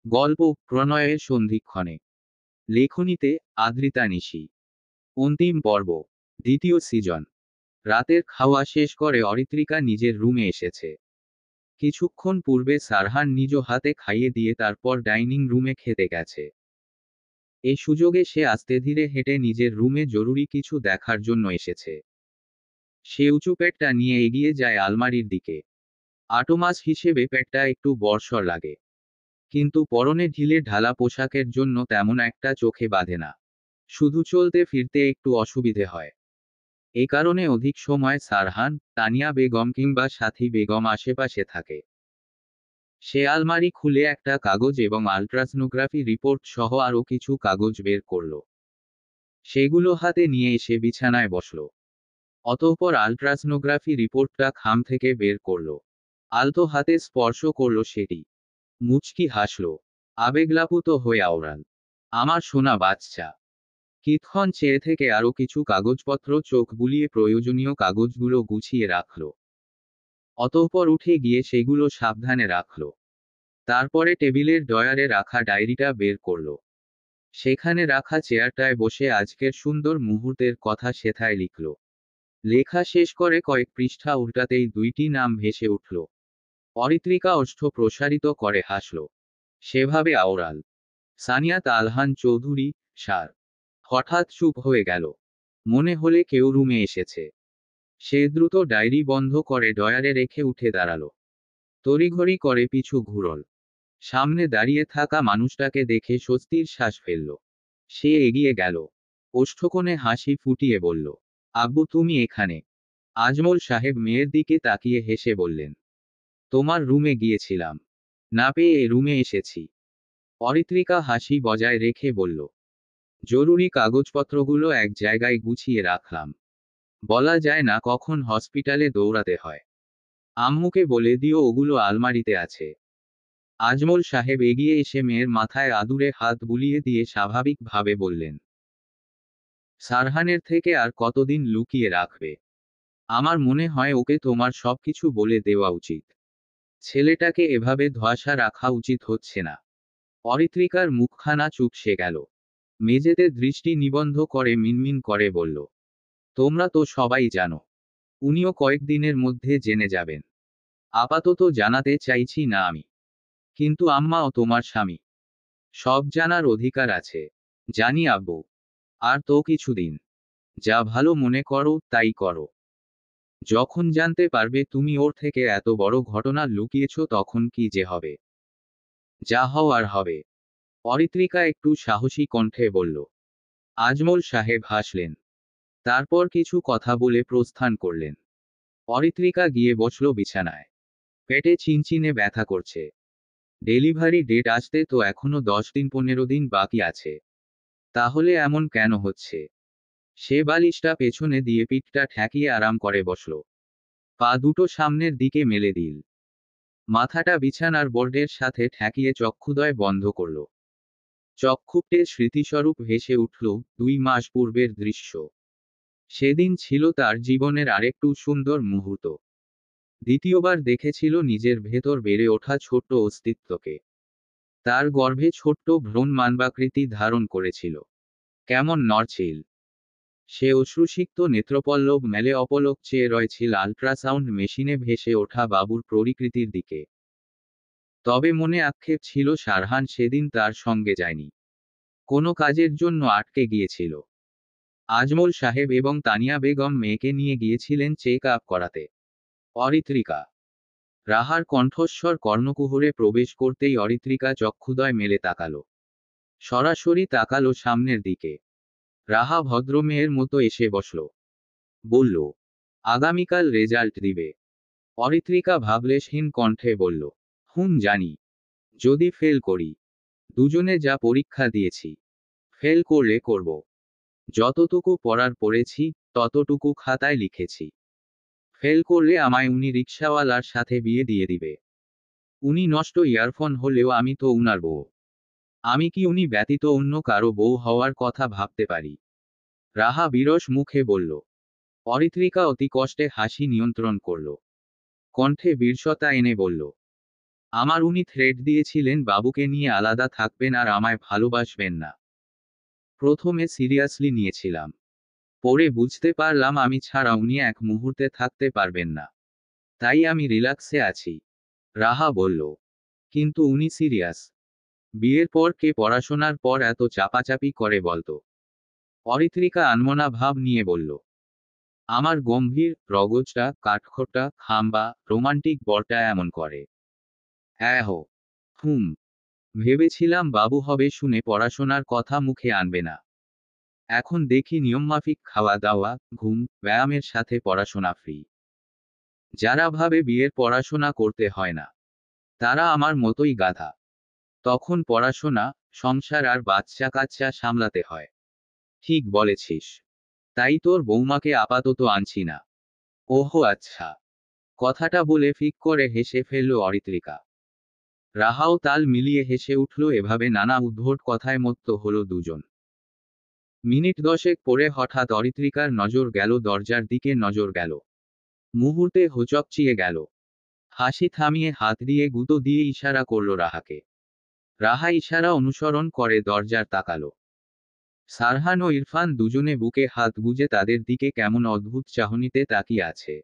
গল্প প্রণয়ের সন্ধিক্ষণে। লেখনীতে আদ্রিতা নিশি। অন্তিম পর্ব। দ্বিতীয় সিজন। রাতের খাওয়া শেষ করে অরিত্রিকা নিজের রুমে এসেছে। কিছুক্ষণ পূর্বে সারহান নিজ হাতে খাইয়ে দিয়ে তারপর ডাইনিং রুমে খেতে গেছে। এই সুযোগে সে আস্তে ধীরে হেঁটে নিজের রুমে জরুরি কিছু দেখার জন্য এসেছে। সে উঁচু পেটটা নিয়ে এগিয়ে যায় আলমারির দিকে। আটোমাস হিসেবে পেটটা একটু বর্ষর লাগে, কিন্তু পরনে ঢিলে ঢালা পোশাকের জন্য তেমন একটা চোখে বাঁধে না। শুধু চলতে ফিরতে একটু অসুবিধে হয়। এ কারণে অধিক সময় সারহান, তানিয়া বেগম কিংবা সাথী বেগম আশেপাশে থাকে। সে আলমারি খুলে একটা কাগজ এবং আল্ট্রাসনোগ্রাফি রিপোর্ট সহ আরও কিছু কাগজ বের করল। সেগুলো হাতে নিয়ে এসে বিছানায় বসল। অতঃপর আল্ট্রাসনোগ্রাফি রিপোর্টটা খাম থেকে বের করল। আলতো হাতে স্পর্শ করল সেটি। মুচকি হাসল। আবেগলাপুত হয়ে আওড়াল, আমার সোনা বাচ্চা। কিতক্ষণ চেয়ে থেকে আরো কিছু কাগজপত্র চোখ বুলিয়ে প্রয়োজনীয় কাগজগুলো গুছিয়ে রাখল। অতঃপর উঠে গিয়ে সেগুলো সাবধানে রাখল। তারপরে টেবিলের ডয়ারে রাখা ডায়েরিটা বের করল। সেখানে রাখা চেয়ারটায় বসে আজকের সুন্দর মুহূর্তের কথা সেথায় লিখল। লেখা শেষ করে কয়েক পৃষ্ঠা উল্টাতেই দুইটি নাম ভেসে উঠল। অরিত্রিকা ওষ্ঠ প্রসারিত করে হাসল। সেভাবে আওড়াল, সানিয়াত আলহান চৌধুরী, সার। হঠাৎ চুপ হয়ে গেল। মনে হলে কেউ রুমে এসেছে। সে দ্রুত ডায়েরি বন্ধ করে ডয়ারে রেখে উঠে দাঁড়ালো। তড়িঘড়ি করে পিছু ঘুরল। সামনে দাঁড়িয়ে থাকা মানুষটাকে দেখে স্বস্তির শ্বাস ফেলল। সে এগিয়ে গেল। ওষ্ঠকোণে হাসি ফুটিয়ে বলল, আব্বু তুমি এখানে? আজমল সাহেব মেয়ের দিকে তাকিয়ে হেসে বললেন, তোমার রুমে গিয়েছিলাম, না পেয়ে এ রুমে এসেছি। অরিত্রিকা হাসি বজায় রেখে বলল, জরুরি কাগজপত্রগুলো এক জায়গায় গুছিয়ে রাখলাম। বলা যায় না কখন হসপিটালে দৌড়াতে হয়। আম্মুকে বলে দিও ওগুলো আলমারিতে আছে। আজমল সাহেব এগিয়ে এসে মেয়ের মাথায় আদুরে হাত বুলিয়ে দিয়ে স্বাভাবিকভাবে বললেন, সারহানের থেকে আর কতদিন লুকিয়ে রাখবে? আমার মনে হয় ওকে তোমার সবকিছু বলে দেওয়া উচিত। ছেলেটাকে এভাবে ধোঁয়াশা রাখা উচিত হচ্ছে না। অরিত্রিকার মুখখানা চুপসে গেল। মেঝেতে দৃষ্টি নিবন্ধ করে মিনমিন করে বলল, তোমরা তো সবাই জানো। উনিও কয়েকদিনের মধ্যে জেনে যাবেন। আপাতত জানাতে চাইছি না আমি। কিন্তু আম্মা ও তোমার স্বামী, সব জানার অধিকার আছে। জানি আব্বু। আর তো কিছুদিন। যা ভালো মনে করো তাই করো। যখন জানতে পারবে তুমি ওর থেকে এত বড় ঘটনা লুকিয়েছ তখন কি যে হবে। যা হওয়ার হবে। অরিত্রিকা একটু সাহসী কণ্ঠে বলল। আজমল সাহেব হাসলেন। তারপর কিছু কথা বলে প্রস্থান করলেন। অরিত্রিকা গিয়ে বসল বিছানায়। পেটে চিনচিনে ব্যথা করছে। ডেলিভারি ডেট আসতে তো এখনো 10-15 দিন বাকি আছে। তাহলে এমন কেন হচ্ছে? সে বালিশটা পেছনে দিয়ে পিঠটা ঠেকিয়ে আরাম করে বসল। পা দুটো সামনের দিকে মেলে দিল। মাথাটা বিছানার বোর্ডের সাথে ঠেকিয়ে চক্ষুদ্বয় বন্ধ করল। চক্ষুপটে স্মৃতিস্বরূপ ভেসে উঠল 2 মাস পূর্বের দৃশ্য। সেদিন ছিল তার জীবনের আরেকটু সুন্দর মুহূর্ত। দ্বিতীয়বার দেখেছিল নিজের ভেতর বেড়ে ওঠা ছোট্ট অস্তিত্বকে। তার গর্ভে ছোট্ট ভ্রূণ মানবাকৃতি ধারণ করেছিল। কেমন নড়ছিল। সে অশ্রুসিক্ত নেত্রপল্লব মেলে অপলক চেয়ে রয়েছিল আল্ট্রাসাউন্ড মেশিনে ভেসে ওঠা বাবুর পরিকৃতির দিকে। তবে মনে আক্ষেপ ছিল সারহান সেদিন তার সঙ্গে যায়নি। কোনো কাজের জন্য আটকে গিয়েছিল। আজমল সাহেব এবং তানিয়া বেগম মেয়েকে নিয়ে গিয়েছিলেন চেক আপ করাতে। অরিত্রিকা। রাহার কণ্ঠস্বর কর্ণকুহরে প্রবেশ করতেই অরিত্রিকা চক্ষুদ্বয় মেলে তাকালো। সরাসরি তাকালো সামনের দিকে। রাহা ভদ্রমেয়ের মতো এসে বসল। বলল, আগামীকাল রেজাল্ট দিবে। অরিত্রিকা ভাবলেশহীন কণ্ঠে বলল, জানি। যদি ফেল করি। দুজনে যা পরীক্ষা দিয়েছি। ফেল করলে করব। যতটুকু পড়ার পড়েছি, ততটুকু খাতায় লিখেছি। ফেল করলে আমায় উনি রিকশাওয়ালার সাথে বিয়ে দিয়ে দিবে। উনি নষ্ট ইয়ারফোন হলেও আমি তো উনার বউ। আমি কি উনি ব্যতীত অন্য কারো বউ হওয়ার কথা ভাবতে পারি? রাহা বিরস মুখে বলল। অরিত্রিকা অতি কষ্টে হাসি নিয়ন্ত্রণ করল। কণ্ঠে বিরসতা এনে বলল, আমার উনি থ্রেট দিয়েছিলেন বাবুকে নিয়ে আলাদা থাকবেন আর আমায় ভালোবাসবেন না। প্রথমে সিরিয়াসলি নিয়েছিলাম, পরে বুঝতে পারলাম আমি ছাড়া উনি এক মুহূর্তে থাকতে পারবেন না, তাই আমি রিল্যাক্সে আছি। রাহা বলল, কিন্তু উনি সিরিয়াস? বিয়ের পর কে পড়াশোনার পর এত চাপাচাপি করে বলতো? অরিত্রিকা আনমনা ভাব নিয়ে বলল, আমার গম্ভীর রগজটা কাঠখোট্টা খাম্বা রোমান্টিক বরটা এমন করে। হ্যাঁ হো। হুম। ভেবেছিলাম বাবু হবে শুনে পড়াশোনার কথা মুখে আনবে না। এখন দেখি নিয়মমাফিক খাওয়া দাওয়া, ঘুম, ব্যায়ামের সাথে পড়াশোনা ফ্রি। যারা ভাবে বিয়ের পড়াশোনা করতে হয় না, তারা আমার মতোই গাধা। তখন পড়াশোনা, সংসার আর বাচ্চা কাচ্চা সামলাতে হয়। ঠিক বলেছিস। তাই তোর বৌমাকে আপাতত আনছি না। ওহো আচ্ছা। কথাটা বলে ফিক করে হেসে ফেলল অরিত্রিকা। রাহাও তাল মিলিয়ে হেসে উঠল। এভাবে নানা উদ্ভট কথায় মত্ত হলো দুজন। মিনিট 10 পরে হঠাৎ অরিত্রিকার নজর গেল দরজার দিকে। নজর গেল, মুহূর্তে হোঁচকচিয়ে গেল। হাসি থামিয়ে হাত দিয়ে গুঁতো দিয়ে ইশারা করল রাহাকে। রাহা ইশারা অনুসরণ করে দরজার তাকালো। সারহান ও ইরফান দুজনে বুকে হাত গুজে তাদের দিকে কেমন অদ্ভুত চাহনিতে তাকিয়ে আছে।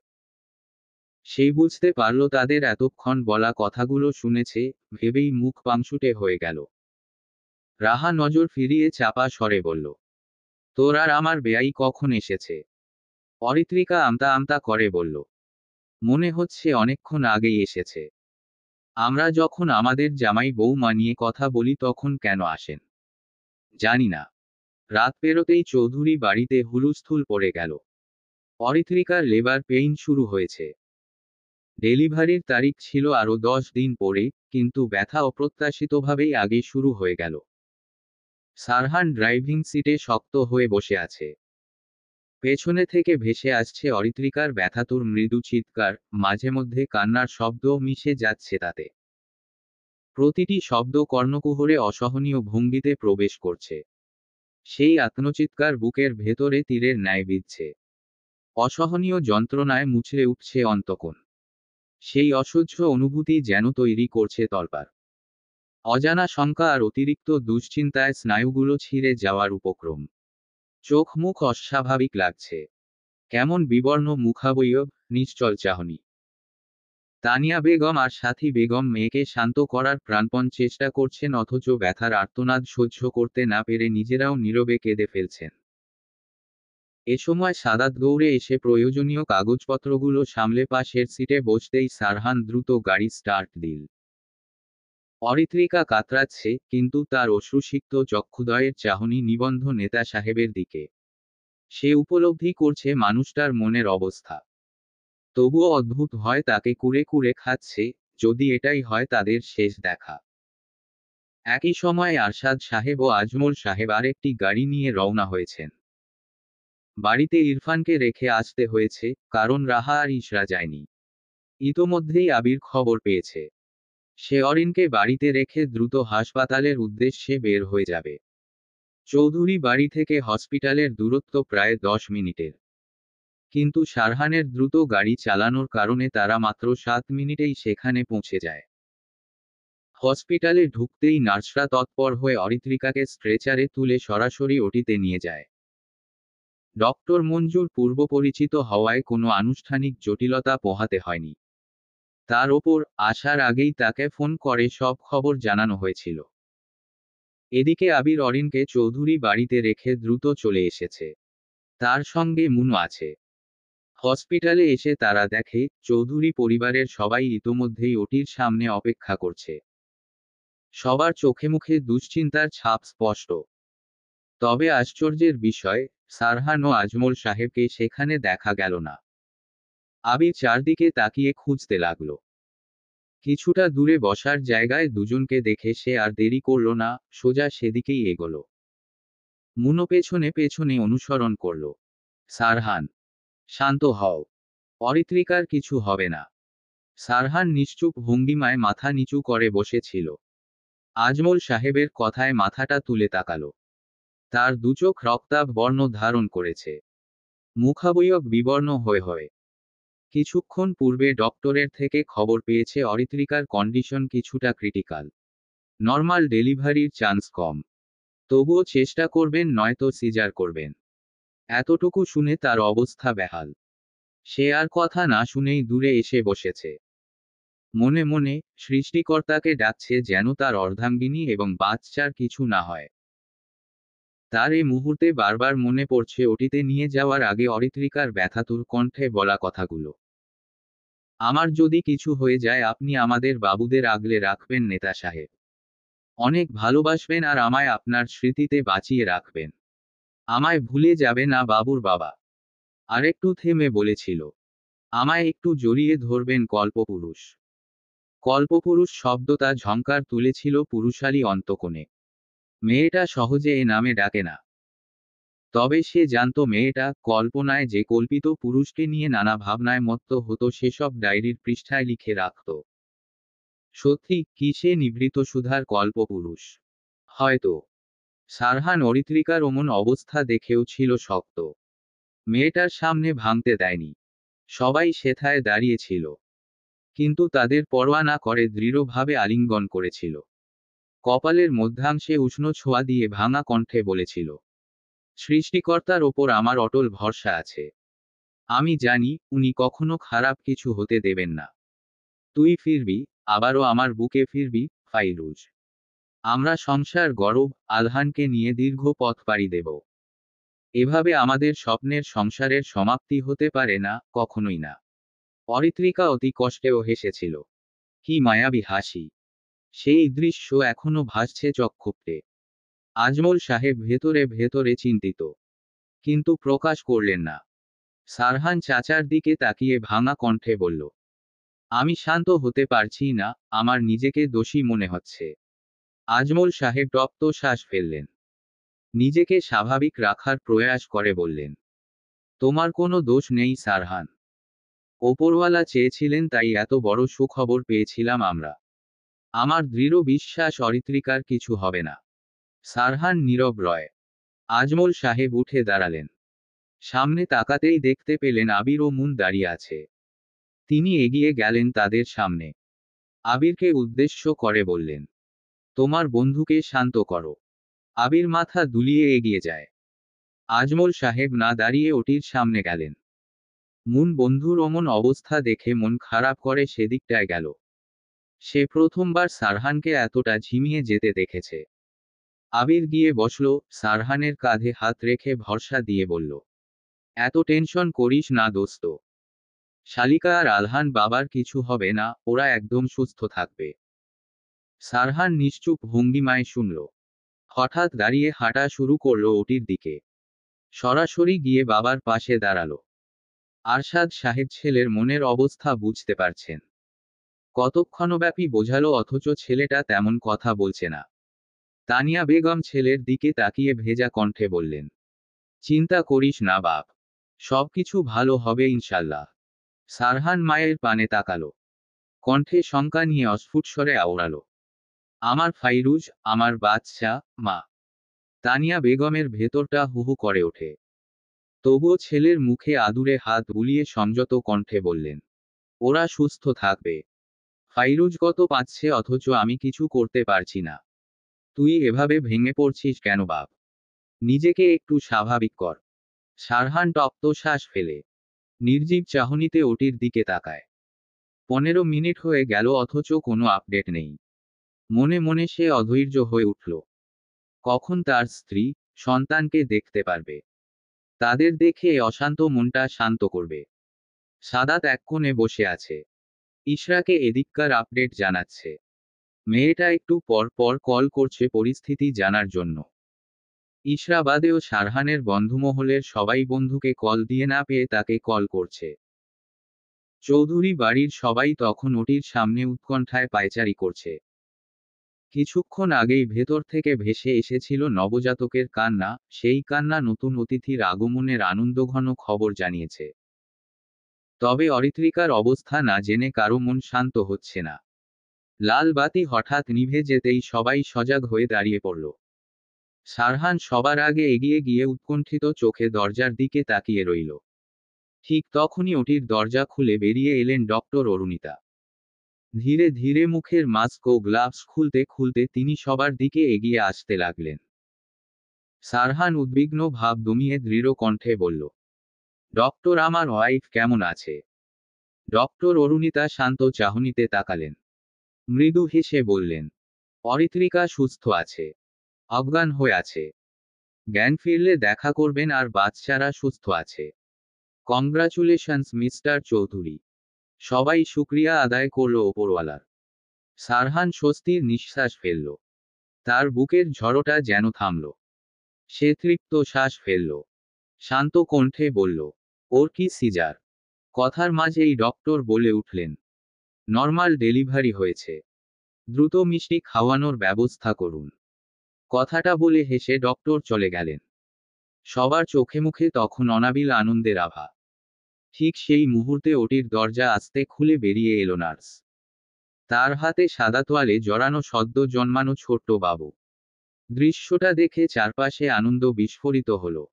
সেই বুঝতে পারল তাদের এতক্ষণ বলা কথাগুলো শুনেছে, ভেবেই মুখ পাংশুটে হয়ে গেল। রাহা নজর ফিরিয়ে চাপা স্বরে বলল, তোর আর আমার বেয়াই কখন এসেছে? অরিত্রিকা আমতা আমতা করে বলল, মনে হচ্ছে অনেকক্ষণ আগেই এসেছে। আমরা যখন আমাদের জামাই বৌমা নিয়ে কথা বলি তখন কেন আসেন জানি না। রাত পেরোতেই চৌধুরী বাড়িতে হুলুস্থুল পড়ে গেল। অরিত্রিকার লেবার পেইন শুরু হয়েছে। ডেলিভারির তারিখ ছিল আরও 10 দিন পরে, কিন্তু ব্যথা অপ্রত্যাশিতভাবেই আগে শুরু হয়ে গেল। সারহান ড্রাইভিং সিটে শক্ত হয়ে বসে আছে। পেছনে থেকে ভেসে আসছে অরিত্রিকার ব্যথাতুর মৃদু চিৎকার, মাঝে মধ্যে কান্নার শব্দও মিশে যাচ্ছে তাতে। প্রতিটি শব্দ কর্ণকুহরে অসহনীয় ভঙ্গিতে প্রবেশ করছে। সেই আত্মচিৎকার বুকের ভেতরে তীরের ন্যায় বিঁধছে। অসহনীয় যন্ত্রণায় মুচড়ে উঠছে অন্তকোণ। সেই অসহ্য অনুভূতি যেন তৈরি করছে তলপার। অজানা শঙ্কা আর অতিরিক্ত দুশ্চিন্তায় স্নায়ুগুলো ছিঁড়ে যাওয়ার উপক্রম। চোখ মুখ অস্বাভাবিক লাগছে। কেমন বিবর্ণ মুখাবয়ব, নিশ্চল চাহনি। তানিয়া বেগম আর সাথী বেগম মেয়েকে শান্ত করার প্রাণপণ চেষ্টা করছেন, অথচ ব্যথার আর্তনাদ সহ্য করতে না পেরে নিজেরাও নীরবে কেঁদে ফেলছেন। এ সময় সাদাত দৌড়ে এসে প্রয়োজনীয় কাগজপত্রগুলো সামলে পাশের সিটে বসতেই সারহান দ্রুত গাড়ি স্টার্ট দিল। অরিত্রিকা কাতরাচ্ছে, কিন্তু তার অশ্রুসিক্ত চক্ষুদ্বয়ের চাহনি নিবন্ধ নেতা সাহেবের দিকে। সে উপলব্ধি করছে মানুষটার মনের অবস্থা। তবুও অদ্ভুত হয় তাকে কুরে কুরে খাচ্ছে, যদি এটাই হয় তাদের শেষ দেখা। একই সময় আরশাদ সাহেব ও আজমল সাহেব আরেকটি গাড়ি নিয়ে রওনা হয়েছেন। বাড়িতে ইরফানকে রেখে আসতে হয়েছে, কারণ রাহা আর ইশরা যায়নি। ইতোমধ্যেই আবির খবর পেয়েছে। সে অরিনকে বাড়িতে রেখে দ্রুত হাসপাতালের উদ্দেশ্যে বের হয়ে যাবে। চৌধুরী বাড়ি থেকে হসপিটালের দূরত্ব প্রায় 10 মিনিটের। কিন্তু সারহানের দ্রুত গাড়ি চালানোর কারণে তারা মাত্র 7 মিনিটেই সেখানে পৌঁছে যায়। হসপিটালে ঢুকতেই নার্সরা তৎপর হয়ে অরিত্রিকাকে স্ট্রেচারে তুলে সরাসরি ওটিতে নিয়ে যায়। ডক্টর মঞ্জুর পূর্বপরিচিত হওয়ায় কোনো আনুষ্ঠানিক জটিলতা পোহাতে হয়নি। তার ওপর আসার আগেই তাকে ফোন করে সব খবর জানানো হয়েছিল। এদিকে আবির অরিনকে চৌধুরী বাড়িতে রেখে দ্রুত চলে এসেছে। তার সঙ্গে মুনু আছে। হসপিটালে এসে তারা দেখে চৌধুরী পরিবারের সবাই ইতোমধ্যেই ওটির সামনে অপেক্ষা করছে। সবার চোখে মুখে দুশ্চিন্তার ছাপ স্পষ্ট। তবে আশ্চর্যের বিষয়, সারহান ও আজমল সাহেবকে সেখানে দেখা গেল না। আবির চারদিকে তাকিয়ে খুঁজতে লাগল। কিছুটা দূরে বসার জায়গায় দুজনকে দেখে সে আর দেরি করল না, সোজা সেদিকেই এগোল। মুনো পেছনে পেছনে অনুসরণ করল। সারহান, শান্ত হও। অরিত্রিকার কিছু হবে না। সারহান নিশ্চুপ ভঙ্গিমায় মাথা নিচু করে বসেছিল। আজমল সাহেবের কথায় মাথাটা তুলে তাকালো। তার দুচোখ রক্তাভ বর্ণ ধারণ করেছে। মুখাবয়ব বিবর্ণ হয়ে হয়ে। কিছুক্ষণ পূর্বে ডক্টরের থেকে খবর পেয়েছে অরিত্রিকার কন্ডিশন কিছুটা ক্রিটিক্যাল। নর্মাল ডেলিভারির চান্স কম। তবুও চেষ্টা করবেন, নয়তো সিজার করবেন। এতটুকু শুনে তার অবস্থা বেহাল। সে আর কথা না শুনেই দূরে এসে বসেছে। মনে মনে সৃষ্টিকর্তাকে ডাকছে যেন তার অর্ধাঙ্গিনী এবং বাচ্চার কিছু না হয়। তার এই মুহূর্তে বারবার মনে পড়ছে ওটিতে নিয়ে যাওয়ার আগে অরিত্রিকার ব্যথাতুর কণ্ঠে বলা কথাগুলো। আমার যদি কিছু হয়ে যায় আপনি আমাদের বাবুদের আগলে রাখবেন নেতা সাহেব। অনেক ভালোবাসবেন আর আমায় আপনার স্মৃতিতে বাঁচিয়ে রাখবেন। আমায় ভুলে যাবে না বাবুর বাবা। আরেকটু থেমে বলেছিল, আমায় একটু জড়িয়ে ধরবেন কল্পপুরুষ। কল্পপুরুষ শব্দটা ঝংকার তুলেছিল পুরুষালী অন্তকোণে। মেয়েটা সহজে এ নামে ডাকে না। তবে সে জানত মেয়েটা কল্পনায় যে কল্পিত পুরুষকে নিয়ে নানা ভাবনায় মত্ত হতো সেসব ডায়েরির পৃষ্ঠায় লিখে রাখত। সত্যি কি সে নিভৃত সুধার কল্পপুরুষ? হয়তো। সারহান অরিত্রিকার অমন অবস্থা দেখেও ছিল শক্ত। মেয়েটার সামনে ভাঙতে দেয়নি। সবাই সেথায় দাঁড়িয়েছিল, কিন্তু তাদের পরোয়া না করে দৃঢ়ভাবে আলিঙ্গন করেছিল। কপালের মধ্যাংশে উষ্ণ ছোঁয়া দিয়ে ভাঙা কণ্ঠে বলেছিল, সৃষ্টিকর্তার ওপর আমার অটল ভরসা আছে। আমি জানি উনি কখনো খারাপ কিছু হতে দেবেন না। তুই ফিরবি, আবারও আমার বুকে ফিরবি, ফাইরুজ। আমরা সংসার গরব আলহানকে নিয়ে দীর্ঘ পথ পাড়ি দেব। এভাবে আমাদের স্বপ্নের সংসারের সমাপ্তি হতে পারে না, কখনোই না। অরিত্রিকা অতি কষ্টেও হেসেছিল। কি মায়াবী হাসি! সেই দৃশ্য এখনো ভাসছে চক্ষুপটে। আজমল সাহেব ভেতরে ভেতরে চিন্তিত, কিন্তু প্রকাশ করলেন না। সারহান চাচার দিকে তাকিয়ে ভাঙা কণ্ঠে বলল, আমি শান্ত হতে পারছি না, আমার নিজেকে দোষী মনে হচ্ছে। আজমল সাহেব তপ্ত শ্বাস ফেললেন। নিজেকে স্বাভাবিক রাখার প্রয়াস করে বললেন, তোমার কোনো দোষ নেই সারহান। ওপরওয়ালা চেয়েছিলেন তাই এত বড় সুখবর পেয়েছিলাম আমরা। আমার দৃঢ় বিশ্বাস অরিত্রিকার কিছু হবে না। সারহান নীরব রয়। আজমল সাহেব উঠে দাঁড়ালেন। সামনে তাকাতেই দেখতে পেলেন আবির ও মুন দাঁড়িয়ে আছে। তিনি এগিয়ে গেলেন তাদের সামনে। আবিরকে উদ্দেশ্য করে বললেন, তোমার বন্ধুকে শান্ত করো। আবির মাথা দুলিয়ে এগিয়ে যায়। আজমল সাহেব না দাঁড়িয়ে ওটির সামনে গেলেন। মুন বন্ধুর অমন অবস্থা দেখে মন খারাপ করে সেদিকটায় গেল। সে প্রথমবার সারহানকে এতটা ঝিমিয়ে যেতে দেখেছে। আবির গিয়ে বসল, সারহানের কাঁধে হাত রেখে ভরসা দিয়ে বলল, এত টেনশন করিস না দোস্ত। শালিকা আর আলহান বাবার কিছু হবে না, ওরা একদম সুস্থ থাকবে। সারহান নিশ্চুপ ভঙ্গিমায় শুনল। হঠাৎ দাঁড়িয়ে হাঁটা শুরু করলো ওটির দিকে। সরাসরি গিয়ে বাবার পাশে দাঁড়ালো। আরশাদ সাহেব ছেলের মনের অবস্থা বুঝতে পারছেন। কতক্ষণব্যাপী বোঝালো অথচ ছেলেটা তেমন কথা বলছে না। তানিয়া বেগম ছেলের দিকে তাকিয়ে ভেজা কণ্ঠে বললেন, চিন্তা করিস না বাপ। সবকিছু ভালো হবে ইনশাল্লাহ। সারহান মায়ের পানে তাকালো। কণ্ঠে শঙ্কা নিয়ে অস্ফুট স্বরে আওড়ালো, আমার ফাইরুজ, আমার বাচ্চা, মা। তানিয়া বেগমের ভেতরটা হুহু করে ওঠে। তবুও ছেলের মুখে আদুরে হাত বুলিয়ে সংযত কণ্ঠে বললেন, ওরা সুস্থ থাকবে। ফাইরুজ কত পাচ্ছে অথচ আমি কিছু করতে পারছি না। তুই এভাবে ভেঙে পড়ছিস কেন বাপ? নিজেকে একটু স্বাভাবিক কর। সারহান তপ্ত শ্বাস ফেলে নির্জীব চাহনিতে ওটির দিকে তাকায়। 15 মিনিট হয়ে গেল অথচ কোনো আপডেট নেই। মনে মনে সে অধৈর্য হয়ে উঠল। কখন তার স্ত্রী, সন্তানকে দেখতে পারবে? তাদের দেখে অশান্ত মনটা শান্ত করবে। সাদাত এক কোণে বসে আছে। ইশরাকে এদিককার আপডেট জানাচ্ছে। মেয়েটা একটু পর পর কল করছে পরিস্থিতি জানার জন্য। ইশরা বাদেও সারহানের বন্ধুমহলের সবাই বন্ধুকে কল দিয়ে না পেয়ে তাকে কল করছে। চৌধুরী বাড়ির সবাই তখন ওটির সামনে উৎকণ্ঠায় পায়চারি করছে। কিছুক্ষণ আগেই ভেতর থেকে ভেসে এসেছিল নবজাতকের কান্না, সেই কান্না নতুন অতিথির আগমনের আনন্দঘন খবর জানিয়েছে। তবে অরিত্রিকার অবস্থা না জেনে কারো মন শান্ত হচ্ছে না। লাল বাতি হঠাৎ নিভে যেতেই সবাই সজাগ হয়ে দাঁড়িয়ে পড়ল। সারহান সবার আগে এগিয়ে গিয়ে উৎকণ্ঠিত চোখে দরজার দিকে তাকিয়ে রইল। ঠিক তখনই ওটির দরজা খুলে বেরিয়ে এলেন ডক্টর অরুণিতা। ধীরে ধীরে মুখের মাস্ক ও গ্লাভস খুলতে খুলতে তিনি সবার দিকে এগিয়ে আসতে লাগলেন। সারহান উদ্বিগ্ন ভাব দমিয়ে দৃঢ় কণ্ঠে বলল, ডক্টর, আমার ওয়াইফ কেমন আছে? ডক্টর অরুণিতা শান্ত চাহনিতে তাকালেন। মৃদু হেসে বললেন, অরিত্রিকা সুস্থ আছে, অজ্ঞান হয়ে আছে। জ্ঞান ফিরলে দেখা করবেন, আর বাচ্চারা সুস্থ আছে। Congratulations mister Chowdhury. সবাই শুক্রিয়া আদায় করল ওপরওয়ালার। সারহান স্বস্তির নিঃশ্বাস ফেলল। তার বুকের ঝড়টা যেন থামল। সে তৃপ্ত শ্বাস ফেলল। শান্ত কণ্ঠে বলল, ওর কি সিজার? কথার মাঝেই ডক্টর বলে উঠলেন, নর্মাল ডেলিভারি হয়েছে, দ্রুত মিষ্টি খাওয়ানোর ব্যবস্থা করুন। কথাটা বলে হেসে ডক্টর চলে গেলেন। সবার চোখে মুখে তখন অনাবিল আনন্দের আভা। ঠিক সেই মুহূর্তে ওটির দরজা আস্তে খুলে বেরিয়ে এলো নার্স। তার হাতে সাদা তোয়ালে জড়ানো সদ্য জন্মানো ছোট্ট বাবু। দৃশ্যটা দেখে চারপাশে আনন্দ বিস্ফোরিত হলো।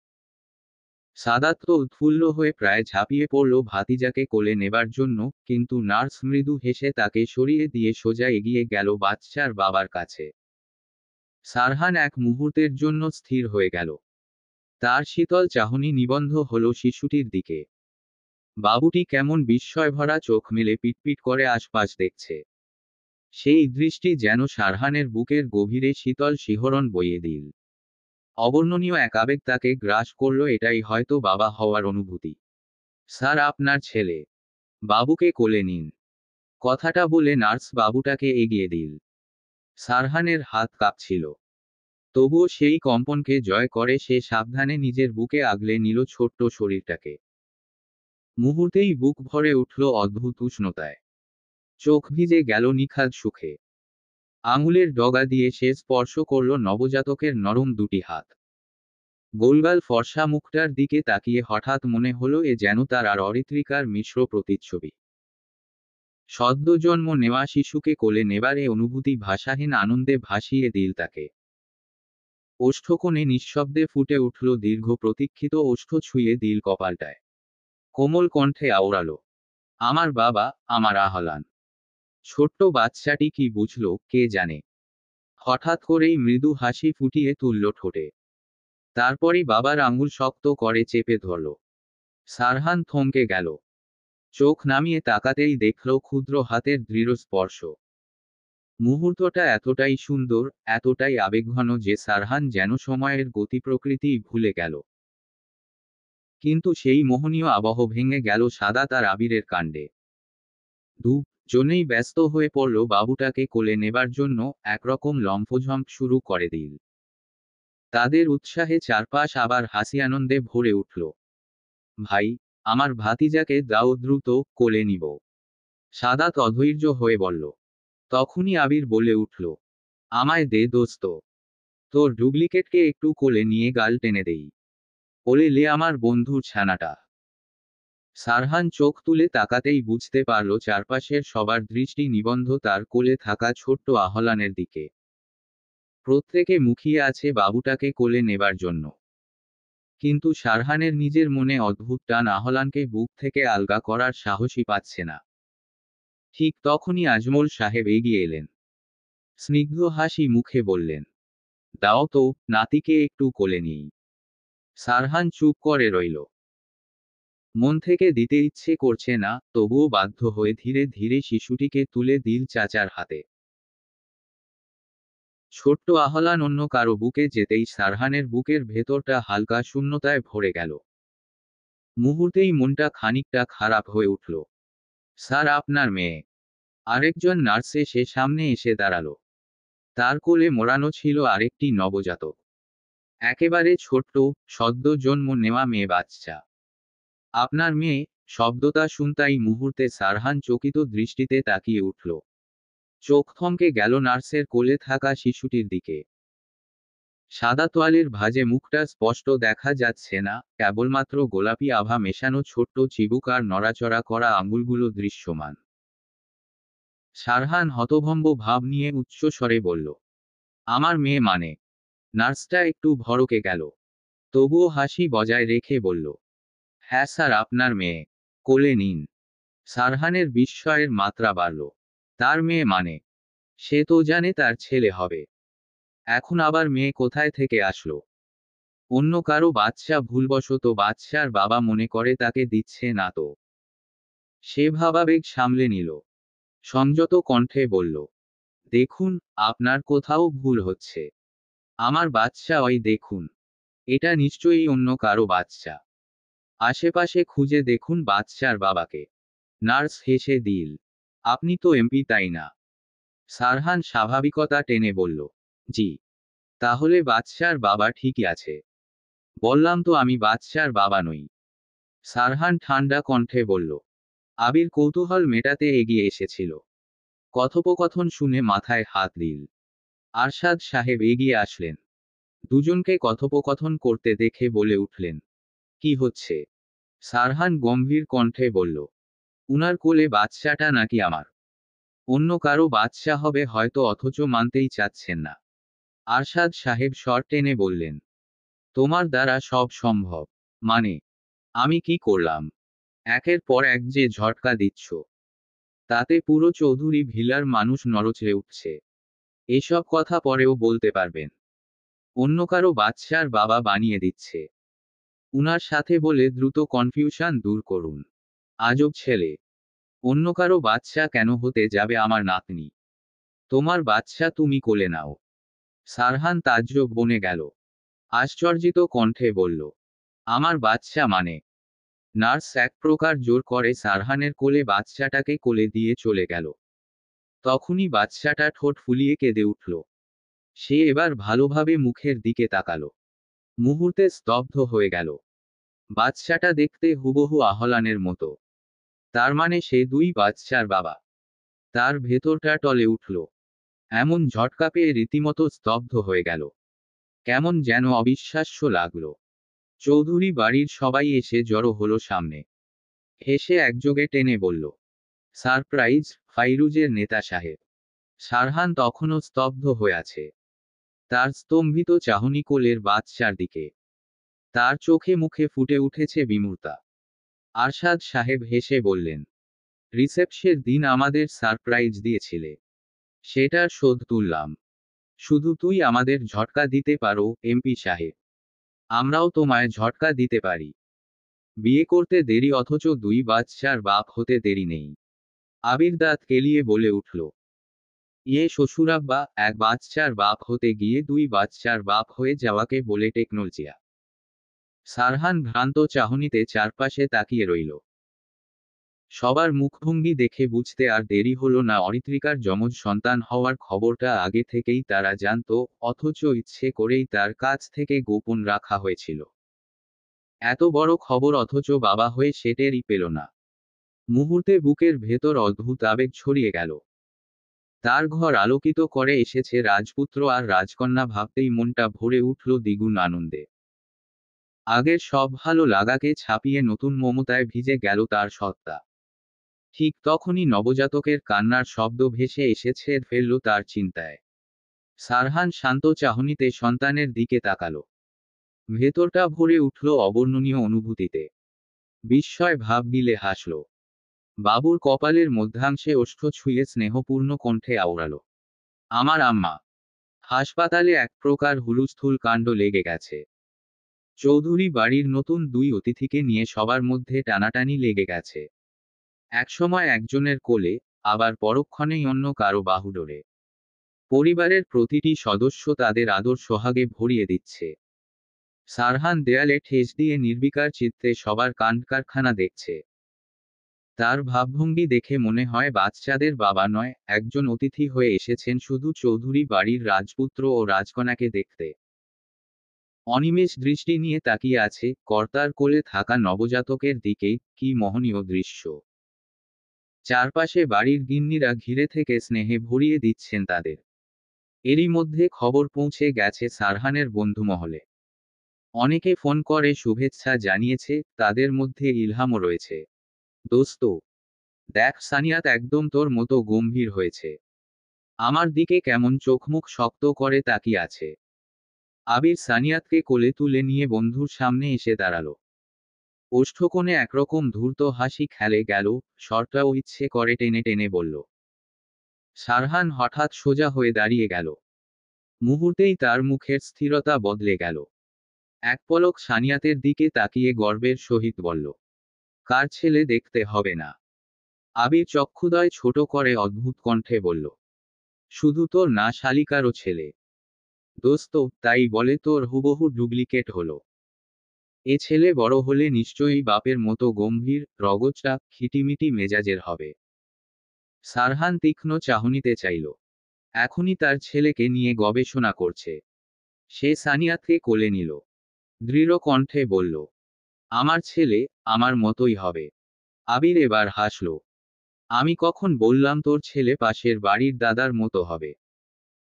সাদাত তো উৎফুল্ল হয়ে প্রায় ঝাঁপিয়ে পড়ল ভাতিজাকে কোলে নেবার জন্য, কিন্তু নার্স মৃদু হেসে তাকে সরিয়ে দিয়ে সোজা এগিয়ে গেল বাচ্চার বাবার কাছে। সারহান এক মুহূর্তের জন্য স্থির হয়ে গেল। তার শীতল চাহনি নিবন্ধ হলো শিশুটির দিকে। বাবুটি কেমন বিস্ময়ভরা চোখ মেলে পিটপিট করে আশপাশ দেখছে। সেই দৃষ্টি যেন সারহানের বুকের গভীরে শীতল শিহরণ বইয়ে দিল। অবর্ণনীয় এক আবেগ তাকে গ্রাস করল। এটাই হয়তো বাবা হওয়ার অনুভূতি। স্যার, আপনার ছেলে। বাবুকে কোলে নিন। কথাটা বলে নার্স বাবুটাকে এগিয়ে দিল। সারহানের হাত কাঁপছিল। তবুও সেই কম্পনকে জয় করে সে সাবধানে নিজের বুকে আগলে নিল ছোট্ট শরীরটাকে। মুহূর্তেই বুক ভরে উঠল অদ্ভুত উষ্ণতায়। চোখ ভিজে গেল নিখাদ সুখে। আঙুলের ডগা দিয়ে সে স্পর্শ করল নবজাতকের নরম দুটি হাত। গোলগাল ফর্সা মুখটার দিকে তাকিয়ে হঠাৎ মনে হলো এ যেন তার আর অরিত্রিকার মিশ্র প্রতিচ্ছবি। সদ্য জন্ম নেওয়া শিশুকে কোলে নেবার এ অনুভূতি ভাষাহীন আনন্দে ভাসিয়ে দিল তাকে। ওষ্ঠকোণে নিঃশব্দে ফুটে উঠল দীর্ঘ প্রতীক্ষিত ওষ্ঠ, ছুঁয়ে দিল কপালটায়। কোমল কণ্ঠে আওড়ালো, আমার বাবা, আমার আহলান। ছোট্ট বাচ্চাটি কি বুঝল কে জানে। হঠাৎ করেই মৃদু হাসি ফুটিয়ে তুলল ঠোঁটে। তারপরই বাবার আঙুল শক্ত করে চেপে ধরল। সারহান থমকে গেল। চোখ নামিয়ে তাকাতেই দেখল ক্ষুদ্র হাতের দৃঢ় স্পর্শ। মুহূর্তটা এতটাই সুন্দর, এতটাই আবেগঘন যে সারহান যেন সময়ের গতি প্রকৃতিই ভুলে গেল। কিন্তু সেই মোহনীয় আবহ ভেঙে গেল সাদাত আর আবিরের কাণ্ডে। জনেই ব্যস্ত হয়ে পড়ল বাবুটাকে কোলে নেবার জন্য, একরকম লম্ফঝম্প শুরু করে দিল। তাদের উৎসাহে চারপাশ আবার হাসি আনন্দে ভরে উঠল। ভাই, আমার ভাতিজাকে দাও, দ্রুত কোলে নিব। সাদাত অধৈর্য হয়ে বলল। তখনই আবির বলে উঠল, আমায় দে দোস্ত। তোর ডুপ্লিকেটকে একটু কোলে নিয়ে গাল টেনে দেই। ওলে লে আমার বন্ধুর ছানাটা। সারহান চোখ তুলে তাকাতেই বুঝতে পারল চারপাশের সবার দৃষ্টি নিবন্ধ তার কোলে থাকা ছোট্ট আহলানের দিকে। প্রত্যেকে মুখিয়ে আছে বাবুটাকে কোলে নেবার জন্য। কিন্তু সারহানের নিজের মনে অদ্ভুত টান, আহলানকে বুক থেকে আলগা করার সাহসই পাচ্ছে না। ঠিক তখনই আজমল সাহেব এগিয়ে এলেন। স্নিগ্ধ হাসি মুখে বললেন, দাও তো, নাতিকে একটু কোলে নিই। সারহান চুপ করে রইল। মন থেকে দিতে ইচ্ছে করছে না, তবুও বাধ্য হয়ে ধীরে ধীরে শিশুটিকে তুলে দিল চাচার হাতে। ছোট্ট আহলান অন্য কারো বুকে যেতেই সারহানের বুকের ভেতরটা হালকা শূন্যতায় ভরে গেল। মুহূর্তেই মনটা খানিকটা খারাপ হয়ে উঠল। স্যার, আপনার মেয়ে। আরেকজন নার্স এসে সামনে এসে দাঁড়ালো। তার কোলে মোড়ানো ছিল আরেকটি নবজাতক। একেবারে ছোট্ট, সদ্য জন্ম নেওয়া মেয়ে বাচ্চা। আপনার মেয়ে, শব্দটা শুনতাই মুহূর্তে সারহান চকিত দৃষ্টিতে তাকিয়ে উঠল। চোখ থমকে গেল নার্সের কোলে থাকা শিশুটির দিকে। সাদা তোয়ালের ভাঁজে মুখটা স্পষ্ট দেখা যাচ্ছে না, কেবলমাত্র গোলাপি আভা মেশানো ছোট্ট চিবুক আর নড়াচড়া করা আঙুলগুলো দৃশ্যমান। সারহান হতভম্ব ভাব নিয়ে উচ্চস্বরে বলল, আমার মেয়ে মানে? নার্সটা একটু ভড়কে গেল। তবুও হাসি বজায় রেখে বলল, হ্যাঁ স্যার, আপনার মেয়ে। কোলে নিন। সারহানের বিস্ময়ের মাত্রা বাড়ল। তার মেয়ে মানে? সে তো জানে তার ছেলে হবে। এখন আবার মেয়ে কোথায় থেকে আসলো? অন্য কারো বাচ্চা ভুলবশত বাচ্চার বাবা মনে করে তাকে দিচ্ছে না তো? সে ভাবাবেগ সামলে নিল। সংযত কণ্ঠে বলল, দেখুন, আপনার কোথাও ভুল হচ্ছে। আমার বাচ্চা, ওই দেখুন। এটা নিশ্চয়ই অন্য কারো বাচ্চা। আশেপাশে খুঁজে দেখুন বাচ্চার বাবাকে। নার্স হেসে দিল। আপনি তো এমপি, তাই না? সারহান স্বাভাবিকতা টেনে বলল, জি। তাহলে বাচ্চার বাবা ঠিকই আছে। বললাম তো আমি বাচ্চার বাবা নই। সারহান ঠান্ডা কণ্ঠে বলল। আবির কৌতূহল মেটাতে এগিয়ে এসেছিল। কথোপকথন শুনে মাথায় হাত দিল। আরশাদ সাহেব এগিয়ে আসলেন। দুজনকে কথোপকথন করতে দেখে বলে উঠলেন, কি হচ্ছে? সারহান গম্ভীর কণ্ঠে বলল, উনার কোলে বাচ্চাটা নাকি আমার। অন্য কারো বাচ্চা হবে হয়তো, অথচ মানতেই চাচ্ছেন না। আরশাদ সাহেব স্বর টেনে বললেন, তোমার দ্বারা সব সম্ভব। মানে? আমি কি করলাম? একের পর এক যে ঝটকা দিচ্ছ, তাতে পুরো চৌধুরী ভিলার মানুষ নড়চড়ে উঠছে। এসব কথা পরেও বলতে পারবেন? অন্য কারো বাচ্চার বাবা বানিয়ে দিচ্ছে। উনার সাথে বলে দ্রুত কনফিউশন দূর করুন। আজব ছেলে। অন্য কারো বাচ্চা কেন হতে যাবে আমার নাতনি? তোমার বাচ্চা তুমি কোলে নাও। সারহান তাজ্জব বনে গেল। আশ্চর্যিত কণ্ঠে বলল, আমার বাচ্চা মানে? নার্স এক প্রকার জোর করে সারহানের কোলে বাচ্চাটাকে কোলে দিয়ে চলে গেল। তখনই বাচ্চাটা ঠোঁট ফুলিয়ে কেঁদে উঠল। সে এবার ভালোভাবে মুখের দিকে তাকালো। মুহূর্তে স্তব্ধ হয়ে গেল। বাচ্চাটা দেখতে হুবহু আহলানের মতো। তার মানে সে দুই বাচ্চার বাবা। তার ভেতরটা টলে উঠল। এমন ঝটকা পেয়ে রীতিমতো স্তব্ধ হয়ে গেল। কেমন যেন অবিশ্বাস্য লাগলো। চৌধুরী বাড়ির সবাই এসে জড়ো হলো সামনে। হেসে একযোগে টেনে বলল, সারপ্রাইজ, ফাইরুজের নেতা সাহেব। সারহান তখনও স্তব্ধ হয়ে আছে। তার স্তম্ভিত চাহনি কোলের বাচ্চার দিকে। তার চোখে মুখে ফুটে উঠেছে বিমূর্তা। আরশাদ সাহেব হেসে বললেন, রিসেপশনের দিন আমাদের সারপ্রাইজ দিয়েছিলে। সেটার শোধ তুললাম। শুধু তুই আমাদের ঝটকা দিতে পারো, এমপি সাহেব। আমরাও তোমায় ঝটকা দিতে পারি। বিয়ে করতে দেরি, অথচ দুই বাচ্চার বাপ হতে দেরি নেই। আবির দাঁত কেলিয়ে বলে উঠল, ইয়ে শ্বশুরাব্বা, এক বাচ্চার বাপ হতে গিয়ে দুই বাচ্চার বাপ হয়ে যাওয়াকে বলে টেকনোলজিয়া। সারহান ভ্রান্ত চাহনিতে চারপাশে তাকিয়ে রইল। সবার মুখভঙ্গি দেখে বুঝতে আর দেরি হলো না, অরিত্রিকার যমজ সন্তান হওয়ার খবরটা আগে থেকেই তারা জানত, অথচ ইচ্ছে করেই তার কাছ থেকে গোপন রাখা হয়েছিল। এত বড় খবর, অথচ বাবা হয়ে সে টেরই পেল না। মুহূর্তে বুকের ভেতর অদ্ভুত আবেগ ছড়িয়ে গেল। তার ঘর আলোকিত করে এসেছে রাজপুত্র আর রাজকন্যা, ভাবতেই মনটা ভরে উঠল দ্বিগুণ আনন্দে। আগের সব ভালো লাগাকে ছাপিয়ে নতুন মমতায় ভিজে গেল তার সত্তা। ঠিক তখনই নবজাতকের কান্নার শব্দ ভেসে এসেছে ফেলল তার চিন্তায়। সারহান শান্ত চাহনিতে সন্তানের দিকে তাকালো। ভেতরটা ভরে উঠল অবর্ণনীয় অনুভূতিতে। বিস্ময় ভাব গিলে হাসল। বাবুর কপালের মধ্যাংশে ওষ্ঠ ছুঁয়ে স্নেহপূর্ণ কণ্ঠে আওড়ালো, আমার আম্মা। হাসপাতালে এক প্রকার হুলস্থুল কাণ্ড লেগে গেছে। চৌধুরী বাড়ির নতুন দুই অতিথিকে নিয়ে সবার মধ্যে টানাটানি লেগে গেছে। একসময় একজনের কোলে, আবার পরক্ষণেই অন্য কারো বাহুডোরে। পরিবারের প্রতিটি সদস্য তাদের আদর সোহাগে ভরিয়ে দিচ্ছে। সারহান দেয়ালে ঠেস দিয়ে নির্বিকার চিত্তে সবার কাণ্ডকারখানা দেখছে। তার ভাবভঙ্গি দেখে মনে হয় বাচ্চাদের বাবা নয়, একজন অতিথি হয়ে এসেছেন শুধু চৌধুরী বাড়ির রাজপুত্র ও রাজকন্যাকে দেখতে। অনিমেষ দৃষ্টি নিয়ে তাকিয়ে আছে কর্তার কোলে থাকা নবজাতকের দিকে। কি মোহনীয় দৃশ্য! চারপাশে বাড়ির গিন্নিরা ঘিরে থেকে স্নেহে ভরিয়ে দিচ্ছেন তাদের। এরই মধ্যে খবর পৌঁছে গেছে সারহানের বন্ধুমহলে। অনেকে ফোন করে শুভেচ্ছা জানিয়েছে, তাদের মধ্যে ইলহামও রয়েছে। দোস্ত, দেখ সানিয়াত একদম তোর মতো গম্ভীর হয়েছে। আমার দিকে কেমন চোখমুখ শক্ত করে তাকিয়ে আছে। আবির সানিয়াতকে কোলে তুলে নিয়ে বন্ধুর সামনে এসে দাঁড়ালো। ওষ্ঠকোণে একরকম ধূর্ত হাসি খেলে গেল, স্বরটাও ইচ্ছে করে টেনে টেনে বলল। সারহান হঠাৎ সোজা হয়ে দাঁড়িয়ে গেল। মুহূর্তেই তার মুখের স্থিরতা বদলে গেল। এক পলক সানিয়াতের দিকে তাকিয়ে গর্বের সহিত বলল, কার ছেলে দেখতে হবে না? আবির চক্ষুদয় ছোট করে অদ্ভুত কণ্ঠে বলল, শুধু তোর না, শালিকারও ছেলে। দোস্ত, তাই বলে তোর হুবহু ডুপ্লিকেট হলো। এ ছেলে বড় হলে নিশ্চয়ই বাপের মতো গম্ভীর, রগচটা, খিটিমিটি মেজাজের হবে। সারহান তীক্ষ্ণ চাহনিতে চাইল। এখনই তার ছেলেকে নিয়ে গবেষণা করছে। সে সানিয়াতকে কোলে নিল। দৃঢ় কণ্ঠে বলল, আমার ছেলে আমার মতোই হবে। আবির এবার হাসল। আমি কখন বললাম তোর ছেলে পাশের বাড়ির দাদার মতো হবে?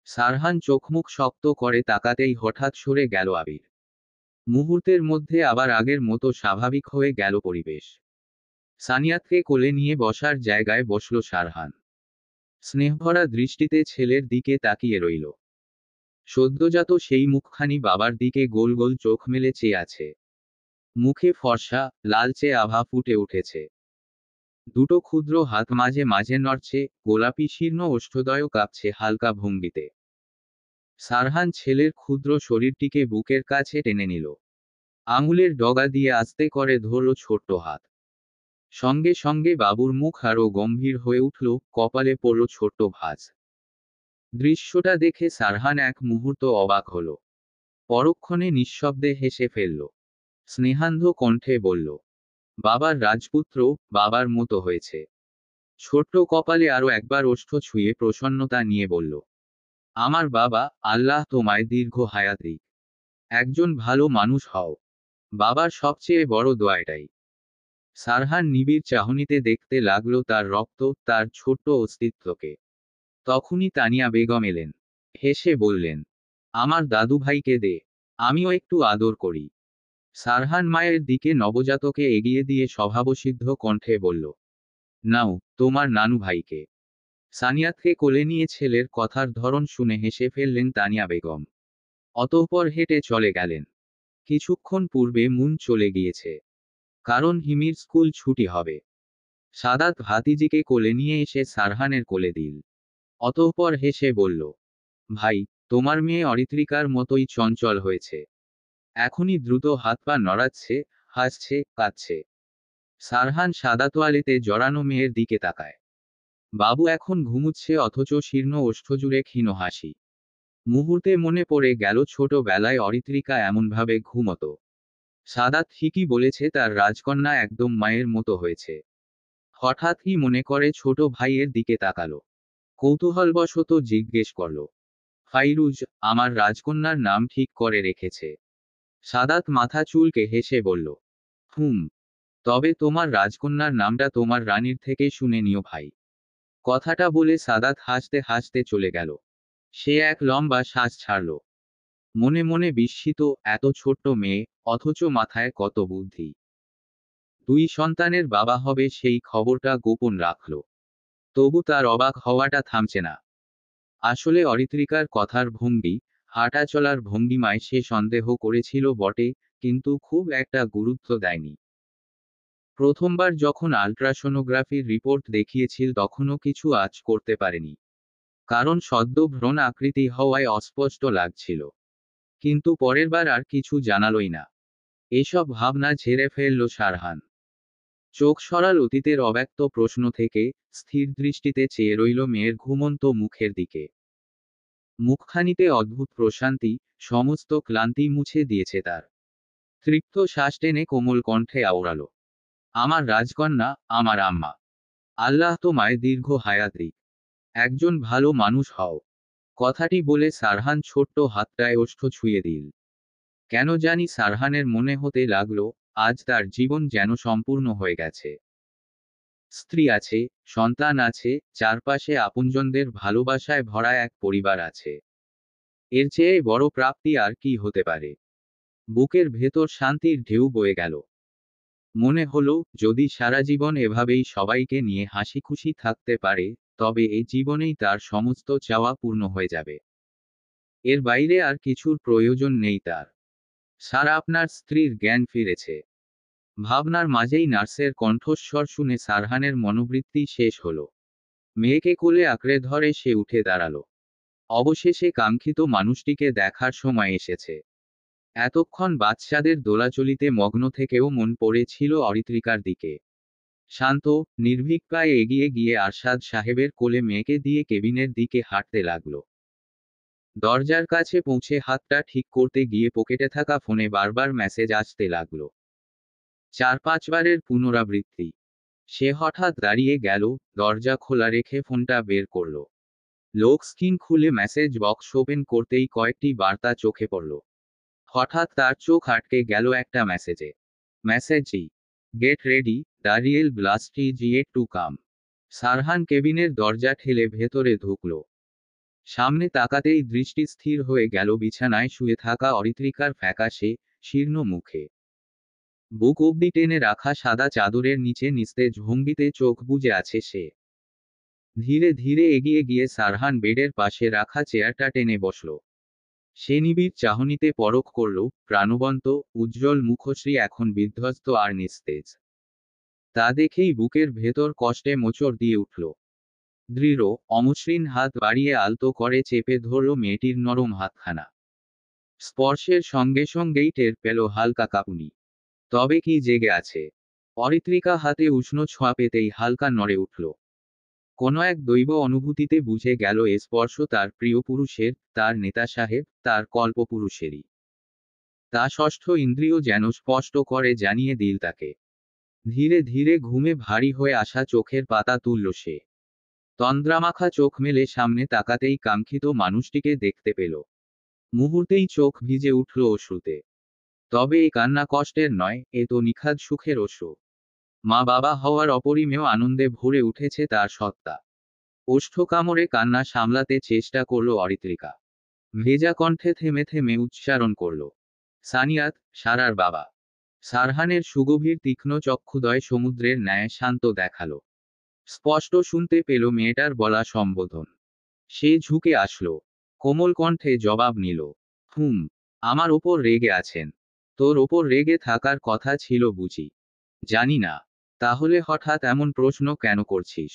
সারহান চোখমুখ শক্ত করে তাকাতেই হঠাৎ সরে গেল আবির। মুহূর্তের মধ্যে আবার আগের মতো স্বাভাবিক হয়ে গেল পরিবেশ। সানিয়াতকে কোলে নিয়ে বসার জায়গায় বসল সারহান। স্নেহভরা দৃষ্টিতে ছেলের দিকে তাকিয়ে রইল। সদ্যজাত সেই মুখখানি বাবার দিকে গোল গোল চোখ মেলে চেয়ে আছে। মুখে ফর্সা, লালচে আভা ফুটে উঠেছে। দুটো ক্ষুদ্র হাত মাঝে মাঝে নড়ছে, গোলাপি শীর্ণ ওষ্ঠদয় কাঁপছে হালকা ভঙ্গিতে। সারহান ছেলের ক্ষুদ্র শরীরটিকে বুকের কাছে টেনে নিল। আঙুলের ডগা দিয়ে আস্তে করে ধরল ছোট্ট হাত। সঙ্গে সঙ্গে বাবুর মুখ আরও গম্ভীর হয়ে উঠল, কপালে পড়ল ছোট্ট ভাঁজ। দৃশ্যটা দেখে সারহান এক মুহূর্ত অবাক হল। পরক্ষণে নিঃশব্দে হেসে ফেলল। স্নেহান্ধ কণ্ঠে বলল, বাবার রাজপুত্র, বাবার মতো হয়েছে। ছোট্ট কপালে আরও একবার ওষ্ঠ ছুঁয়ে প্রসন্নতা নিয়ে বলল, আমার বাবা, আল্লাহ তোমায় দীর্ঘ হায়াত দিক। একজন ভালো মানুষ হও। বাবার সবচেয়ে বড় দোয়া এটাই। সারহান নিবিড় চাহনিতে দেখতে লাগলো তার রক্ত, তার ছোট্ট অস্তিত্বকে। তখনই তানিয়া বেগম এলেন। হেসে বললেন, আমার দাদু ভাইকে দে, আমিও একটু আদর করি। সারহান মায়ের দিকে নবজাতকে এগিয়ে দিয়ে স্বভাবসিদ্ধ কণ্ঠে বলল, নাও, তোমার নানু ভাইকে। সানিয়াতকে কোলে নিয়ে ছেলের কথার ধরন শুনে হেসে ফেললেন তানিয়া বেগম। অতঃপর হেঁটে চলে গেলেন। কিছুক্ষণ পূর্বে মুন চলে গিয়েছে। কারণ হিমির স্কুল ছুটি হবে। সাদাত ভাতিজিকে কোলে নিয়ে এসে সারহানের কোলে দিল। অতঃপর হেসে বলল, ভাই, তোমার মেয়ে অরিত্রিকার মতোই চঞ্চল হয়েছে। এখনই দ্রুত হাত পা নড়াচ্ছে, হাসছে, কাঁদছে। সারহান সাদা তোয়ালেতে জড়ানো মেয়ের দিকে তাকায়। বাবু এখন ঘুমুচ্ছে, অথচ শীর্ণ ওষ্ঠজুড়ে ক্ষীণ হাসি। মুহূর্তে মনে পড়ে গেল ছোটবেলায় অরিত্রিকা এমনভাবে ঘুমতো। সাদাত ঠিকই বলেছে, তার রাজকন্যা একদম মায়ের মতো হয়েছে। হঠাৎই মনে করে ছোট ভাইয়ের দিকে তাকালো। কৌতূহলবশত জিজ্ঞেস করল, ফাইরুজ, আমার রাজকন্যার নাম ঠিক করে রেখেছে? সাদাত মাথা চুলকে হেসে বলল, হুম। তবে তোমার রাজকন্যার নামটা তোমার রানীর থেকে শুনে নিও ভাই। কথাটা বলে সাদাত হাসতে হাসতে চলে গেল। সে এক লম্বা শ্বাস ছাড়ল। মনে মনে বিস্মিত, এত ছোট্ট মেয়ে, অথচ মাথায় কত বুদ্ধি। দুই সন্তানের বাবা হবে সেই খবরটা গোপন রাখল। তবু তার অবাক হওয়াটা থামছে না। আসলে অরিত্রিকার কথার ভঙ্গি, হাঁটা চলার ভঙ্গিমায় সে সন্দেহ করেছিল বটে, কিন্তু খুব একটা গুরুত্ব দেয়নি। প্রথমবার যখন আল্ট্রাসোনোগ্রাফির রিপোর্ট দেখিয়েছিল তখনও কিছু আঁচ করতে পারেনি। কারণ সদ্য ভ্রূণ আকৃতি হওয়ায় অস্পষ্ট লাগছিল। কিন্তু পরেরবার আর কিছু জানালোই না। এসব ভাবনা ঝেড়ে ফেলল সারহান। চোখ সরাল অতীতের অব্যক্ত প্রশ্ন থেকে, স্থির দৃষ্টিতে চেয়ে রইল মেয়ের ঘুমন্ত মুখের দিকে। মুখখানিতে অদ্ভুত প্রশান্তি, সমস্ত ক্লান্তি মুছে দিয়েছে তার। তৃপ্ত শ্বাস টেনে কোমল কণ্ঠে আওড়াল, আমার রাজকন্যা, আমার আম্মা। আল্লাহ তোমায় দীর্ঘ হায়াত দিক। একজন ভালো মানুষ হও। কথাটি বলে সারহান ছোট্ট হাতটায় ওষ্ঠ ছুঁয়ে দিল। কেন জানি সারহানের মনে হতে লাগলো, আজ তার জীবন যেন সম্পূর্ণ হয়ে গেছে। স্ত্রী আছে, সন্তান আছে, চারপাশে আপনজনদের ভালোবাসায় ভরা এক পরিবার আছে। এর চেয়ে বড় প্রাপ্তি আর কি হতে পারে? বুকের ভেতর শান্তির ঢেউ বয়ে গেল। মনে হলো, যদি সারা জীবন এভাবেই সবাইকে নিয়ে হাসি খুশি থাকতে পারে, তবে এই জীবনেই তার সমস্ত চাওয়া পূর্ণ হয়ে যাবে। এর বাইরে আর কিছুর প্রয়োজন নেই তার। স্যার, আপনার স্ত্রীর জ্ঞান ফিরেছে। ভাবনার মাঝেই নার্সের কণ্ঠস্বর শুনে সারহানের মনোবৃত্তি শেষ হলো। মেয়েকে কোলে আঁকড়ে ধরে সে উঠে দাঁড়ালো। অবশেষে কাঙ্ক্ষিত মানুষটিকে দেখার সময় এসেছে। এতক্ষণ বাচ্চাদের দোলাচলিতে মগ্ন থেকেও মন পড়েছিল অরিত্রিকার দিকে। শান্ত, নির্ভীক পায়ে এগিয়ে গিয়ে আরশাদ সাহেবের কোলে মেয়েকে দিয়ে কেবিনের দিকে হাঁটতে লাগলো। দরজার কাছে পৌঁছে হাতটা ঠিক করতে গিয়ে পকেটে থাকা ফোনে বারবার মেসেজ আসতে লাগলো। 4-5 বারের পুনরাবৃত্তি। সে হঠাৎ দাঁড়িয়ে গেল, দরজা খোলা রেখে ফোনটা বের করল। লোক স্ক্রিন খুলে মেসেজ বক্স ওপেন করতেই কয়েকটি বার্তা চোখে পড়ল। হঠাৎ তার চোখ আটকে গেল একটা মেসেজে। মেসেজটি, get ready, the real blast is yet to come. Sarhan কেবিনের দরজা ঠেলে ভেতরে ঢুকল। সামনে তাকাতেই দৃষ্টি স্থির হয়ে গেল বিছানায় শুয়ে থাকা অরিত্রিকার ফ্যাকাশে, শীর্ণ মুখে। বুক অব্দি টেনে রাখা সাদা চাদরের নিচে নিস্তেজ ভঙ্গিতে চোখ বুজে আছে সে। ধীরে ধীরে এগিয়ে গিয়ে সারহান বেডের পাশে রাখা চেয়ারটা টেনে বসল। সে নিবিড় চাহনিতে পরখ করল, প্রাণবন্ত, উজ্জ্বল মুখশ্রী এখন বিধ্বস্ত আর নিস্তেজ। তা দেখেই বুকের ভেতর কষ্টে মোচড় দিয়ে উঠল। দৃঢ়, অমসৃণ হাত বাড়িয়ে আলতো করে চেপে ধরল মেয়েটির নরম হাতখানা। স্পর্শের সঙ্গে সঙ্গেই টের পেল হালকা কাঁপুনি। তবে কি জেগে আছে? অরিত্রিকা হাতে উষ্ণ ছোঁয়া পেতেই হালকা নড়ে উঠল। কোনো এক দৈব অনুভূতিতে বুঝে গেল এ স্পর্শ তার প্রিয় পুরুষের, তার নেতা সাহেব, তার কল্পপুরুষেরই। তা ষষ্ঠ ইন্দ্রিয় যেন স্পষ্ট করে জানিয়ে দিল তাকে। ধীরে ধীরে ঘুমে ভারী হয়ে আসা চোখের পাতা তুলল সে। তন্দ্রামাখা চোখ মেলে সামনে তাকাতেই কাঙ্ক্ষিত মানুষটিকে দেখতে পেল। মুহূর্তেই চোখ ভিজে উঠল অশ্রুতে। তবে এ কান্না কষ্টের নয়, এ তো নিখাদ সুখের অশ্রু। মা বাবা হওয়ার অপরিমেয় আনন্দে ভরে উঠেছে তার সত্তা। ওষ্ঠ কামড়ে কান্না সামলাতে চেষ্টা করল অরিত্রিকা। ভেজা কণ্ঠে থেমে থেমে উচ্চারণ করল, সানিয়াত, সারার বাবা। সারহানের সুগভীর তীক্ষ্ণ চক্ষুদয় সমুদ্রের ন্যায় শান্ত দেখালো। স্পষ্ট শুনতে পেল মেয়েটার বলা সম্বোধন। সে ঝুঁকে আসলো, কোমল কণ্ঠে জবাব নিল, হুম। আমার ওপর রেগে আছেন? তোর ওপর রেগে থাকার কথা ছিল বুঝি? জানি না। তাহলে হঠাৎ এমন প্রশ্ন কেন করছিস?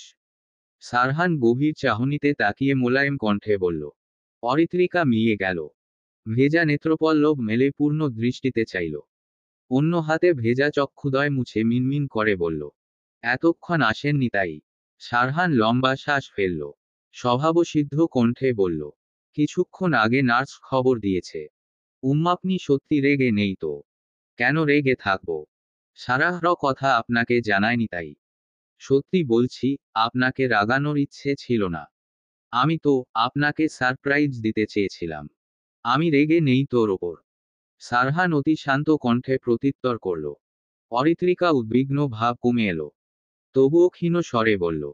সারহান গভীর চাহনিতে তাকিয়ে মোলায়েম কণ্ঠে বলল। অরিত্রিকা মিয়ে গেল। ভেজা নেত্রপল্লব মেলে পূর্ণ দৃষ্টিতে চাইল। অন্য হাতে ভেজা চক্ষুদয় মুছে মিনমিন করে বলল, এতক্ষণ আসেননি তাই? সারহান লম্বা শ্বাস ফেলল। স্বভাবসিদ্ধ কণ্ঠে বলল, কিছুক্ষণ আগে নার্স খবর দিয়েছে। আপনি সত্যি রেগে নেই তো? কেন রেগে থাকব? সারাহর কথা আপনাকে জানায়নি তাই? সত্যি বলছি, আপনাকে রাগানোর ইচ্ছে ছিল না। আমি তো আপনাকে সারপ্রাইজ দিতে চেয়েছিলাম। আমি রেগে নেই তোর ওপর। সারহান অতি শান্ত কণ্ঠে প্রত্যুত্তর করল। অরিত্রিকা উদ্বিগ্ন ভাব কমে এলো। তবুও ক্ষীণ স্বরে বলল,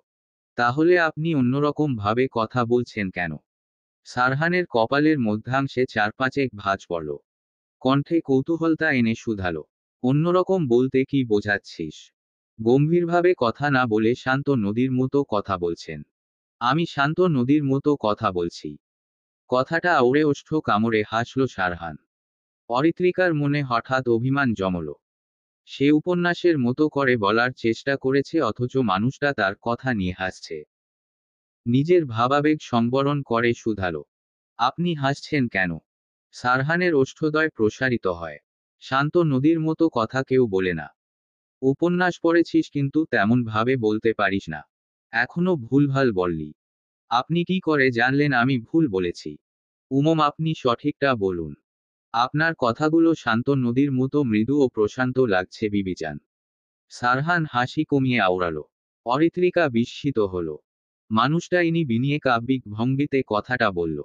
তাহলে আপনি অন্যরকম ভাবে কথা বলছেন কেন? সারহানের কপালের মধ্যাংশে 4-5 ভাঁজ পড়ল। কণ্ঠে কৌতূহলতা এনে শুধালো, অন্যরকম বলতে কি বোঝাচ্ছিস? গম্ভীরভাবে কথা না বলে শান্ত নদীর মতো কথা বলছেন। আমি শান্ত নদীর মতো কথা বলছি। কথাটা আউড়ে ওষ্ঠ কামড়ে হাসল সারহান। অরিত্রিকার মনে হঠাৎ অভিমান জমল। সে উপন্যাসের মতো করে বলার চেষ্টা করেছে অথচ মানুষটা তার কথা নিয়ে হাসছে। নিজের ভাবাবেগ সংবরণ করে শুধালো, আপনি হাসছেন কেন? সারহানের ওষ্ঠদ্বয় প্রসারিত হয়। শান্ত নদীর মতো কথা কেউ বলে না। উপন্যাস পড়েছিস কিন্তু তেমন ভাবে বলতে পারিস না। এখনো ভুলভাল বললি। আপনি কি করে জানলেন আমি ভুল বলেছি? আপনি সঠিকটা বলুন। আপনার কথাগুলো শান্ত নদীর মতো মৃদু ও প্রশান্ত লাগছে বিবিচান। সারহান হাসি কমিয়ে আওড়ালো। অরিত্রিকা বিস্মিত হল। মানুষটা ইনি বিনিয়ে কাব্যিক ভঙ্গিতে কথাটা বলল।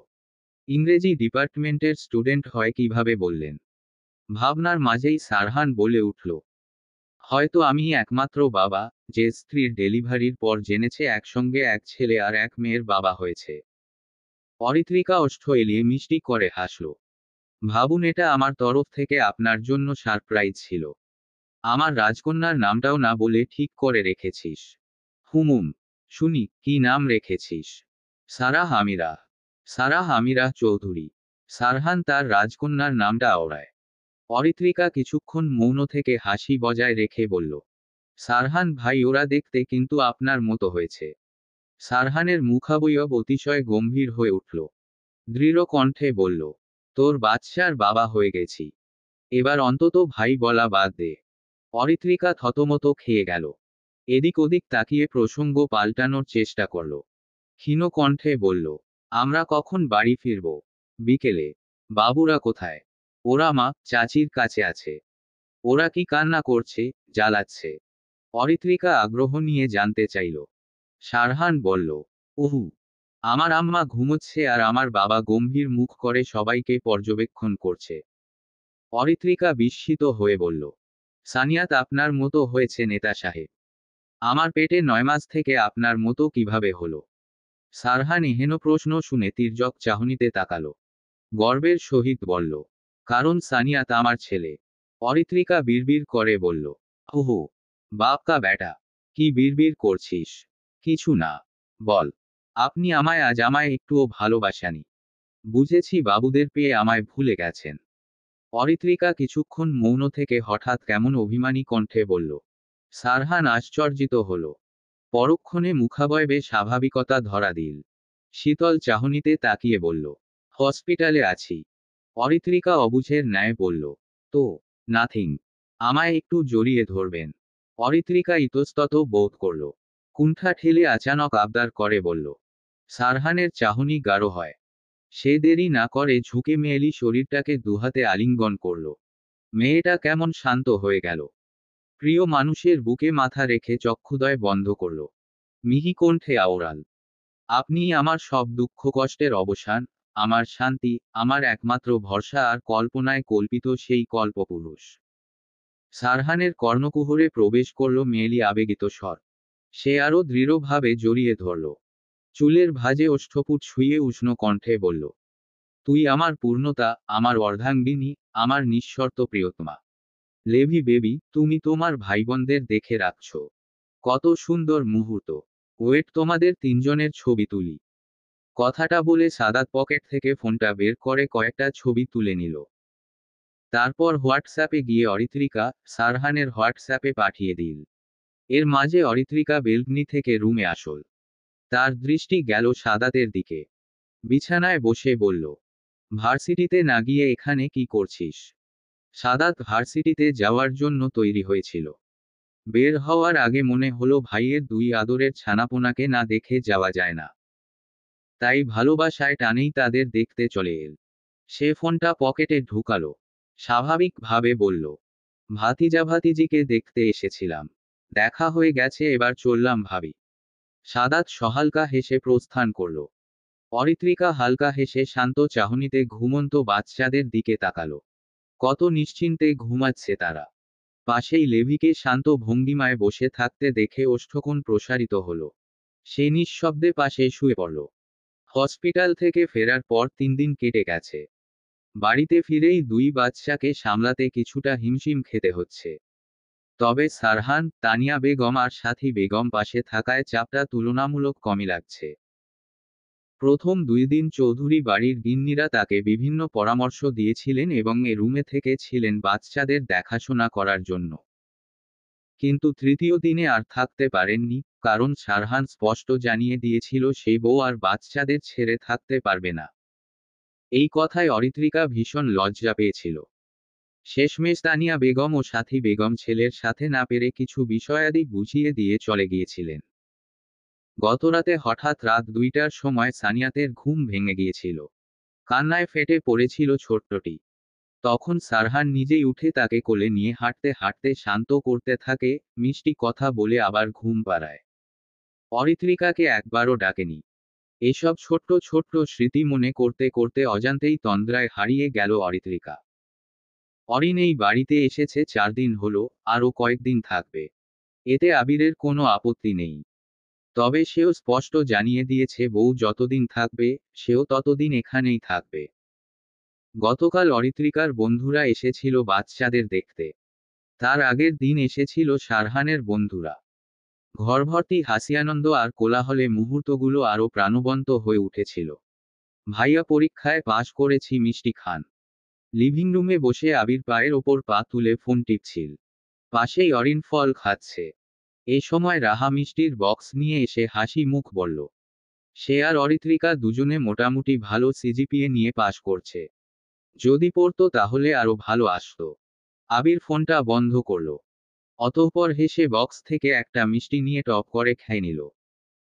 ইংরেজি ডিপার্টমেন্টের স্টুডেন্ট হয় কিভাবে বললেন? ভাবনার মাঝেই সারহান বলে উঠল, হয়তো আমি একমাত্র বাবা, যে স্ত্রীর ডেলিভারির পর জেনেছে একসঙ্গে এক ছেলে আর এক মেয়ের বাবা হয়েছে। অরিত্রিকা ওষ্ঠ এলিয়ে মিষ্টি করে হাসল। ভাবুন, এটা আমার তরফ থেকে আপনার জন্য সারপ্রাইজ ছিল। আমার রাজকন্যার নামটাও না বলে ঠিক করে রেখেছিস। হুমুম। শুনি, কি নাম রেখেছিস? সারাহ আমিরা। সারাহ আমিরা চৌধুরী। সারহান তার রাজকন্যার নামটা আওড়ায়। অরিত্রিকা কিছুক্ষণ মৌন থেকে হাসি বজায় রেখে বলল, সারহান ভাই, ওরা দেখতে কিন্তু আপনার মতো হয়েছে। সারহানের মুখাবয়ব অতিশয় গম্ভীর হয়ে উঠল। দৃঢ় কণ্ঠে বলল, তোর বাচ্চার বাবা হয়ে গেছি, এবার অন্তত ভাই বলা বাদ দে। অরিত্রিকা থতমত খেয়ে গেল। এদিক ওদিক তাকিয়ে প্রসঙ্গ পাল্টানোর চেষ্টা করল। ক্ষীণ কণ্ঠে বলল, আমরা কখন বাড়ি ফিরব? বিকেলে। বাবুরা কোথায়? ওরা মা চাচির কাছে আছে। ওরা কি কান্না করছে, জ্বালাচ্ছে? অরিত্রিকা আগ্রহ নিয়ে জানতে চাইল। সারহান বলল, উহু, আমার আম্মা ঘুমোচ্ছে আর আমার বাবা গম্ভীর মুখ করে সবাইকে পর্যবেক্ষণ করছে। অরিত্রিকা বিস্মিত হয়ে বলল, সানিয়াত আপনার মতো হয়েছে নেতা সাহেব। আমার পেটে 9 মাস থেকে আপনার মতো কিভাবে হলো? সারহান এহেন প্রশ্ন শুনে তির্যক চাহনিতে তাকালো। গর্বের সহিত বলল, কারণ সানিয়াত আমার ছেলে। অরিত্রিকা বিড়বিড় করে বলল, ওহো, বাপ কা বেটা, কি বিড়বিড় করছিস? কিছু না, বল। আপনি আমায় একটুও ভালোবাসেনি। বুঝেছি বাবুদের পেয়ে আমায় ভুলে গেছেন। অরিত্রিকা কিছুক্ষণ মৌন থেকে হঠাৎ কেমন অভিমানী কণ্ঠে বলল। সারহান আশ্চর্যিত হল। পরক্ষণে মুখাবয়বে স্বাভাবিকতা ধরা দিল। শীতল চাহনিতে তাকিয়ে বলল, হসপিটালে আছি। অরিত্রিকা অবুঝের ন্যায় বলল, তো? নাথিং। আমায় একটু জড়িয়ে ধরবেন? অরিত্রিকা ইতস্তত বোধ করল। কুণ্ঠা ঠেলে আচানক আবদার করে বলল। সারহানের চাহনি গাঢ় হয়। সে দেরি না করে ঝুঁকে মেয়েলি শরীরটাকে দুহাতে আলিঙ্গন করল। মেয়েটা কেমন শান্ত হয়ে গেল। প্রিয় মানুষের বুকে মাথা রেখে চক্ষুদয় বন্ধ করল। মিহি কণ্ঠে আওড়াল, আপনি আমার সব দুঃখ কষ্টের অবসান, আমার শান্তি, আমার একমাত্র ভরসা আর কল্পনায় কল্পিত সেই কল্পপুরুষ। সারহানের কর্ণকুহরে প্রবেশ করল মেয়েলি আবেগিত স্বর। সে আরো দৃঢ়ভাবে জড়িয়ে ধরল। চুলের ভাঁজে ওষ্ঠপুট ছুঁয়ে উষ্ণ কণ্ঠে বলল, তুই আমার পূর্ণতা, আমার অর্ধাঙ্গিনী, আমার নিঃশর্ত প্রিয়তমা। লেভি বেবি, তুমি তোমার ভাইবোনদের দেখে রাখছ। কত সুন্দর মুহূর্ত। ওয়েট, তোমাদের তিনজনের ছবি তুলি। কথাটা বলে সাদাত পকেট থেকে ফোনটা বের করে কয়েকটা ছবি তুলে নিল। তারপর হোয়াটসঅ্যাপে গিয়ে অরিত্রিকা, সারহানের হোয়াটসঅ্যাপে পাঠিয়ে দিল। এর মাঝে অরিত্রিকা বেলকনি থেকে রুমে আসল। তার দৃষ্টি গেল সাদাতের দিকে। বিছানায় বসে বলল, ভার্সিটিতে না গিয়ে এখানে কি করছিস? সাদাত ভার্সিটিতে যাওয়ার জন্য তৈরি হয়েছিল। বের হওয়ার আগে মনে হলো ভাইয়ের দুই আদরের ছানাপোনাকে না দেখে যাওয়া যায় না। তাই ভালোবাসায় টানেই তাদের দেখতে চলে এল। সে ফোনটা পকেটে ঢুকালো। স্বাভাবিকভাবে বলল, ভাতিজা ভাতিজিকে দেখতে এসেছিলাম। দেখা হয়ে গেছে, এবার চললাম ভাবি। সাদাত সহালকা হেসে প্রস্থান করল। অরিত্রিকা হালকা হেসে শান্ত চাহনিতে ঘুমন্ত বাচ্চাদের দিকে তাকালো। কত নিশ্চিন্তে ঘুমাচ্ছে তারা। পাশেই লেভিকে শান্ত ভঙ্গিমায় বসে থাকতে দেখে ওষ্ঠকোণ প্রসারিত হল। সে নিঃশব্দে পাশে শুয়ে পড়ল। হসপিটাল থেকে ফেরার পর 3 দিন কেটে গেছে। বাড়িতে ফিরেই দুই বাচ্চাকে সামলাতে কিছুটা হিমশিম খেতে হচ্ছে। তবে সারহান, তানিয়া বেগম আর সাথী বেগম পাশে থাকায় চাপটা তুলনামূলক কমই লাগছে। প্রথম 2 দিন চৌধুরী বাড়ির গিন্নিরা তাকে বিভিন্ন পরামর্শ দিয়েছিলেন এবং এ রুমে থেকে ছিলেন বাচ্চাদের দেখাশোনা করার জন্য। কিন্তু তৃতীয় দিনে আর থাকতে পারেননি, কারণ সারহান স্পষ্ট জানিয়ে দিয়েছিল সে বউ আর বাচ্চাদের ছেড়ে থাকতে পারবে না। এই কথায় অরিত্রিকা ভীষণ লজ্জা পেয়েছিল। শেষমেশ তানিয়া বেগম ও সাথী বেগম ছেলের সাথে না পেরে কিছু বিষয়াদি বুঝিয়ে দিয়ে চলে গিয়েছিলেন। গতরাতে হঠাৎ রাত 2টার সময় সানিয়াতের ঘুম ভেঙে গিয়েছিল। কান্নায় ফেটে পড়েছিল ছোট্টটি। তখন সারহান নিজেই উঠে তাকে কোলে নিয়ে হাঁটতে হাঁটতে শান্ত করতে থাকে, মিষ্টি কথা বলে আবার ঘুম পাড়ায়। অরিত্রিকাকে একবারও ডাকেনি। এসব ছোট্ট ছোট্ট স্মৃতি মনে করতে করতে অজান্তেই তন্দ্রায় হারিয়ে গেল অরিত্রিকা। অরিন এই বাড়িতে এসেছে 4 দিন হলো, আরও কয়েকদিন থাকবে। এতে আবিরের কোনো আপত্তি নেই। তবে সেও স্পষ্ট জানিয়ে দিয়েছে বউ যতদিন থাকবে, সেও ততদিন এখানেই থাকবে। গতকাল অরিত্রিকার বন্ধুরা এসেছিল বাচ্চাদের দেখতে। তার আগের দিন এসেছিল সারহানের বন্ধুরা। ঘরভর্তি হাসিয়ানন্দ আর কোলাহলে মুহূর্তগুলো আরও প্রাণবন্ত হয়ে উঠেছিল। ভাইয়া পরীক্ষায় পাশ করেছি মিষ্টি খান। লিভিং রুমে বসে আবির পায়ের ওপর পা তুলে ফোন টিপছিল। পাশেই অরিন ফল খাচ্ছে। এ সময় রাহা মিষ্টির বক্স নিয়ে এসে হাসি মুখ বলল, সে আর অরিত্রিকা দুজনে মোটামুটি ভালো সিজিপিএ নিয়ে পাশ করছে। যদি পড়তো তাহলে আরো ভালো আসতো। আবির ফোনটা বন্ধ করল। অতঃপর হেসে বক্স থেকে একটা মিষ্টি নিয়ে টপ করে খেয়ে নিল।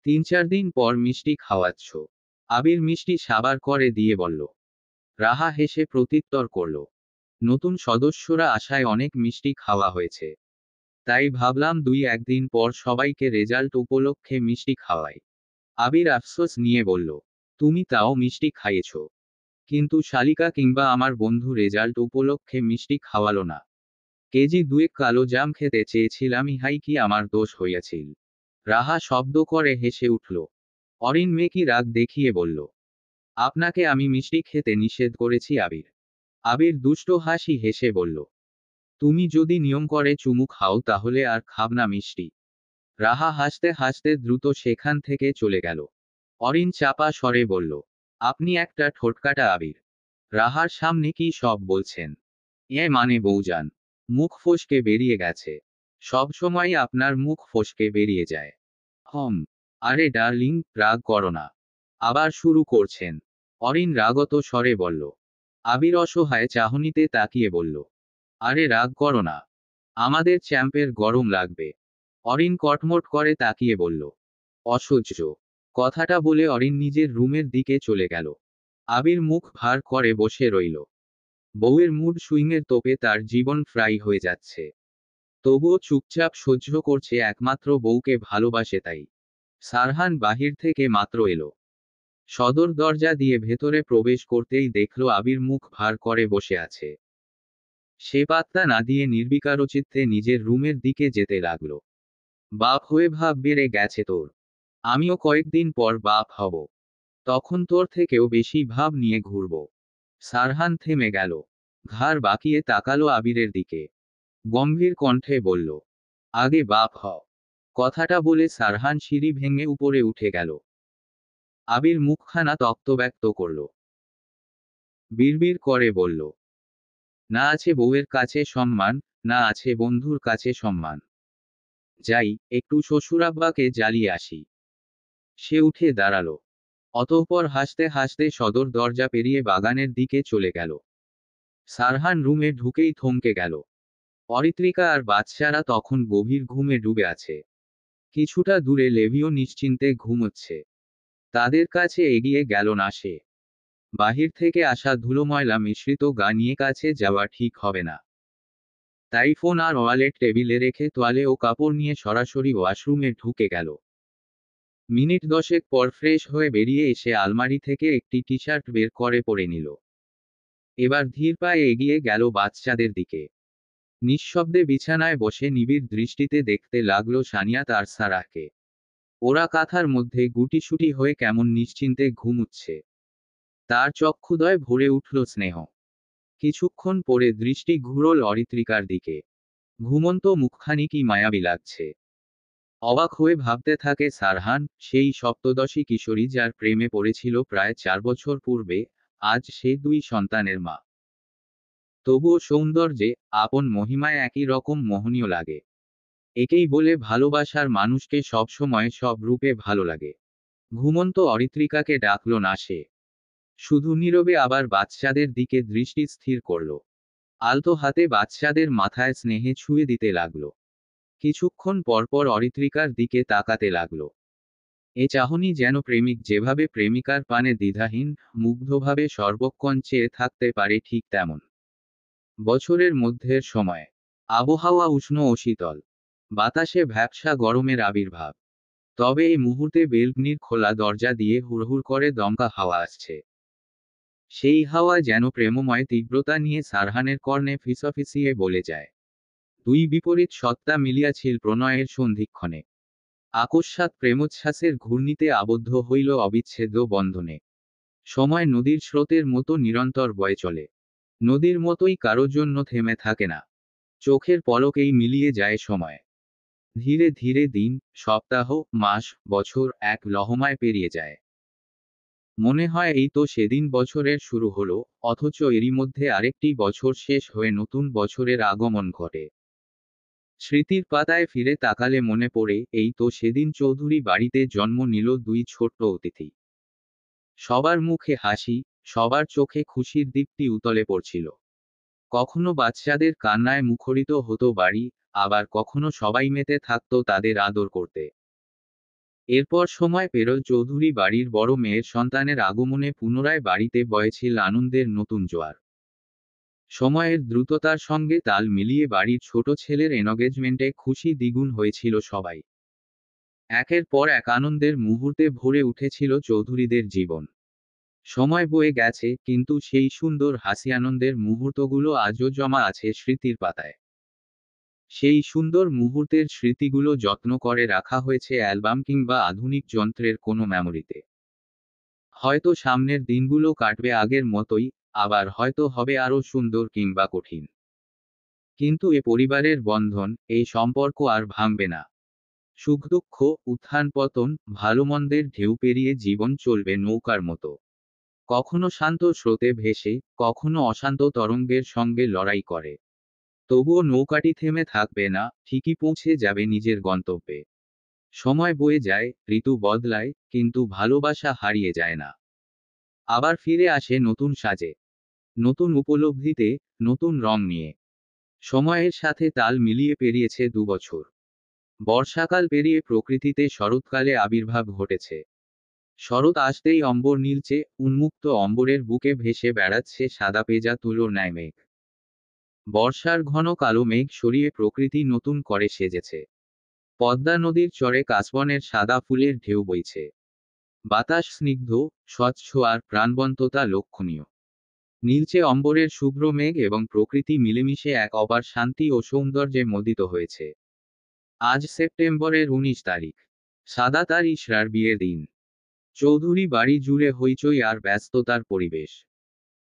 3-4 দিন পর মিষ্টি খাওয়াচ্ছ? আবির মিষ্টি সাবার করে দিয়ে বলল। রাহা হেসে প্রত্যুত্তর করল, নতুন সদস্যরা আসায় অনেক মিষ্টি খাওয়া হয়েছে। তাই ভাবলাম 2-1 দিন পর সবাইকে রেজাল্ট উপলক্ষে মিষ্টি খাওয়াই। আবির আফসোস নিয়ে বলল, তুমি তাও মিষ্টি খাইয়েছ, কিন্তু শালিকা কিংবা আমার বন্ধু রেজাল্ট উপলক্ষে মিষ্টি খাওয়ালো না। কেজি 2 কালো জাম খেতে চেয়েছিলাম, ইহাই কি আমার দোষ হইয়াছিল? রাহা শব্দ করে হেসে উঠল। অরিন মেকি রাগ দেখিয়ে বলল, আপনাকে আমি মিষ্টি খেতে নিষেধ করেছি আবির। আবির দুষ্ট হাসি হেসে বলল, তুমি যদি নিয়ম করে চুমু খাও তাহলে আর খাব না মিষ্টি। রাহা হাসতে হাসতে দ্রুত সেখান থেকে চলে গেল। অরিন চাপা স্বরে বলল, আপনি একটা ঠোটকাটা আবির। রাহার সামনে কি সব বলছেন? এ মানে বউজান, মুখ ফসকে বেরিয়ে গেছে। সব সময় আপনার মুখ ফসকে বেরিয়ে যায়। আরে ডার্লিং, রাগ করো না। আবার শুরু করছেন? অরিন রাগত স্বরে বলল। আবির অসহায় চাহনিতে তাকিয়ে বলল, আরে রাগ করো না, আমাদের চ্যাম্পের গরম লাগবে। অরিন কটমট করে তাকিয়ে বলল, অসহ্য। কথাটা বলে অরিন নিজের রুমের দিকে চলে গেল। আবির মুখ ভার করে বসে রইল। বউয়ের মুড সুইংয়ের তোপে তার জীবন ফ্রাই হয়ে যাচ্ছে। তবুও চুপচাপ সহ্য করছে, একমাত্র বউকে ভালোবাসে তাই। সারহান বাহির থেকে মাত্র এলো। সদর দরজা দিয়ে ভেতরে প্রবেশ করতেই দেখল আবির মুখ ভার করে বসে আছে। সে পাত্তা না দিয়ে নির্বিকারচিত্তে নিজের রুমের দিকে যেতে লাগল। বাপ হয়ে ভাব বেড়ে গেছে তোর। আমিও কয়েকদিন পর বাপ হব। তখন তোর থেকেও বেশি ভাব নিয়ে ঘুরব। সারহান থেমে গেল। ঘাড় বাঁকিয়ে তাকালো আবিরের দিকে। গম্ভীর কণ্ঠে বলল, আগে বাপ হ। কথাটা বলে সারহান সিঁড়ি ভেঙে উপরে উঠে গেল। আবির মুখখানা তক্তব্যক্ত করল। বিড়বিড় করে বলল, না আছে বউয়ের কাছে সম্মান, না আছে বন্ধুর কাছে সম্মান। যাই, একটু শ্বশুরাব্বাকে জ্বালিয়ে আসি। সে উঠে দাঁড়ালো। অতঃপর হাসতে হাসতে সদর দরজা পেরিয়ে বাগানের দিকে চলে গেল। সারহান রুমে ঢুকেই থমকে গেল। অরিত্রিকা আর বাচ্চারা তখন গভীর ঘুমে ডুবে আছে। কিছুটা দূরে লেভিও নিশ্চিন্তে ঘুমোচ্ছে। তাদের কাছে এগিয়ে গেল না সে। বাহির থেকে আসা ধুলোময়লা মিশ্রিত গা নিয়ে কাছে যাওয়া ঠিক হবে না। তাই ফোন আর ওয়ালেট টেবিলে রেখে তোয়ালে ও কাপড় নিয়ে সরাসরি ওয়াশরুমে ঢুকে গেল। মিনিট 10 পর ফ্রেশ হয়ে বেরিয়ে এসে আলমারি থেকে একটি টি শার্ট বের করে পরে নিল। এবার ধীর পায়ে এগিয়ে গেল বাচ্চাদের দিকে। নিঃশব্দে বিছানায় বসে নিবিড় দৃষ্টিতে দেখতে লাগলো সানিয়াত আর সারাহকে। ওরা কাঁথার মধ্যে গুটিসুটি হয়ে কেমন নিশ্চিন্তে ঘুমুচ্ছে। তার চক্ষুদয় ভরে উঠল স্নেহ। কিছুক্ষণ পরে দৃষ্টি ঘুরল অরিত্রিকার দিকে। ঘুমন্ত মুখখানি কি মায়াবী লাগছে। অবাক হয়ে ভাবতে থাকে সারহান, সেই সপ্তদশী কিশোরী যার প্রেমে পড়েছিল প্রায় 4 বছর পূর্বে, আজ সে 2 সন্তানের মা। তবুও সৌন্দর্যে, আপন মহিমায় একই রকম মোহনীয় লাগে। একেই বলে ভালোবাসার মানুষকে সবসময় সব রূপে ভালো লাগে। ঘুমন্ত অরিত্রিকাকে ডাকল না সে। শুধু নীরবে আবার বাচ্চাদের দিকে দৃষ্টি স্থির করল। আলতো হাতে বাচ্চাদের মাথায় স্নেহে ছুঁয়ে দিতে লাগল। কিছুক্ষণ পরপর অরিত্রিকার দিকে তাকাতে লাগল। এ চাহনি যেন প্রেমিক যেভাবে প্রেমিকার পানে দ্বিধাহীন, মুগ্ধভাবে সর্বক্ষণ চেয়ে থাকতে পারে ঠিক তেমন। বছরের মধ্যের সময়। আবহাওয়া উষ্ণ ও শীতল। বাতাসে ভ্যাপসা গরমের আবির্ভাব। তবে এই মুহূর্তে বেলকনির খোলা দরজা দিয়ে হুড়হুড় করে দমকা হাওয়া আসছে। সেই হাওয়া যেন প্রেমময় তীব্রতা নিয়ে সারহানের কর্ণে ফিসফিসিয়ে বলে যায়। 2 বিপরীত সত্তা মিলিয়াছিল প্রণয়ের সন্ধিক্ষণে। আকস্মাৎ প্রেমোচ্ছ্বাসের ঘূর্ণিতে আবদ্ধ হইল অবিচ্ছেদ্য বন্ধনে। সময় নদীর স্রোতের মতো নিরন্তর বয়ে চলে। নদীর মতোই কারো জন্য থেমে থাকে না। চোখের পলকেই মিলিয়ে যায় সময়। ধীরে ধীরে দিন, সপ্তাহ, মাস, বছর এক লহমায় পেরিয়ে যায়। মনে হয় এই তো সেদিন বছরের শুরু হলো, অথচ এরই মধ্যে আরেকটি বছর শেষ হয়ে নতুন বছরের আগমন ঘটে। স্মৃতির পাতায় ফিরে তাকালে মনে পড়ে, এই তো সেদিন চৌধুরী বাড়িতে জন্ম নিল দুই ছোট্ট অতিথি। সবার মুখে হাসি, সবার চোখে খুশির দীপ্তি উতলে পড়ছিল। কখনো বাচ্চাদের কান্নায় মুখরিত হতো বাড়ি, আবার কখনো সবাই মেতে থাকতো তাদের আদর করতে। এরপর সময় পেরোল, চৌধুরী বাড়ির বড় মেয়ের সন্তানের আগমনে পুনরায় বাড়িতে বয়েছিল আনন্দের নতুন জোয়ার। সময়ের দ্রুততার সঙ্গে তাল মিলিয়ে বাড়ির ছোট ছেলের এনগেজমেন্টে খুশি দ্বিগুণ হয়েছিল সবাই। একের পর এক আনন্দের মুহূর্তে ভরে উঠেছিল চৌধুরীদের জীবন। সময় বয়ে গেছে, কিন্তু সেই সুন্দর হাসি আনন্দের মুহূর্তগুলো আজও জমা আছে স্মৃতির পাতায়। সেই সুন্দর মুহূর্তের স্মৃতিগুলো যত্ন করে রাখা হয়েছে অ্যালবাম কিংবা আধুনিক যন্ত্রের কোনো মেমোরিতে। হয়তো সামনের দিনগুলো কাটবে আগের মতোই, আবার হয়তো হবে আরও সুন্দর কিংবা কঠিন। কিন্তু এ পরিবারের বন্ধন, এই সম্পর্ক আর ভাঙবে না। সুখ দুঃখ, উত্থান পতন, ভালো মন্দের ঢেউ পেরিয়ে জীবন চলবে নৌকার মতো। কখনো শান্ত স্রোতে ভেসে, কখনো অশান্ত তরঙ্গের সঙ্গে লড়াই করে। তবুও নৌকাটি থেমে থাকবে না, ঠিকই পৌঁছে যাবে নিজের গন্তব্যে। সময় বয়ে যায়, ঋতু বদলায়, কিন্তু ভালোবাসা হারিয়ে যায় না। আবার ফিরে আসে নতুন সাজে, নতুন উপলব্ধিতে, নতুন রং নিয়ে। সময়ের সাথে তাল মিলিয়ে পেরিয়েছে 2 বছর। বর্ষাকাল পেরিয়ে প্রকৃতিতে শরৎকালে আবির্ভাব ঘটেছে। শরৎ আসতেই অম্বর নীলচে, উন্মুক্ত অম্বরের বুকে ভেসে বেড়াচ্ছে সাদা পেজা তুলোর ন্যায় মেঘ। বর্ষার ঘন কালো মেঘ সরিয়ে প্রকৃতি নতুন করে সেজেছে। পদ্মা নদীর চরে কাশবনের সাদা ফুলের ঢেউ বইছে। বাতাস স্নিগ্ধ, স্বচ্ছ আর প্রাণবন্ততা লক্ষণীয়। নীলচে অম্বরের শুভ্র মেঘ এবং প্রকৃতি মিলেমিশে এক অপার শান্তি ও সৌন্দর্যে মোদিত হয়েছে। আজ সেপ্টেম্বরের 19 তারিখ। সাদা তার ইশরার বিয়ের দিন। চৌধুরী বাড়ি জুড়ে হইচই আর ব্যস্ততার পরিবেশ।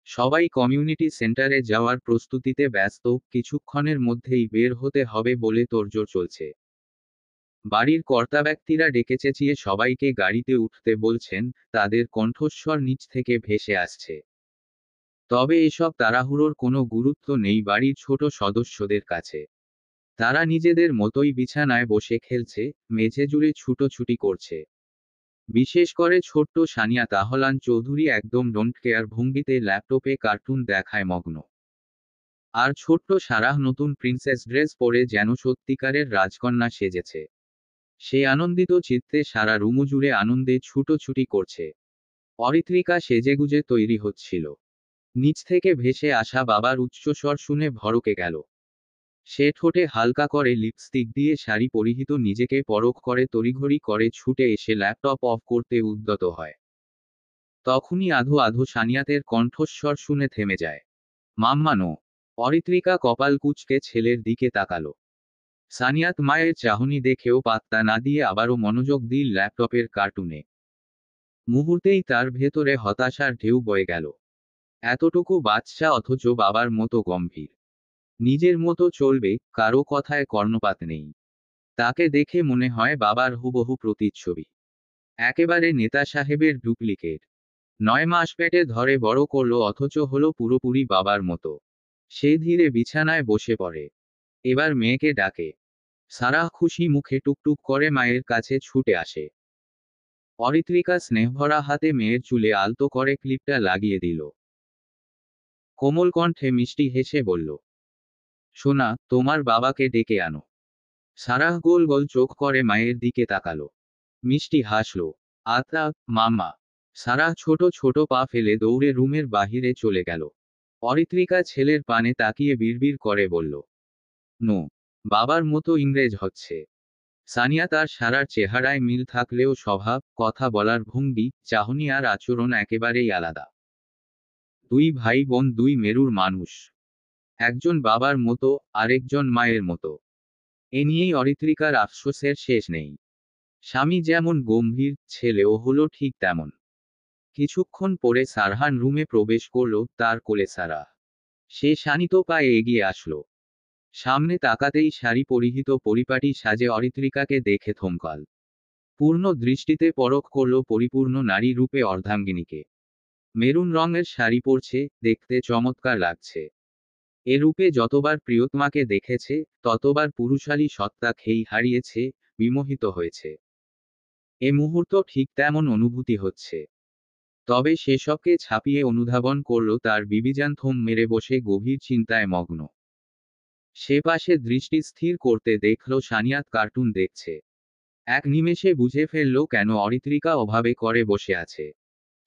সবাই কমিউনিটি সেন্টারে যাওয়ার প্রস্তুতিতে ব্যস্ত, কিছুক্ষণের মধ্যেই বের হতে হবে বলে তোড়জোড় চলছে। বাড়ির কর্তাব্যক্তিরা ডেকে চেঁচিয়ে সবাইকে গাড়িতে উঠতে বলছেন, তাদের কণ্ঠস্বর নিচ থেকে ভেসে আসছে। তবে এসব তাড়াহুড়োর কোনো গুরুত্ব নেই বাড়ির ছোট সদস্যদের কাছে। তারা নিজেদের মতোই বিছানায় বসে খেলছে, মেঝে জুড়ে ছুটোছুটি করছে। বিশেষ করে ছোট্ট সানিয়া তাহলান চৌধুরী একদম ডোন্ট কেয়ার ভঙ্গিতে ল্যাপটপে কার্টুন দেখায় মগ্ন। আর ছোট্ট সারাহ নতুন প্রিন্সেস ড্রেস পরে যেন সত্যিকারের রাজকন্যা সেজেছে। সে আনন্দিত চিত্তে সারা রুমু জুড়ে আনন্দে ছুটোছুটি করছে। অরিত্রিকা সেজেগুজে তৈরি হচ্ছিল। নিচ থেকে ভেসে আসা বাবার উচ্চস্বর শুনে ভড়কে গেল। সে ঠোঁটে হালকা করে লিপস্টিক দিয়ে শাড়ি পরিহিত নিজেকে পরখ করে তড়িঘড়ি করে ছুটে এসে ল্যাপটপ অফ করতে উদ্যত হয়। তখনই আধো আধো সানিয়াতের কণ্ঠস্বর শুনে থেমে যায়। মাম্মা নো। অরিত্রিকা কপাল কুঁচকে ছেলের দিকে তাকালো। সানিয়াত মায়ের চাহনি দেখেও পাত্তা না দিয়ে আবারও মনোযোগ দিল ল্যাপটপের কার্টুনে। মুহূর্তেই তার ভেতরে হতাশার ঢেউ বয়ে গেল। এতটুকু বাচ্চা অথচ বাবার মতো গম্ভীর। নিজের মতো চলবে, কারো কথায় কর্ণপাত নেই। তাকে দেখে মনে হয় বাবার হুবহু প্রতিচ্ছবি। একেবারে নেতা সাহেবের ডুপ্লিকেট। 9 মাস পেটে ধরে বড় করলো অথচ হলো পুরোপুরি বাবার মতো। সে ধীরে বিছানায় বসে পড়ে। এবার মেয়েকে ডাকে। সারাহ খুশি মুখে টুকটুক করে মায়ের কাছে ছুটে আসে। অরিত্রিকা স্নেহভরা হাতে মেয়ের চুলে আলতো করে ক্লিপটা লাগিয়ে দিল। কোমল কণ্ঠে মিষ্টি হেসে বলল, সোনা, তোমার বাবাকে ডেকে আনো। সারাহ গোল গোল চোখ করে মায়ের দিকে তাকালো। মিষ্টি হাসল। আতা, মাম্মা। সারাহ ছোট ছোট পা ফেলে দৌড়ে রুমের বাহিরে চলে গেল। অরিত্রিকা ছেলের পানে তাকিয়ে বিড়বিড় করে বলল, নো। বাবার মতো ইংরেজ হচ্ছে। সানিয়া তার সারার চেহারায় মিল থাকলেও স্বভাব, কথা বলার ভঙ্গি, চাহনি আর আচরণ একেবারেই আলাদা। দুই ভাই বোন, দুই মেরুর মানুষ। একজন বাবার মতো, আরেকজন মায়ের মতো। এ নিয়েই অরিত্রিকার আফসোসের শেষ নেই। স্বামী যেমন গম্ভীর, ছেলেও হলো ঠিক তেমন। কিছুক্ষণ পরে সারহান রুমে প্রবেশ করল, তার কোলে সারাহ। সে শানিত পায়ে এগিয়ে আসলো। সামনে তাকাতেই শাড়ি পরিহিত পরিপাটি সাজে অরিত্রিকাকে দেখে থমকাল। পূর্ণ দৃষ্টিতে পরখ করল পরিপূর্ণ নারী রূপে অর্ধাঙ্গিনীকে। মেরুন রঙের শাড়ি পরছে, দেখতে চমৎকার লাগছে। এ রূপে যতবার প্রিয়তমাকে দেখেছে, ততবার পুরুষালী সত্তা খেই হারিয়েছে, বিমোহিত হয়েছে। এ মুহূর্ত ঠিক তেমন অনুভূতি হচ্ছে। তবে সেসবকে ছাপিয়ে অনুধাবন করল তার বিবিজান থম মেরে বসে গভীর চিন্তায় মগ্ন। সে পাশে দৃষ্টি স্থির করতে দেখল সানিয়াত কার্টুন দেখছে। এক নিমেষে বুঝে ফেলল কেন অরিত্রিকা অভাবে করে বসে আছে।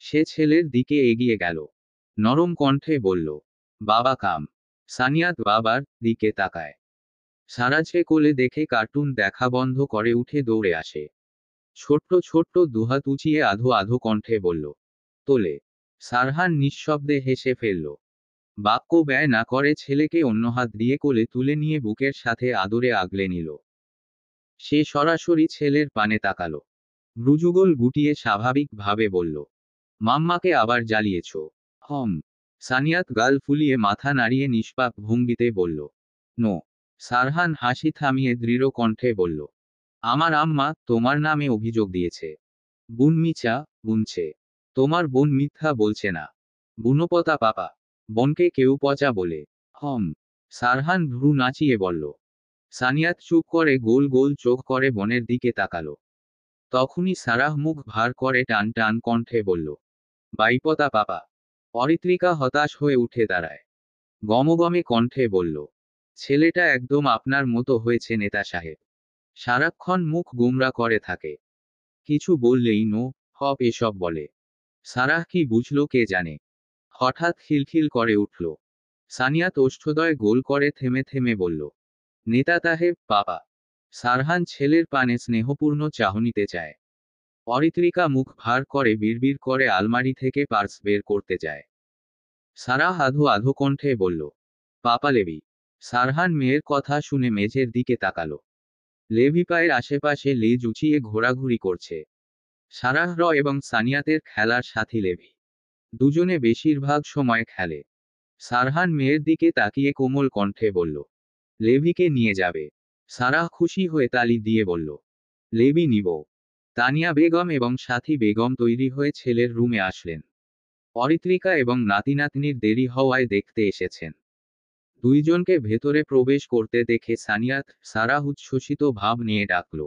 সে ছেলের দিকে এগিয়ে গেল। নরম কণ্ঠে বলল, বাবা কাম। সানিয়াত বাবার দিকে তাকায়। সারাজকে কোলে দেখে কার্টুন দেখা বন্ধ করে উঠে দৌড়ে আসে। ছোট্ট ছোট্ট দুহাত উঁচিয়ে আধো আধো কণ্ঠে বলল, তোলে। সারহান নিঃশব্দে হেসে ফেলল। বাক্য ব্যয় না করে ছেলেকে অন্য হাত দিয়ে কোলে তুলে নিয়ে বুকের সাথে আদরে আগলে নিল। সে সরাসরি ছেলের পানে তাকালো। ভ্রুযুগল গুটিয়ে স্বাভাবিকভাবে বলল, মাম্মাকে আবার জ্বালিয়েছ। হম। সানিয়াত গাল ফুলিয়ে মাথা নাড়িয়ে নিষ্পাপ ভঙ্গিতে বলল, নো। সারহান হাসি থামিয়ে দৃঢ় কণ্ঠে বলল, আমার আম্মা তোমার নামে অভিযোগ দিয়েছে। বুন মিচা বুনছে। তোমার বোন মিথ্যা বলছে না। বুনোপতা পাপা। বোনকে কেউ পচা বলে। হম। সারহান ভ্রু নাচিয়ে বলল। সানিয়াত চুপ করে গোল গোল চোখ করে বোনের দিকে তাকালো। তখনই সারাহ মুখ ভার করে টান টান কণ্ঠে বলল, বাইপতা পাপা। অরিত্রিকা হতাশ হয়ে উঠে দাঁড়ায়। গমগমে কণ্ঠে বলল, ছেলেটা একদম আপনার মতো হয়েছে নেতা সাহেব। সারাক্ষণ মুখ গুমরা করে থাকে। কিছু বললেই নো হপ এসব বলে। সারাহ কি বুঝল কে জানে। হঠাৎ খিলখিল করে উঠল। সানিয়াত ওষ্ঠদয় গোল করে থেমে থেমে বলল, নেতা তাহেব পাপা। সারহান ছেলের পানে স্নেহপূর্ণ চাহনিতে চায়। অরিত্রিকা মুখ ভার করে বিড়বিড় করে আলমারি থেকে পার্স বের করতে যায়। সারাহ আধো আধো কণ্ঠে বলল, পাপা লেবি। সারহান মেয়ের কথা শুনে মেঝের দিকে তাকালো। লেভি পায়ের আশেপাশে লেজ উঁচিয়ে ঘোরাঘুরি করছে। সারাহ র এবং সানিয়াতের খেলার সাথী লেভি। দুজনে বেশিরভাগ সময় খেলে। সারহান মেয়ের দিকে তাকিয়ে কোমল কণ্ঠে বলল, লেভিকে নিয়ে যাবে। সারাহ খুশি হয়ে তালি দিয়ে বলল, লেভি নিব। তানিয়া বেগম এবং সাথী বেগম তৈরি হয়ে ছেলের রুমে আসলেন। অরিত্রিকা এবং নাতিনাতনির দেরি হওয়ায় দেখতে এসেছেন। দুইজনকে ভেতরে প্রবেশ করতে দেখে সানিয়াত সারাহ উচ্ছ্বসিত ভাব নিয়ে ডাকল,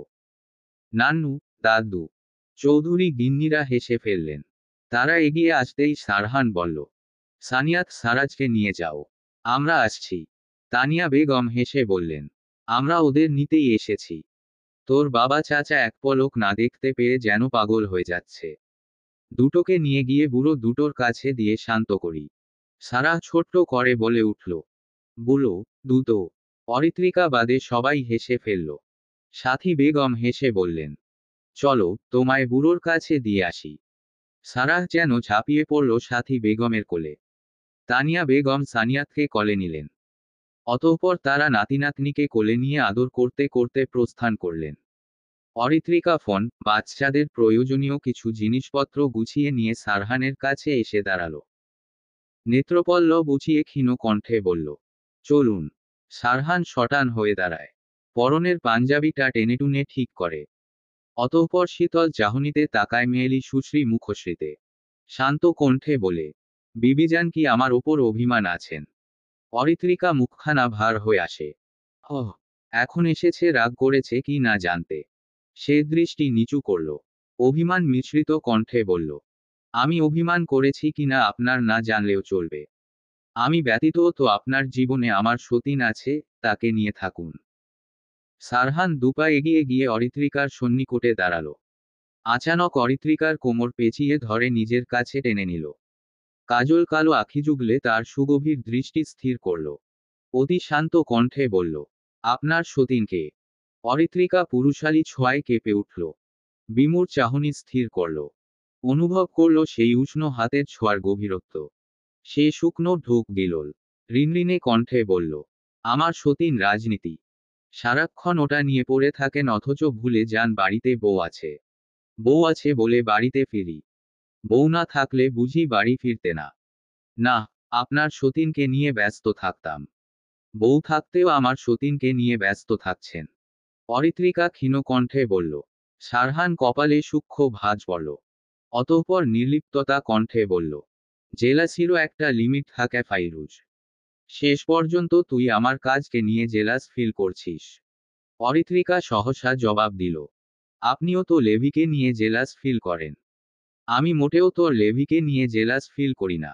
নান্নু, দাদু। চৌধুরী গিন্নিরা হেসে ফেললেন। তারা এগিয়ে আসতেই সারহান বলল, সানিয়াত সারাজকে নিয়ে যাও। আমরা আসছি। তানিয়া বেগম হেসে বললেন, আমরা ওদের নিতেই এসেছি। তোর বাবা চাচা এক পলক না দেখতে পেয়ে যেন পাগল হয়ে যাচ্ছে। দুটোকে নিয়ে গিয়ে বুড়ো দুটোর কাছে দিয়ে শান্ত করি। সারাহ ছোট্ট করে বলে উঠল, বুড়ো দুটো। অরিত্রিকা বাদে সবাই হেসে ফেলল। সাথী বেগম হেসে বললেন, চলো তোমায় বুড়োর কাছে দিয়ে আসি। সারাহ যেন ঝাঁপিয়ে পড়ল সাথী বেগমের কোলে। তানিয়া বেগম সানিয়াতকে কোলে নিলেন। অতঃপর তারা নাতিনাতনিকে কোলে নিয়ে আদর করতে করতে প্রস্থান করলেন। অরিত্রিকা ফোন বাচ্চাদের প্রয়োজনীয় কিছু জিনিসপত্র গুছিয়ে নিয়ে সারহানের কাছে এসে দাঁড়াল। নেত্রপল্লব উঁচিয়ে ক্ষীণ কণ্ঠে বলল, চলুন। সারহান শটান হয়ে দাঁড়ায়। পরনের পাঞ্জাবিটা টেনেটুনে ঠিক করে। অতঃপর শীতল চাহনিতে তাকায় মেয়েলি সুশ্রী মুখশ্রীতে। শান্ত কণ্ঠে বলে, বিবিজান কি আমার ওপর অভিমান আছেন? অরিত্রিকা মুখখানা ভার হয়ে আসে। এখন এসেছে রাগ করেছে কি না জানতে। সে দৃষ্টি নিচু করল। অভিমান মিশ্রিত কণ্ঠে বলল, আমি অভিমান করেছি কিনা আপনার না জানলেও চলবে। আমি ব্যতীত তো আপনার জীবনে আমার সতীন আছে, তাকে নিয়ে থাকুন। সারহান দুপা এগিয়ে গিয়ে অরিত্রিকার সন্নিকটে দাঁড়াল। আচানক অরিত্রিকার কোমর পেঁচিয়ে ধরে নিজের কাছে টেনে নিল। কাজল কালো আখি জুগলে তার সুগভীর দৃষ্টি স্থির করল। অতি শান্ত কণ্ঠে বলল, আপনার সতীনকে। অরিত্রিকা পুরুষালী ছোঁয়ায় কেঁপে উঠল। বিমূঢ় চাহনি স্থির করল। অনুভব করল সেই উষ্ণ হাতের ছোঁয়ার গভীরত্ব। সে শুকনো ঢোক গিলল। ঋণঋণে কণ্ঠে বলল, আমার সতীন রাজনীতি। সারাক্ষণ ওটা নিয়ে পড়ে থাকেন অথচ ভুলে যান বাড়িতে বউ আছে। বউ আছে বলে বাড়িতে ফিরি। বউ না থাকলে বুঝি বাড়ি ফিরতে না। না, আপনার সতীনকে নিয়ে ব্যস্ত থাকতাম। বউ থাকতেও আমার সতীনকে নিয়ে ব্যস্ত থাকছেন। অরিত্রিকা ক্ষীণ কণ্ঠে বলল, সারহান কপালে সূক্ষ্ম ভাঁজ পড়ল। অতঃপর নির্লিপ্ততা কণ্ঠে বলল, জেলাসিরও একটা লিমিট থাকে ফাইরুজ। শেষ পর্যন্ত তুই আমার কাজকে নিয়ে জেলাস ফিল করছিস। অরিত্রিকা সহসা জবাব দিল, আপনিও তো লেভিকে নিয়ে জেলাস ফিল করেন। আমি মোটেও তোর লেভিকে নিয়ে জেলাস ফিল করি না।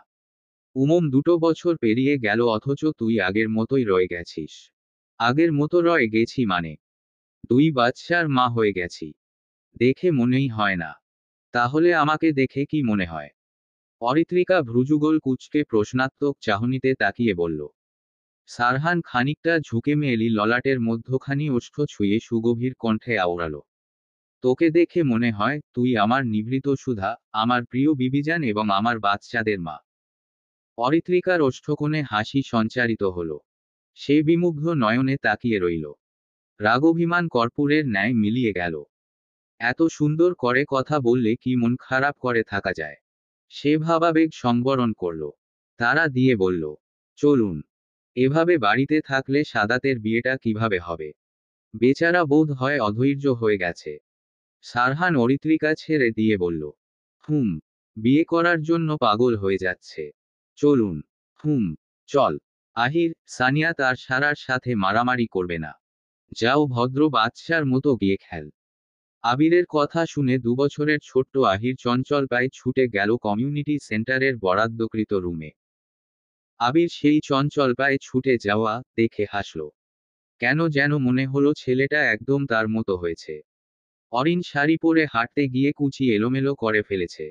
2 বছর পেরিয়ে গেল অথচ তুই আগের মতোই রয়ে গেছিস। আগের মতো রয়ে গেছি মানে? 2 বাচ্চার মা হয়ে গেছি। দেখে মনেই হয় না। তাহলে আমাকে দেখে কি মনে হয়? অরিত্রিকা ভ্রুযুগল কুঁচকে প্রশ্নাত্মক চাহনিতে তাকিয়ে বলল। সারহান খানিকটা ঝুঁকে মেয়েলি ললাটের মধ্যখানি ওষ্ঠ ছুঁয়ে সুগভীর কণ্ঠে আওড়াল, তোকে দেখে মনে হয় তুই আমার নিভৃত সুধা, আমার প্রিয় বিবিজান এবং আমার বাচ্চাদের মা। অরিত্রিকার ওষ্ঠকোণে হাসি সঞ্চারিত হল। সে বিমুগ্ধ নয়নে তাকিয়ে রইল। রাগভিমান কর্পূরের ন্যায় মিলিয়ে গেল। এত সুন্দর করে কথা বললে কি মন খারাপ করে থাকা যায়? সে ভাবাবেগ সংবরণ করল। তাড়া দিয়ে বলল, চলুন। এভাবে বাড়িতে থাকলে সাদাতের বিয়েটা কিভাবে হবে? বেচারা বোধ হয় অধৈর্য হয়ে গেছে। সারহান অরিত্রিকা ছেড়ে দিয়ে বলল, বিয়ে করার জন্য পাগল হয়ে যাচ্ছে। চলুন। চল। আহির, সানিয়া তার সারার সাথে মারামারি করবে না। যাও ভদ্র বাচ্চার মতো গিয়ে খেল। আবিরের কথা শুনে 2 বছরের ছোট্ট আহির চঞ্চল পায়ে ছুটে গেল কমিউনিটি সেন্টারের বরাদ্দকৃত রুমে। আবির সেই চঞ্চল পায়ে ছুটে যাওয়া দেখে হাসল। কেন যেন মনে হলো ছেলেটা একদম তার মতো হয়েছে। অরিন শাড়ি পরে হাঁটতে গিয়ে কুচি এলোমেলো করে ফেলেছে।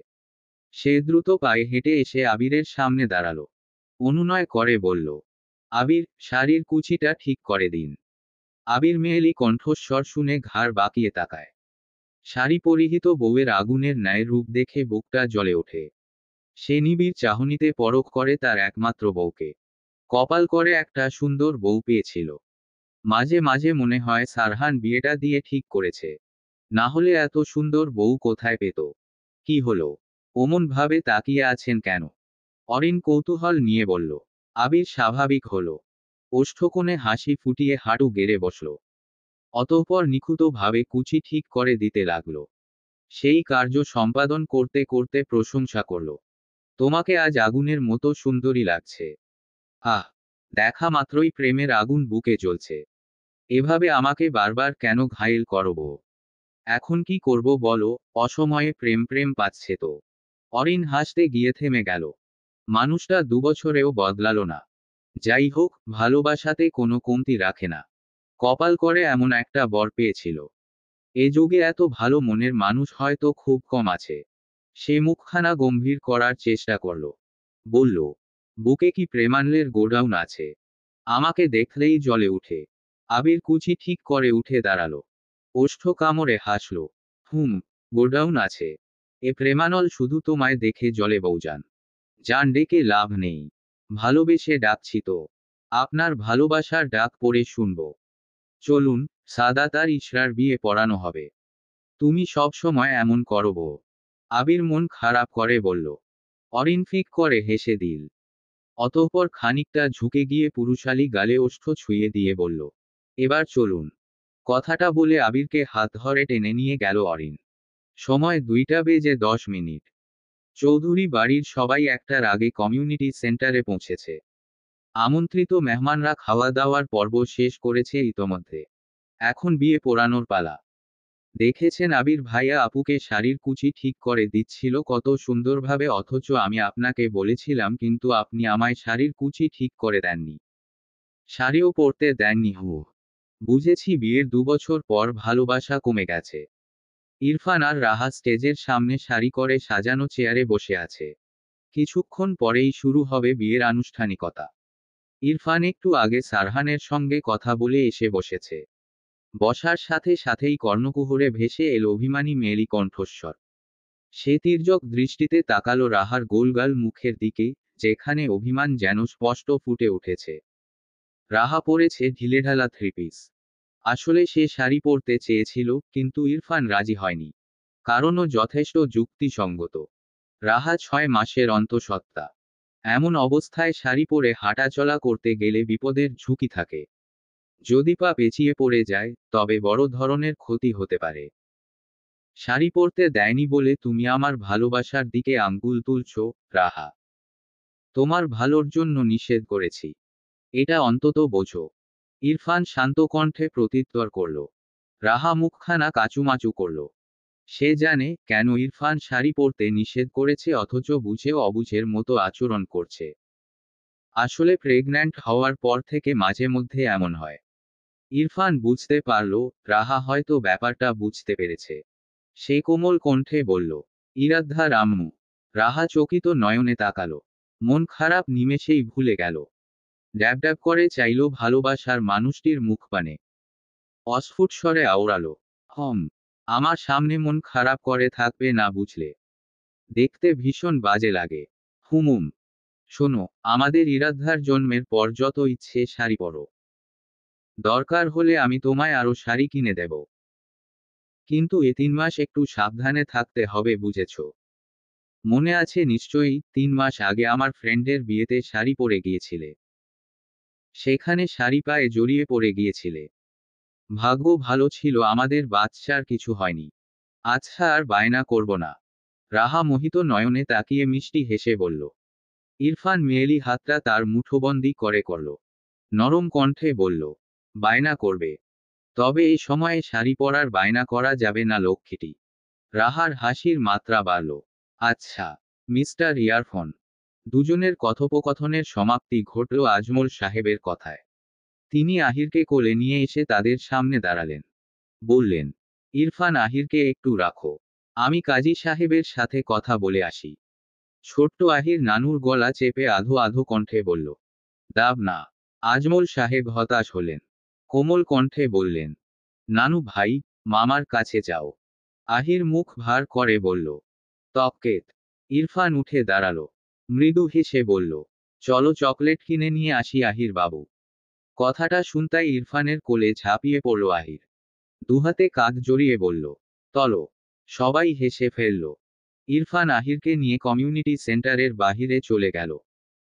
সে দ্রুত পায়ে হেঁটে এসে আবিরের সামনে দাঁড়ালো। অনুনয় করে বলল, আবির, শাড়ির কুচিটা ঠিক করে দিন। আবির মেয়েলি কণ্ঠস্বর শুনে ঘাড় বাঁকিয়ে তাকায়। শাড়ি পরিহিত বউয়ের আগুনের ন্যায় রূপ দেখে বুকটা জ্বলে ওঠে। সে নিবিড় চাহনিতে পরখ করে তার একমাত্র বউকে। কপাল করে একটা সুন্দর বউ পেয়েছিল। মাঝে মাঝে মনে হয় সারহান বিয়েটা দিয়ে ঠিক করেছে। না হলে এত সুন্দর বউ কোথায় পেত? কি হলো? অমন ভাবে তাকিয়ে আছেন কেন? অরিন কৌতূহল নিয়ে বলল। আবির স্বাভাবিক হল। ওষ্ঠকোণে হাসি ফুটিয়ে হাঁটু গেড়ে বসল। অতঃপর নিখুঁতভাবে কুচি ঠিক করে দিতে লাগল। সেই কার্য সম্পাদন করতে করতে প্রশংসা করল, তোমাকে আজ আগুনের মতো সুন্দরী লাগছে। আহ! দেখা মাত্রই প্রেমের আগুন বুকে জ্বলছে। এভাবে আমাকে বারবার কেন ঘায়েল করব? এখন কি করব বলো? অসময়ে প্রেম প্রেম পাচ্ছে তো। অরিন হাসতে গিয়ে থেমে গেল। মানুষটা 2 বছরেও বদলালো না। যাই হোক, ভালোবাসাতে কোনো কমতি রাখে না। কপাল করে এমন একটা বর পেয়েছিল। এ যুগে এত ভালো মনের মানুষ হয়তো খুব কম আছে। সে মুখখানা গম্ভীর করার চেষ্টা করল। বলল, বুকে কি প্রেমানলের গোডাউন আছে? আমাকে দেখলেই জ্বলে উঠে। আবির কুচি ঠিক করে উঠে দাঁড়ালো। ওষ্ঠ কামড়ে হাসল। গোডাউন আছে। এ প্রেমানল শুধু তোমায় দেখে জ্বলে বউজান। জান ডেকে লাভ নেই। ভালোবেসে ডাকছি তো। আপনার ভালোবাসার ডাক পড়ে শুনব। চলুন, সাদাত আর ইশরার বিয়ে পড়ানো হবে। তুমি সব সময় এমন করো বউ। আবির মন খারাপ করে বলল। অরিন ফিক করে হেসে দিল। অতঃপর খানিকটা ঝুঁকে গিয়ে পুরুষালী গালে ওষ্ঠ ছুঁয়ে দিয়ে বলল, এবার চলুন। কথাটা বলে আবিরকে হাত ধরে টেনে নিয়ে গেল অরিন। সময় 2:10 চৌধুরী বাড়ির সবাই একটার আগে কমিউনিটি সেন্টারে পৌঁছেছে। আমন্ত্রিত মেহমানরা খাওয়া দাওয়ার পর্ব শেষ করেছে ইতোমধ্যে। এখন বিয়ে পোড়ানোর পালা। দেখেছেন আবির ভাইয়া আপুকে শাড়ির কুচি ঠিক করে দিচ্ছিল কত সুন্দরভাবে, অথচ আমি আপনাকে বলেছিলাম কিন্তু আপনি আমায় শাড়ির কুচি ঠিক করে দেননি। শাড়িও পরতে দেননি। বুঝেছি বিয়ের 2 বছর পর ভালোবাসা কমে গেছে। ইরফান আর রাহা স্টেজের সামনে সারি করে সাজানো চেয়ারে বসে আছে। কিছুক্ষণ পরেই শুরু হবে বিয়ের আনুষ্ঠানিকতা। ইরফান একটু আগে সারহানের সঙ্গে কথা বলে এসে বসেছে। বসার সাথে সাথেই কর্ণকুহরে ভেসে এল অভিমানী মেয়েলি কণ্ঠস্বর। সে তির্যক দৃষ্টিতে তাকালো রাহার গোলগাল মুখের দিকে, যেখানে অভিমান যেন স্পষ্ট ফুটে উঠেছে। রাহা পরেছে ঢিলেঢালা 3 পিস। আসলে সে শাড়ি পরতে চেয়েছিল, কিন্তু ইরফান রাজি হয়নি। কারণও যথেষ্ট যুক্তিসঙ্গত। রাহা 6 মাসের অন্তঃসত্ত্বা। এমন অবস্থায় শাড়ি পরে হাঁটাচলা করতে গেলে বিপদের ঝুঁকি থাকে। যদি পা পেঁচিয়ে পড়ে যায়, তবে বড় ধরনের ক্ষতি হতে পারে। শাড়ি পরতে দেয়নি বলে তুমি আমার ভালোবাসার দিকে আঙ্গুল তুলছো, রাহা। তোমার ভালোর জন্য নিষেধ করেছি। এটা অন্তত বোঝো। ইরফান শান্ত কণ্ঠে প্রত্যুত্তর করল। রাহা মুখখানা কাচুমাচু করল। সে জানে কেন ইরফান শাড়ি পরতে নিষেধ করেছে, অথচ বুঝেও অবুঝের মতো আচরণ করছে। আসলে প্রেগন্যান্ট হওয়ার পর থেকে মাঝে মধ্যে এমন হয়। ইরফান বুঝতে পারল, রাহা হয়তো ব্যাপারটা বুঝতে পেরেছে। সে কোমল কণ্ঠে বলল, ইরাধ্যার আম্মু। রাহা চকিত নয়নে তাকালো। মন খারাপ নিমেষেই ভুলে গেল। ড্যাব ড্যাব করে চাইল ভালোবাসার মানুষটির মুখপানে। অস্ফুট স্বরে আওড়ালো, হম। আমার সামনে মন খারাপ করে থাকবে না বুঝলে। দেখতে ভীষণ বাজে লাগে। হুমুম। শোনো, আমাদের ইরাধ্যার জন্মের পর যত ইচ্ছে শাড়ি পরো। দরকার হলে আমি তোমায় আরো শাড়ি কিনে দেব। কিন্তু এ 3 মাস একটু সাবধানে থাকতে হবে, বুঝেছ? মনে আছে নিশ্চয়ই, 3 মাস আগে আমার ফ্রেন্ডের বিয়েতে শাড়ি পরে গিয়েছিলে। সেখানে শাড়ি পায়ে জড়িয়ে পড়ে গিয়েছিলে। ভাগ্য ভালো ছিল আমাদের বাচ্চার কিছু হয়নি। আচ্ছা, আর বায়না করব না। রাহা মোহিত নয়নে তাকিয়ে মিষ্টি হেসে বলল। ইরফান মেয়েলি হাতটা তার মুঠোবন্দি করে করল। নরম কণ্ঠে বলল, বায়না করবে? তবে এই সময়ে শাড়ি পরার বায়না করা যাবে না লক্ষ্মীটি। রাহার হাসির মাত্রা বাড়ল। আচ্ছা, মিস্টার ইয়ারফোন। দুজনের কথোপকথনের সমাপ্তি ঘটল আজমল সাহেবের কথায়। তিনি আহিরকে কোলে নিয়ে এসে তাদের সামনে দাঁড়ালেন। বললেন, ইরফান, আহিরকে একটু রাখো। আমি কাজী সাহেবের সাথে কথা বলে আসি। ছোট্ট আহির নানুর গলা চেপে আধো আধো কণ্ঠে বলল, দাব না। আজমল সাহেব হতাশ হলেন। কোমল কণ্ঠে বললেন, নানু ভাই, মামার কাছে যাও। আহির মুখ ভার করে বলল, তকেত। ইরফান উঠে দাঁড়ালো। মৃদু হেসে বলল, চলো চকলেট কিনে নিয়ে আসি আহির বাবু। কথাটা শুনতাই ইরফানের কোলে ঝাঁপিয়ে পড়ল আহির। দুহাতে কাঁধ জড়িয়ে বলল, তলো। সবাই হেসে ফেলল। ইরফান আহিরকে নিয়ে কমিউনিটি সেন্টারের বাহিরে চলে গেল।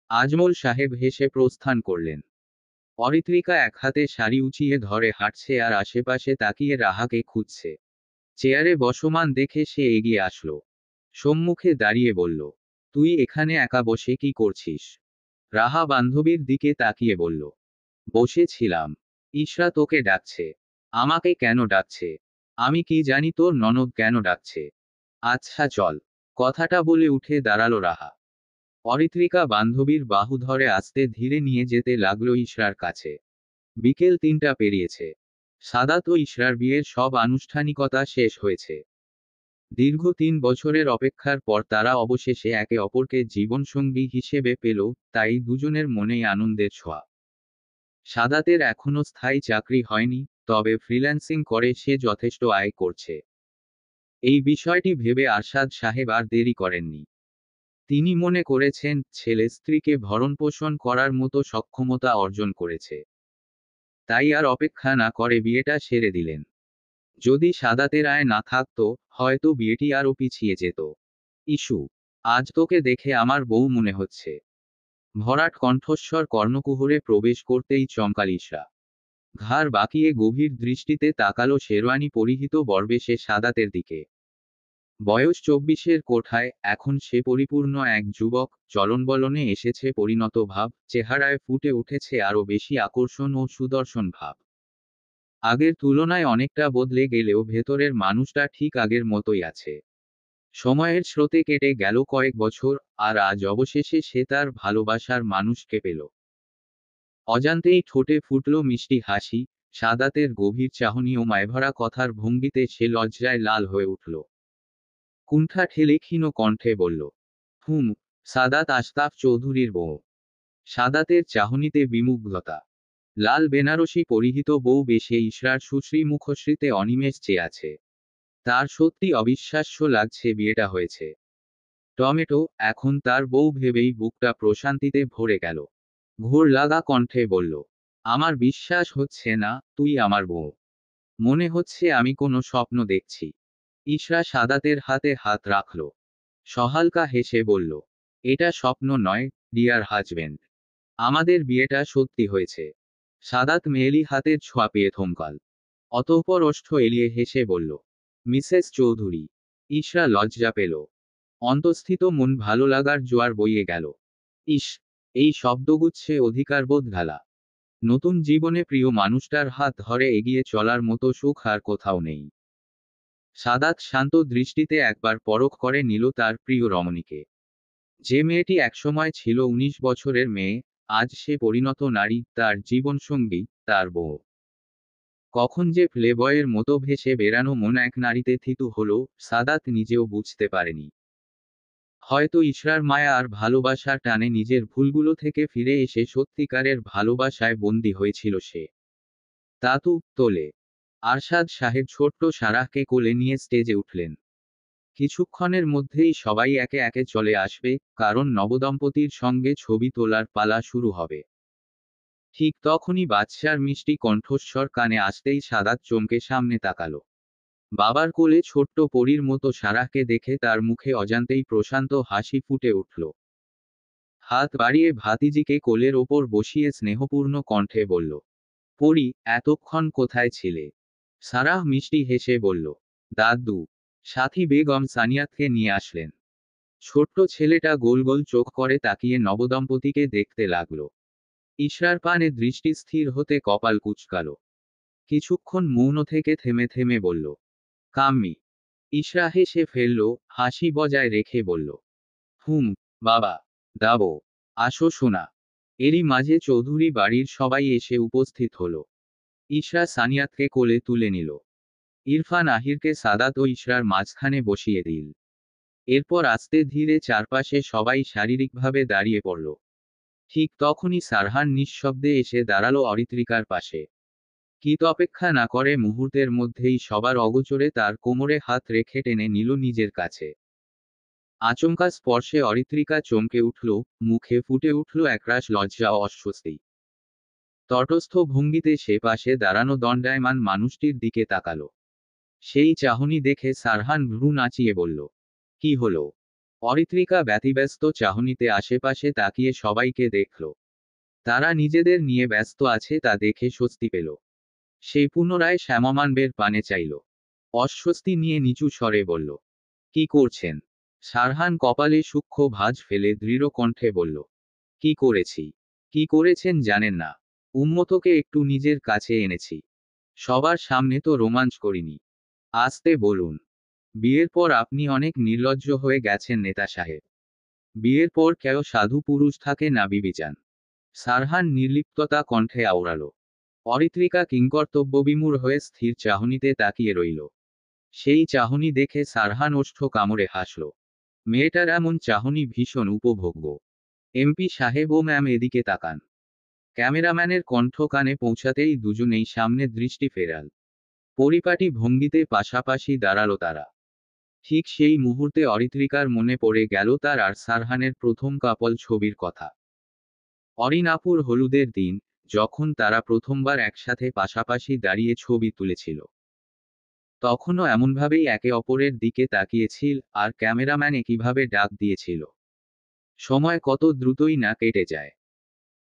আজমল সাহেব হেসে প্রস্থান করলেন। অরিত্রিকা এক হাতে শাড়ি উঁচিয়ে ধরে হাঁটছে আর আশেপাশে তাকিয়ে রাহাকে খুঁজছে। চেয়ারে বসমান দেখে সে এগিয়ে আসলো। সম্মুখে দাঁড়িয়ে বলল, তুই এখানে একা বসে কি করছিস? রাহা বান্ধবীর দিকে তাকিয়ে বলল, বসেছিলাম। ইশরা তোকে ডাকছে। আমাকে কেন ডাকছে? আমি কি জানি তোর ননদ কেন ডাকছে। আচ্ছা চল। কথাটা বলে উঠে দাঁড়ালো রাহা। অরিত্রিকা বান্ধবীর বাহু ধরে আস্তে ধীরে নিয়ে যেতে লাগলো ইশরার কাছে। বিকেল 3টা পেরিয়েছে। সাদাত ও ইশরার বিয়ের সব আনুষ্ঠানিকতা শেষ হয়েছে। দীর্ঘ 3 বছরের অপেক্ষার পর তারা অবশেষে একে অপরকে জীবনসঙ্গী হিসেবে পেল, তাই দুজনের মনেই আনন্দের ছোঁয়া। সাদাতের এখনো স্থায়ী চাকরি হয়নি, তবে ফ্রিল্যান্সিং করে সে যথেষ্ট আয় করছে। এই বিষয়টি ভেবে আরশাদ সাহেব আর দেরি করেননি। তিনি মনে করেছেন ছেলে স্ত্রীকে ভরণপোষণ করার মতো সক্ষমতা অর্জন করেছে। তাই আর অপেক্ষা না করে বিয়েটা সেরে দিলেন। যদি সাদাতের আয় না থাকতো, হয়তো বিয়েটি আরও পিছিয়ে যেত। ইস্যু, আজ তোকে দেখে আমার বউ মনে হচ্ছে। ভরাট কণ্ঠস্বর কর্ণকুহরে প্রবেশ করতেই চমকাল ইশরা। ঘাড় বাঁকিয়ে গভীর দৃষ্টিতে তাকালো শেরওয়ানি পরিহিত বর্বেশে সাদাতের দিকে। বয়স 24-এর কোঠায়, এখন সে পরিপূর্ণ এক যুবক, চলনবলনে এসেছে পরিণত ভাব, চেহারায় ফুটে উঠেছে আরও বেশি আকর্ষণ ও সুদর্শন ভাব। আগের তুলনায় অনেকটা বদলে গেলেও ভেতরের মানুষটা ঠিক আগের মতোই আছে। সময়ের স্রোতে কেটে গেল কয়েক বছর, আর আজ অবশেষে সে তার ভালোবাসার মানুষকে পেল। অজান্তেই ঠোঁটে ফুটল মিষ্টি হাসি, সাদাতের গভীর চাহনি ও মায়ভরা কথার ভঙ্গিতে সে লজ্জায় লাল হয়ে উঠল। কুণ্ঠা ঠেলে ক্ষীণ কণ্ঠে বলল, হুম, সাদাত আশতাফ চৌধুরীর বউ। সাদাতের চাহনিতে বিমুগ্ধতা। লাল বেনারসি পরিহিত বউ বেশে ইশরার সুশ্রী মুখশ্রীতে অনিমেষ চেয়ে আছে। তার সত্যি অবিশ্বাস্য লাগছে বিয়েটা হয়েছে। টমেটো, এখন তার বউ ভেবেই বুকটা প্রশান্তিতে ভরে গেল। ঘোর লাগা কণ্ঠে বলল, আমার বিশ্বাস হচ্ছে না তুই আমার বউ। মনে হচ্ছে আমি কোনো স্বপ্ন দেখছি। ইশরা সাদাতের হাতে হাত রাখল। সহালকা হেসে বলল, এটা স্বপ্ন নয়, ডিয়ার হাজবেন্ড। আমাদের বিয়েটা সত্যি হয়েছে। সাদাত মেয়েলি হাতের ছোঁয়া পেয়ে থমকাল। অতঃপর ওষ্ঠ এলিয়ে হেসে বলল, মিসেস চৌধুরী। ইশরা লজ্জা পেল। অন্তঃস্থিত মন ভালো লাগার জোয়ার বইয়ে গেল। ইস, এই শব্দগুচ্ছে অধিকারবোধ ঘালা। নতুন জীবনে প্রিয় মানুষটার হাত ধরে এগিয়ে চলার মতো সুখ আর কোথাও নেই। সাদাত শান্ত দৃষ্টিতে একবার পরখ করে নিল তার প্রিয় রমণীকে। যে মেয়েটি একসময় ছিল ১৯ বছরের মেয়ে, আজ সে পরিণত নারী, তার জীবনসঙ্গী, তার বউ। কখন যে প্লেবয়ের মতো ভেসে বেড়ানো মন এক নারীতে থিতু হলো, সাদাত নিজেও বুঝতে পারেনি। হয়তো ইশরার মায়া আর ভালোবাসার টানে নিজের ভুলগুলো থেকে ফিরে এসে সত্যিকারের ভালোবাসায় বন্দী হয়েছিল সে। তাতু তোলে। আরশাদ সাহেব ছোট্ট সারাহকে কোলে নিয়ে স্টেজে উঠলেন। কিছুক্ষণের মধ্যেই সবাই একে একে চলে আসবে, কারণ নবদম্পতির সঙ্গে ছবি তোলার পালা শুরু হবে। ঠিক তখনই বাদশার মিষ্টি কণ্ঠস্বর কানে আসতেই সাদাত চমকে সামনে তাকালো। বাবার কোলে ছোট্ট পরীর মতো সারাহকে দেখে তার মুখে অজান্তেই প্রশান্ত হাসি ফুটে উঠল। হাত বাড়িয়ে ভাতিজিকে কোলের ওপর বসিয়ে স্নেহপূর্ণ কণ্ঠে বলল, পরী, এতক্ষণ কোথায় ছিলে? সারাহ মিষ্টি হেসে বলল, দাদু। সাথী বেগম সানিয়াতকে নিয়ে আসলেন। ছোট্ট ছেলেটা গোল গোল চোখ করে তাকিয়ে নবদম্পতিকে দেখতে লাগলো। ইশরার পানে দৃষ্টি স্থির হতে কপাল কুঁচকাল। কিছুক্ষণ মৌন থেকে থেমে থেমে বলল, কাম্মি। ইশরা হেসে ফেলল, হাসি বজায় রেখে বলল, হুম, বাবা। দাবো। আসো শোনা। এরই মাঝে চৌধুরী বাড়ির সবাই এসে উপস্থিত হলো। ইশরা সানিয়াতকে কোলে তুলে নিল। ইরফান আহিরকে সাদাত ও ইশরার মাঝখানে বসিয়ে দিল। এরপর আস্তে ধীরে চারপাশে সবাই শারীরিকভাবে দাঁড়িয়ে পড়ল। ঠিক তখনই সারহান নিঃশব্দে এসে দাঁড়ালো অরিত্রিকার পাশে। কিত অপেক্ষা না করে মুহূর্তের মধ্যেই সবার অগোচরে তার কোমরে হাত রেখে টেনে নিল নিজের কাছে। আচমকা স্পর্শে অরিত্রিকা চমকে উঠল, মুখে ফুটে উঠল একরাশ লজ্জা ও অস্বস্তি। তটস্থ ভঙ্গিতে সে পাশে দাঁড়ানো দণ্ডায়মান মানুষটির দিকে তাকালো। সেই চাহনি দেখে সারহান ভ্রু নাচিয়ে বলল, কি হলো? অরিত্রিকা ব্যতিব্যস্ত চাহনিতে আশেপাশে তাকিয়ে সবাইকে দেখল। তারা নিজেদের নিয়ে ব্যস্ত আছে তা দেখে স্বস্তি পেল। সে পুনরায় শ্যামমানবের পানে চাইল। অস্বস্তি নিয়ে নিচু স্বরে বলল, কি করছেন? সারহান কপালে সূক্ষ্ম ভাঁজ ফেলে দৃঢ় কণ্ঠে বলল, কি করেছি? কি করেছেন জানেন না। উম্মতকে একটু নিজের কাছে এনেছি। সবার সামনে তো রোমাঞ্চ করিনি। আস্তে বলুন। বিয়ের পর আপনি অনেক নির্লজ্জ হয়ে গেছেন নেতা সাহেব। বিয়ের পর কেউ সাধু পুরুষ থাকে না বিবিচান। সারহান নির্লিপ্ততা কণ্ঠে আওড়ালো। অরিত্রিকা কিংকর্তব্যবিমূঢ় হয়ে স্থির চাহনিতে তাকিয়ে রইল। সেই চাহনি দেখে সারহান ওষ্ঠ কামড়ে হাসল। মেয়েটার এমন চাহনি ভীষণ উপভোগ্য। এমপি সাহেব ও ম্যাম এদিকে তাকান। ক্যামেরাম্যানের কণ্ঠ কানে পৌঁছাতেই দুজনেই সামনে দৃষ্টি ফেরাল। পরিপাটি ভঙ্গিতে পাশাপাশি দাঁড়ালো তারা। ঠিক সেই মুহূর্তে অরিত্রিকার মনে পড়ে গেল তার আর সারহানের প্রথম কাপল ছবির কথা। অরিনাপুর হলুদের দিন, যখন তারা প্রথমবার একসাথে পাশাপাশি দাঁড়িয়ে ছবি তুলেছিল। তখনও এমনভাবেই একে অপরের দিকে তাকিয়েছিল, আর ক্যামেরাম্যান একইভাবে ডাক দিয়েছিল। সময় কত দ্রুতই না কেটে যায়।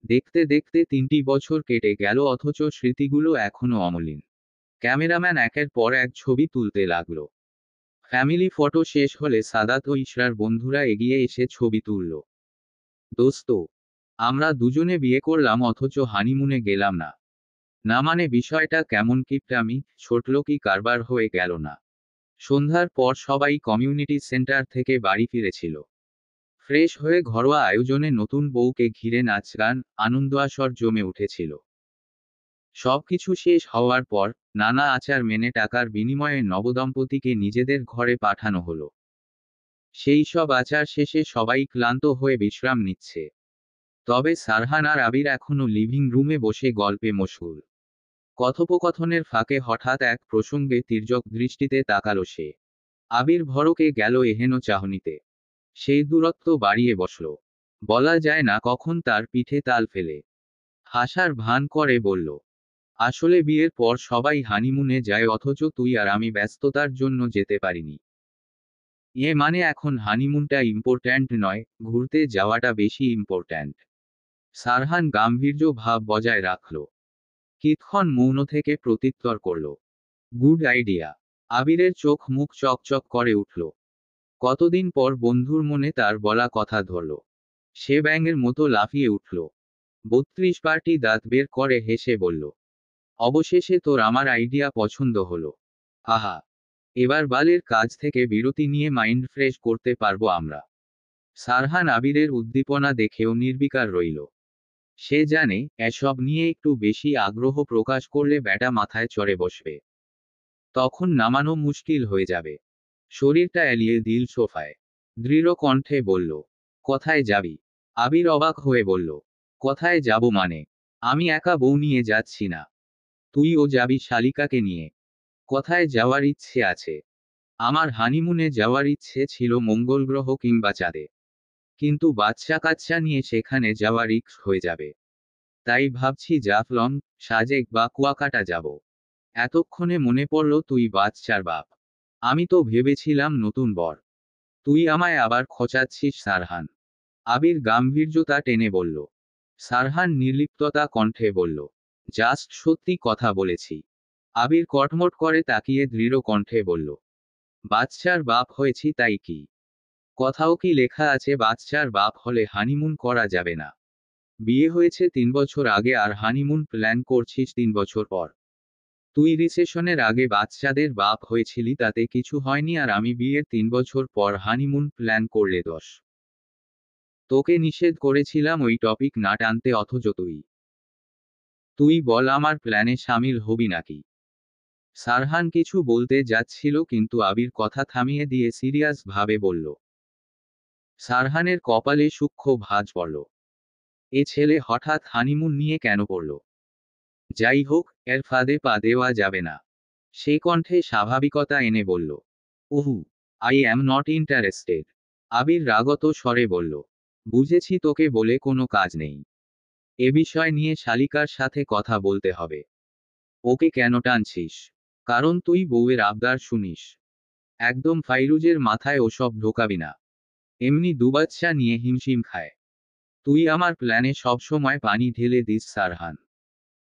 দেখতে দেখতে ৩টি বছর কেটে গেল, অথচ স্মৃতিগুলো এখনো অমলিন। ক্যামেরাম্যান একের পর এক ছবি তুলতে লাগলো। ফ্যামিলি ফটো শেষ হলে সাদাত ও ইশরার বন্ধুরা এগিয়ে এসে ছবি তুলল। দোস্ত, আমরা দুজনে বিয়ে করলাম অথচ হানিমুনে গেলাম না। না মানে বিষয়টা কেমন কিপটামি, ছোটলোকি কারবার হয়ে গেল না? সন্ধ্যার পর সবাই কমিউনিটি সেন্টার থেকে বাড়ি ফিরেছিল। ফ্রেশ হয়ে ঘরোয়া আয়োজনে নতুন বউকে ঘিরে নাচ গান, আনন্দ আসর জমে উঠেছিল। সবকিছু শেষ হওয়ার পর নানা আচার মেনে টাকার বিনিময়ে নবদম্পতিকে নিজেদের ঘরে পাঠানো হলো। সেই সব আচার শেষে সবাই ক্লান্ত হয়ে বিশ্রাম নিচ্ছে। তবে সারহান আর আবির এখনো লিভিং রুমে বসে গল্পে মশগুল। কথোপকথনের ফাঁকে হঠাৎ এক প্রসঙ্গে তির্যক দৃষ্টিতে তাকালো সে। আবির ভড়কে গেল এহেন চাহনিতে। সেই দূরত্ব বাড়িয়ে বসল। বলা যায় না কখন তার পিঠে তাল ফেলে হাসার ভান করে বলল, আসলে বিয়ের পর সবাই হানিমুনে যায় অথচ তুই আর আমি ব্যস্ততার জন্য যেতে পারিনি। মানে এখন হানিমুনটা ইম্পর্ট্যান্ট নয়, ঘুরতে যাওয়াটা বেশি ইম্পর্ট্যান্ট। সারহান গাম্ভীর্য ভাব বজায় রাখল। কিতক্ষণ মৌন থেকে প্রত্যুত্তর করল, গুড আইডিয়া। আবিরের চোখ মুখ চকচক করে উঠল। কতদিন পর বন্ধুর মনে তার বলা কথা ধরল। সে ব্যাঙের মতো লাফিয়ে উঠল। ৩২ পার্টি দাঁত বের করে হেসে বলল, অবশেষে তোর আমার আইডিয়া পছন্দ হলো। আহা, এবার বালের কাজ থেকে বিরতি নিয়ে মাইন্ড ফ্রেশ করতে পারবো আমরা। সারহান আবিরের উদ্দীপনা দেখেও নির্বিকার রইল। সে জানে এসব নিয়ে একটু বেশি আগ্রহ প্রকাশ করলে ব্যাটা মাথায় চড়ে বসবে। তখন নামানো মুশকিল হয়ে যাবে। শরীরটা এলিয়ে দিল সোফায়। দৃঢ় কণ্ঠে বলল, কোথায় যাবি? আবির অবাক হয়ে বলল, কোথায় যাব মানে? আমি একা বউ নিয়ে যাচ্ছি না। তুইও যাবি শালিকাকে নিয়ে। কোথায় যাওয়ার ইচ্ছে আছে? আমার হানিমুনে যাওয়ার ইচ্ছে ছিল মঙ্গল গ্রহ কিংবা চাঁদে। কিন্তু বাচ্চা কাচ্চা নিয়ে সেখানে যাওয়া রিস্ক হয়ে যাবে। তাই ভাবছি জাফলং, সাজেক বা কুয়াকাটা যাব। এতক্ষণে মনে পড়ল তুই বাচ্চার বাপ। আমি তো ভেবেছিলাম নতুন বর। তুই আমায় আবার খোঁচাচ্ছিস সারহান। আবির গাম্ভীর্যতা টেনে বলল। সারহান নির্লিপ্ততা কণ্ঠে বলল, জাস্ট সত্যি কথা বলেছি। আবির কটমট করে তাকিয়ে দৃঢ় কণ্ঠে বলল, বাচ্চার বাপ হয়েছি তাই কি? কোথাও কি লেখা আছে বাচ্চার বাপ হলে হানিমুন করা যাবে না? বিয়ে হয়েছে ৩ বছর আগে আর হানিমুন প্ল্যান করছিস ৩ বছর পর। তুই রিসেশনের আগে বাচ্চাদের বাপ হয়েছিলি, তাতে কিছু হয়নি, আর আমি বিয়ের ৩ বছর পর হানিমুন প্ল্যান করলে দোষ। তোকে নিষেধ করেছিলাম ওই টপিক না টানতে, অথচ তুই তুই বল আমার প্ল্যানে সামিল হবি নাকি? সারহান কিছু বলতে যাচ্ছিল কিন্তু আবির কথা থামিয়ে দিয়ে সিরিয়াস ভাবে বলল। সারহানের কপালে সূক্ষ্ম ভাঁজ পড়ল। এ ছেলে হঠাৎ হানিমুন নিয়ে কেন পড়ল? যাই হোক, এর ফাঁদে পা দেওয়া যাবে না। সে কণ্ঠে স্বাভাবিকতা এনে বলল, ওহু, আই অ্যাম নট ইন্টারেস্টেড। আবির রাগত স্বরে বলল, বুঝেছি, তোকে বলে কোনো কাজ নেই। এ বিষয় নিয়ে শালিকার সাথে কথা বলতে হবে। ওকে কেন টানছিস? কারণ তুই বউয়ের আবদার শুনিস। একদম ফাইরুজের মাথায় ওসব ঢোকাবি না। এমনি দুবাচ্চা নিয়ে হিমশিম খায়। তুই আমার প্ল্যানে সবসময় পানি ঢেলে দিস সারহান।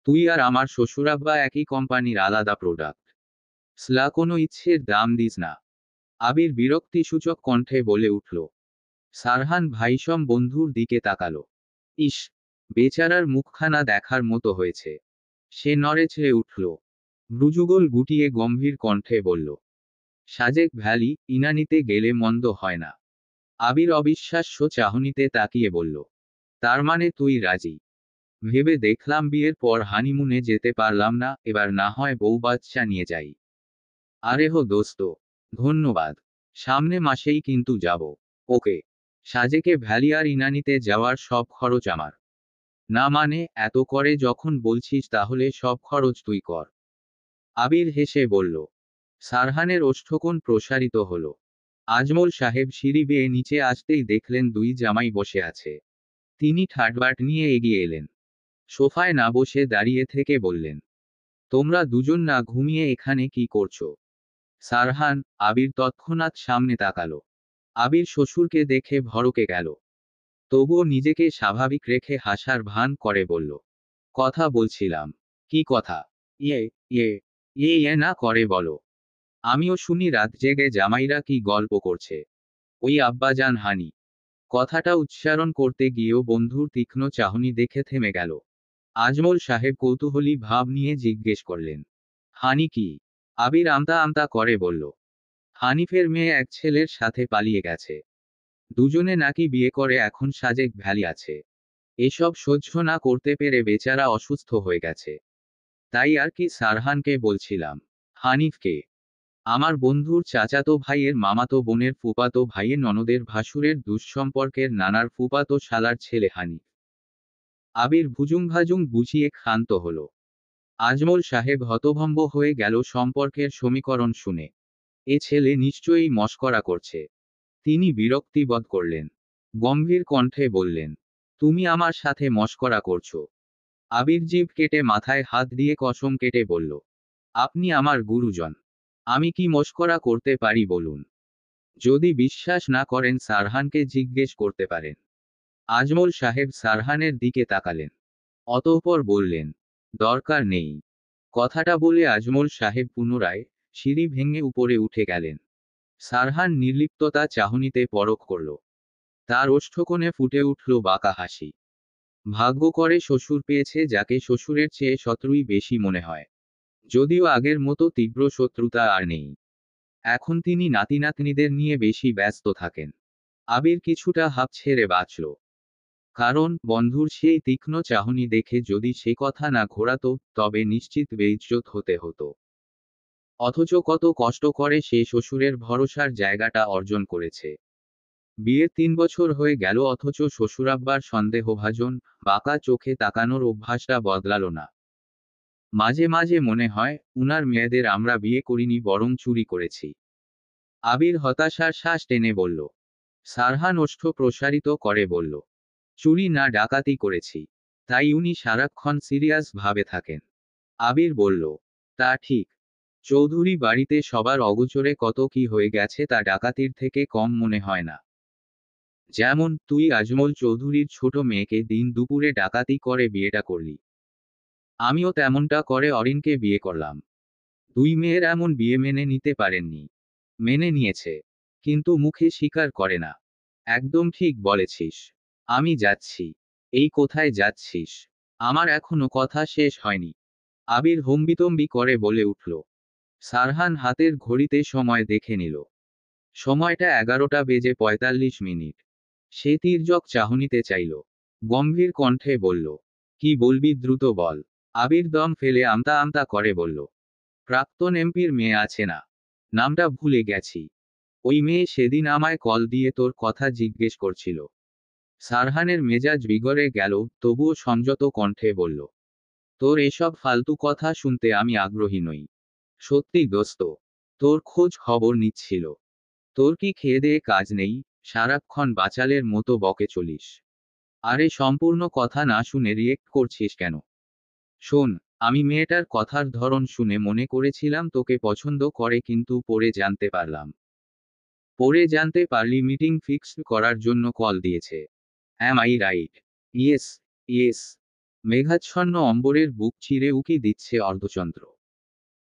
তুই আর আমার শ্বশুরাব্বা একই কোম্পানির আলাদা প্রোডাক্ট। স্লা কোনো ইচ্ছের দাম দিস না। আবির বিরক্তিসূচক কণ্ঠে বলে উঠল। সারহান ভাইসম বন্ধুর দিকে তাকালো। ইস, বেচারার মুখখানা দেখার মতো হয়েছে। সে নড়েচড়ে উঠল। ভ্রুযুগল গুটিয়ে গম্ভীর কণ্ঠে বলল, সাজেক ভ্যালি, ইনানিতে গেলে মন্দ হয় না। আবির অবিশ্বাস্য চাহনিতে তাকিয়ে বলল, তার মানে তুই রাজি? ভেবে দেখলাম বিয়ের পর হানিমুনে যেতে পারলাম না, এবার না হয় বউ বাচ্চা নিয়ে যাই। আরে হো দোস্ত, ধন্যবাদ। সামনে মাসেই কিন্তু যাব। ওকে। সাজেকে ভ্যালি আর ইনানিতে যাওয়ার সব খরচ আমার। না মানে, এত করে যখন বলছিস তাহলে সব খরচ তুই কর। আবির হেসে বলল। সারহানের ওষ্ঠকোণ প্রসারিত হল। আজমল সাহেব সিঁড়ি বেয়ে নিচে আসতেই দেখলেন দুই জামাই বসে আছে। তিনি ঠাটবাট নিয়ে এগিয়ে এলেন। সোফায় না বসে দাঁড়িয়ে থেকে বললেন, তোমরা দুজন না ঘুমিয়ে এখানে কি করছো? সারহান, আবির তৎক্ষণাৎ সামনে তাকালো। আবির শ্বশুরকে দেখে ভড়কে গেল। তবুও নিজেকে স্বাভাবিক রেখে হাসার ভান করে বলল, কথা বলছিলাম। কি কথা? ইয়ে ইয়ে ইয়ে না করে বলো। আমিও শুনি রাত জেগে জামাইরা কি গল্প করছে। ওই আব্বাজান হানি। কথাটা উচ্চারণ করতে গিয়েও বন্ধুর তীক্ষ্ণ চাহনি দেখে থেমে গেল। আজমল সাহেব কৌতূহলী ভাব নিয়ে জিজ্ঞেস করলেন, হানি কি? আবির আমতা আমতা করে বলল, হানিফের মেয়ে এক ছেলের সাথে পালিয়ে গেছে। দুজনে নাকি বিয়ে করে এখন সাজেক ভ্যালি আছে। এসব সহ্য না করতে পেরে বেচারা অসুস্থ হয়ে গেছে। তাই আর কি সারহানকে বলছিলাম। হানিফকে? আমার বন্ধুর চাচাতো ভাইয়ের মামাতো বোনের ফুপাতো ভাইয়ের ননদের ভাসুরের দুঃসম্পর্কের নানার ফুপাতো শালার ছেলে হানিফ। আবির ভুজুং বুঝিয়ে ক্ষান্ত হল। আজমল সাহেব হতভম্ব হয়ে গেল সম্পর্কের সমীকরণ শুনে। এ ছেলে নিশ্চয়ই মশকরা করছে। তিনি বিরক্তি বোধ করলেন। গম্ভীর কণ্ঠে বললেন, তুমি আমার সাথে মশকরা করছো? আবির জিভ কেটে মাথায় হাত দিয়ে কসম কেটে বলল, আপনি আমার গুরুজন। আমি কি মশকরা করতে পারি বলুন? যদি বিশ্বাস না করেন সারহানকে জিজ্ঞেস করতে পারেন। আজমল সাহেব সারহানের দিকে তাকালেন। অতঃপর বললেন, দরকার নেই। কথাটা বলে আজমল সাহেব পুনরায় সিঁড়ি ভেঙে উপরে উঠে গেলেন। সারহান নির্লিপ্ততা চাহনিতে পরখ করল। তার ওষ্ঠকোণে ফুটে উঠল বাঁকা হাসি। ভাগ্য করে শ্বশুর পেয়েছে যাকে শ্বশুরের চেয়ে শত্রুই বেশি মনে হয়। যদিও আগের মতো তীব্র শত্রুতা আর নেই। এখন তিনি নাতিনাতনিদের নিয়ে বেশি ব্যস্ত থাকেন। আবির কিছুটা হাঁপ ছেড়ে বাঁচল। কারণ বন্ধুর সেই তীক্ষ্ণ চাহনি দেখে যদি সে কথা না ঘোরাতো তবে নিশ্চিত বেইজ্জত হতে হতো। অথচ কত কষ্ট করে সে শ্বশুরের ভরসার জায়গাটা অর্জন করেছে। বিয়ের 3 বছর হয়ে গেল অথচ শ্বশুরাব্বার সন্দেহভাজন, বাঁকা চোখে তাকানোর অভ্যাসটা বদলালো না। মাঝে মাঝে মনে হয় উনার মেয়েদের আমরা বিয়ে করিনি বরং চুরি করেছি। আবির হতাশার শ্বাস টেনে বলল। সারহান ওষ্ঠ প্রসারিত করে বলল, চুরি না ডাকাতি করেছি। তাই উনি সারাক্ষণ সিরিয়াস ভাবে থাকেন। আবির বলল, তা ঠিক। চৌধুরী বাড়িতে সবার অগোচরে কত কি হয়ে গেছে তা ডাকাতির থেকে কম মনে হয় না। যেমন তুই আজমল চৌধুরীর ছোট মেয়েকে দিন দুপুরে ডাকাতি করে বিয়েটা করলি। আমিও তেমনটা করে অরিনকে বিয়ে করলাম। 2 মেয়ের এমন বিয়ে মেনে নিতে পারেননি। মেনে নিয়েছে, কিন্তু মুখে স্বীকার করে না। একদম ঠিক বলেছিস। আমি যাচ্ছি। এই কোথায় যাচ্ছিস? আমার এখনো কথা শেষ হয়নি। আবির হম্বিতম্বি করে বলে উঠল। সারহান হাতের ঘড়িতে সময় দেখে নিল। সময়টা 11:45। সে তির্যক চাহনিতে চাইল। গম্ভীর কণ্ঠে বলল, কি বলবি দ্রুত বল। আবির দম ফেলে আমতা আমতা করে বলল, প্রাক্তন এমপির মেয়ে আছে না? নামটা ভুলে গেছি। ওই মেয়ে সেদিন আমায় কল দিয়ে তোর কথা জিজ্ঞেস করছিল। সারহানের মেজাজ বিগড়ে গেল, তবুও সংযত কণ্ঠে বলল, তোর এসব ফালতু কথা শুনতে আমি আগ্রহী নই। সত্যি দোস্ত, তোর খোঁজ খবর নিচ্ছিল। তোর কি খেয়ে দেয়ে কাজ নেই? সারাক্ষণ বাচালের মতো বকে চলিস। আরে সম্পূর্ণ কথা না শুনে রিয়েক্ট করছিস কেন? শোন, আমি মেয়েটার কথার ধরন শুনে মনে করেছিলাম তোকে পছন্দ করে, কিন্তু পরে জানতে পারলাম। পরে জানতে পারলি মিটিং ফিক্সড করার জন্য কল দিয়েছে। Am I right? Yes, yes. মেঘাচ্ছন্ন অম্বরের বুক চিরে উকি দিচ্ছে অর্ধচন্দ্র।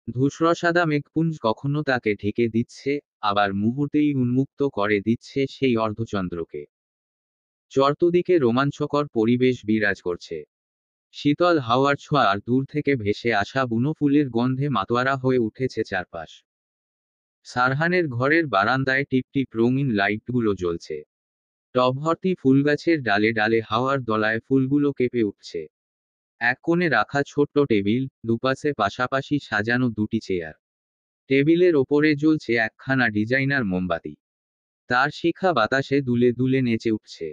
ধূসরসাদা মেঘপুঞ্জ কখনো তাকে ঢেকে দিচ্ছে, আবার মুহূর্তেই উন্মুক্ত করে দিচ্ছে সেই অর্ধচন্দ্রকে। চতুর্দিকে রোমাঞ্চকর পরিবেশ বিরাজ করছে। শীতল হাওয়ার ছোঁয়া আর দূর থেকে ভেসে আসা বুনো ফুলের গন্ধে মাতোয়ারা হয়ে উঠেছে চারপাশ। সারহানের ঘরের বারান্দায় টিপটিপ রঙিন লাইটগুলো জ্বলছে। টবভর্তি ফুলগাছের ডালে ডালে হাওয়ার দলায় ফুলগুলো কেঁপে উঠছে। এক কোণে রাখা ছোট্ট টেবিল, দুপাশে পাশাপাশি সাজানো 2টি চেয়ার। টেবিলের ওপরে জ্বলছে একখানা ডিজাইনার মোমবাতি। তার শিখা বাতাসে দুলে দুলে নেচে উঠছে।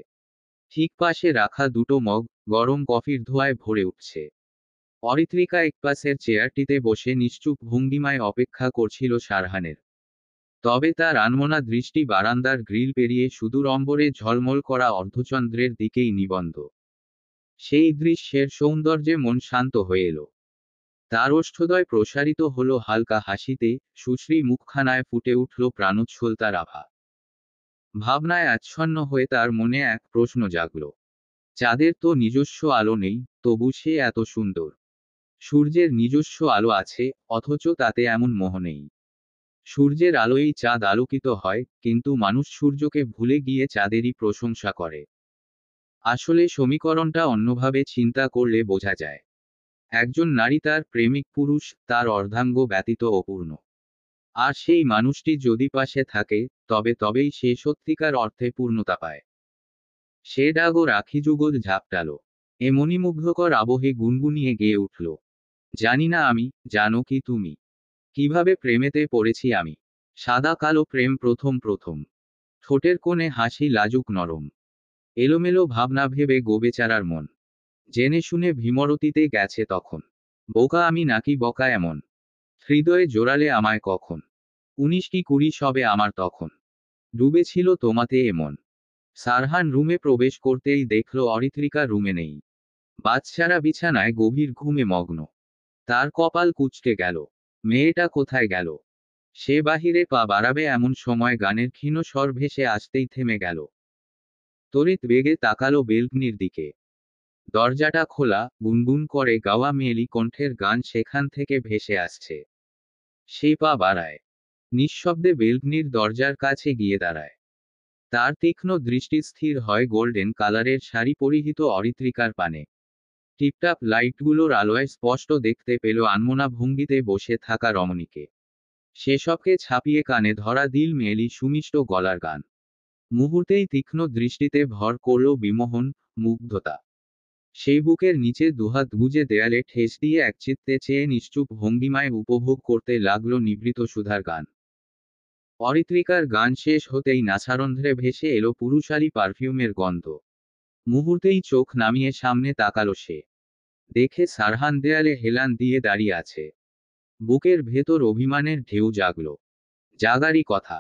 ঠিক পাশে রাখা 2টো মগ, গরম কফির ধোঁয়ায় ভরে উঠছে। অরিত্রিকা একপাশের চেয়ারটিতে বসে নিশ্চুপ ভঙ্গিমায় অপেক্ষা করছিল সারহানের। তবে তার আনমনা দৃষ্টি বারান্দার গ্রিল পেরিয়ে সুদূর অম্বরে ঝলমল করা অর্ধচন্দ্রের দিকেই নিবদ্ধ। সেই দৃশ্যের সৌন্দর্যে মন শান্ত হয়ে এলো। তার ওষ্ঠদ্বয় প্রসারিত হলো হালকা হাসিতে, সুশ্রী মুখখানায় ফুটে উঠল প্রাণোচ্ছলতার আভা। ভাবনায় আচ্ছন্ন হয়ে তার মনে এক প্রশ্ন জাগল। চাঁদের তো নিজস্ব আলো নেই, তবু সে এত সুন্দর। সূর্যের নিজস্ব আলো আছে, অথচ তাতে এমন মোহ নেই। সূর্যের আলোয় চাঁদ আলোকিত হয়, কিন্তু মানুষ সূর্যকে ভুলে গিয়ে চাঁদেরই প্রশংসা করে। আসলে সমীকরণটা অন্যভাবে চিন্তা করলে বোঝা যায়। একজন নারী তার প্রেমিক পুরুষ, তার অর্ধাঙ্গ ব্যতীত অপূর্ণ। আর সেই মানুষটি যদি পাশে থাকে, তবেই সে সত্যিকার অর্থে পূর্ণতা পায়। সে ডাগো রাখি যুগল ঝাপটালো। এমনি মুগ্ধকর আবহে গুনগুনিয়ে গেয়ে উঠল। জানি না আমি, জানো কি তুমি? কিভাবে প্রেমেতে পড়েছি আমি। সাদা কালো প্রেম প্রথম প্রথম। ঠোঁটের কোণে হাসি লাজুক নরম। এলোমেলো ভাবনা ভেবে গোবেচারার মন। জেনে শুনে ভীমরতিতে গেছে তখন। বোকা আমি নাকি বকা এমন? হৃদয়ে জোড়ালে আমায় কখন? 19 কি 20 সবে আমার তখন। ডুবেছিল তোমাতে এমন। সারহান রুমে প্রবেশ করতেই দেখল অরিত্রিকা রুমে নেই। বাচ্চারা বিছানায় গভীর ঘুমে মগ্ন। তার কপাল কুঁচকে গেল। মেয়েটা কোথায় গেল? সে বাহিরে পা বাড়াবে এমন সময় গানের ক্ষীণ স্বর ভেসে আসতেই থেমে গেল। তড়িৎ বেগে তাকালো বেলকনির দিকে। দরজাটা খোলা, গুনগুন করে গাওয়া মেয়েলি কণ্ঠের গান সেখান থেকে ভেসে আসছে। সে পা বাড়ায়, নিঃশব্দে বেলকনির দরজার কাছে গিয়ে দাঁড়ায়। তার তীক্ষ্ণ দৃষ্টি স্থির হয় গোল্ডেন কালারের শাড়ি পরিহিত অরিত্রিকার পানে। টিপটাপ লাইটগুলোর আলোয় স্পষ্ট দেখতে পেল আনমনা ভঙ্গিতে বসে থাকা রমণীকে। সেসবকে ছাপিয়ে কানে ধরা দিল মেয়েলি সুমিষ্ট গলার গান। মুহূর্তেই তীক্ষ্ণ দৃষ্টিতে ভর করল বিমোহন, মুগ্ধতা। সেই বুকের নিচে দুহাত গুজে দেয়ালে ঠেস দিয়ে একচিত্তে চেয়ে নিশ্চুপ ভঙ্গিমায় উপভোগ করতে লাগলো নিভৃত সুধার গান। অরিত্রিকার গান শেষ হতেই নাসারন্ধ্রে ভেসে এলো পুরুষালী পারফিউমের গন্ধ। মুহূর্তেই চোখ নামিয়ে সামনে তাকালো সে। দেখে সারহান দেয়ালে হেলান দিয়ে দাঁড়িয়ে আছে। বুকের ভেতর অভিমানের ঢেউ জাগল। জাগারই কথা।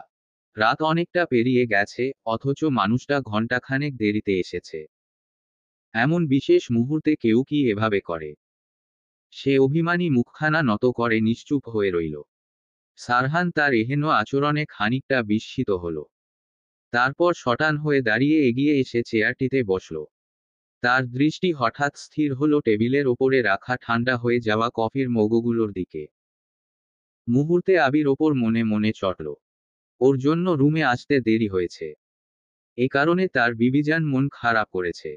রাত অনেকটা পেরিয়ে গেছে, অথচ মানুষটা ঘণ্টাখানেক দেরিতে এসেছে। এমন বিশেষ মুহূর্তে কেউ কি এভাবে করে? সে অভিমানী মুখখানা নত করে নিশ্চুপ হয়ে রইল। সারহান তার এহেন আচরণে খানিকটা বিস্মিত হল। তারপর শটান হয়ে দাঁড়িয়ে এগিয়ে এসে চেয়ারটিতে বসল। তার দৃষ্টি হঠাৎ স্থির হলো টেবিলের ওপরে রাখা ঠান্ডা হয়ে যাওয়া কফির মগগুলোর দিকে। মুহূর্তে আবির ওপর মনে মনে চটল। ওর জন্য রুমে আসতে দেরি হয়েছে। এ কারণে তার বিবিজান মন খারাপ করেছে।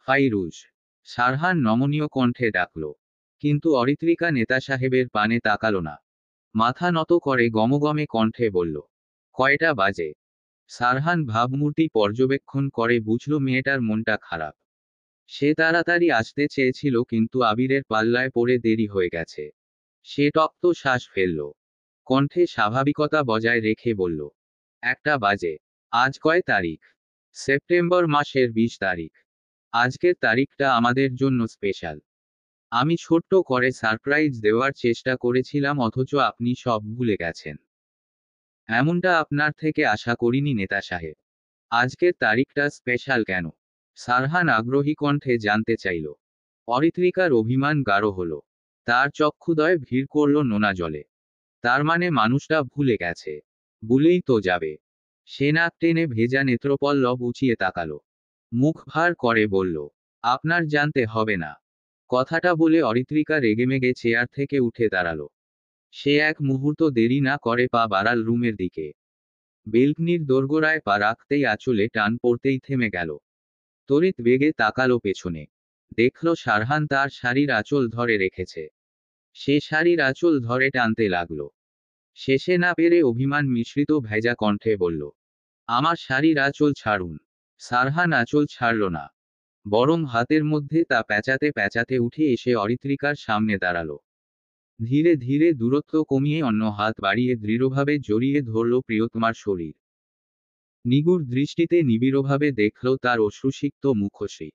ফাইরুজ, সারহান নমনীয় কণ্ঠে ডাকল। কিন্তু অরিত্রিকা নেতা সাহেবের পানে তাকালো না। মাথা নত করে গমগমে কণ্ঠে বলল, কয়টা বাজে? সারহান ভাবমূর্তি পর্যবেক্ষণ করে বুঝল মেয়েটার মনটা খারাপ। সে তাড়াতাড়ি আসতে চেয়েছিল কিন্তু আবিরের পাল্লায় পড়ে দেরি হয়ে গেছে। সে টপ্ত শ্বাস ফেলল। কণ্ঠে স্বাভাবিকতা বজায় রেখে বলল, 1টা বাজে। আজ কয় তারিখ? সেপ্টেম্বর মাসের 20 তারিখ। আজকের তারিখটা আমাদের জন্য স্পেশাল। আমি ছোট্ট করে সারপ্রাইজ দেওয়ার চেষ্টা করেছিলাম, অথচ আপনি সব ভুলে গেছেন। এমনটা আপনার থেকে আশা করিনি নেতা সাহেব। আজকের তারিখটা স্পেশাল কেন? সারহান আগ্রহী কণ্ঠে জানতে চাইল। অরিত্রিকার অভিমান গাঢ় হল। তার চক্ষুদয় ভিড় করল নোনা জলে। তার মানে মানুষটা ভুলে গেছে। ভুলেই তো যাবে। সে নাক টেনে ভেজা নেত্রপল্লব উঁচিয়ে তাকালো। মুখ ভার করে বলল, আপনার জানতে হবে না। কথাটা বলে অরিত্রিকা রেগেমেগে চেয়ার থেকে উঠে দাঁড়ালো। সে এক মুহূর্ত দেরি না করে পা বাড়াল রুমের দিকে। বেলকনির দোরগোড়ায় পা রাখতেই আঁচলে টান পড়তেই থেমে গেল। তড়িৎ বেগে তাকালো পেছনে। দেখল সারহান তার শাড়ির আঁচল ধরে রেখেছে। সে শাড়ির আঁচল ধরে টানতে লাগল। শেষে না পেরে অভিমান মিশ্রিত ভেজা কণ্ঠে বলল, আমার শাড়ির আঁচল ছাড়ুন। সারহান আঁচল ছাড়ল না, বরং হাতের মধ্যে তা প্যাঁচাতে প্যাঁচাতে উঠে এসে অরিত্রিকার সামনে দাঁড়ালো। ধীরে ধীরে দূরত্ব কমিয়ে অন্য হাত বাড়িয়ে দৃঢ়ভাবে জড়িয়ে ধরল প্রিয়তমার শরীর। নিগুড় দৃষ্টিতে নিবিড়ভাবে দেখল তার অশ্রুসিক্ত মুখশ্রী।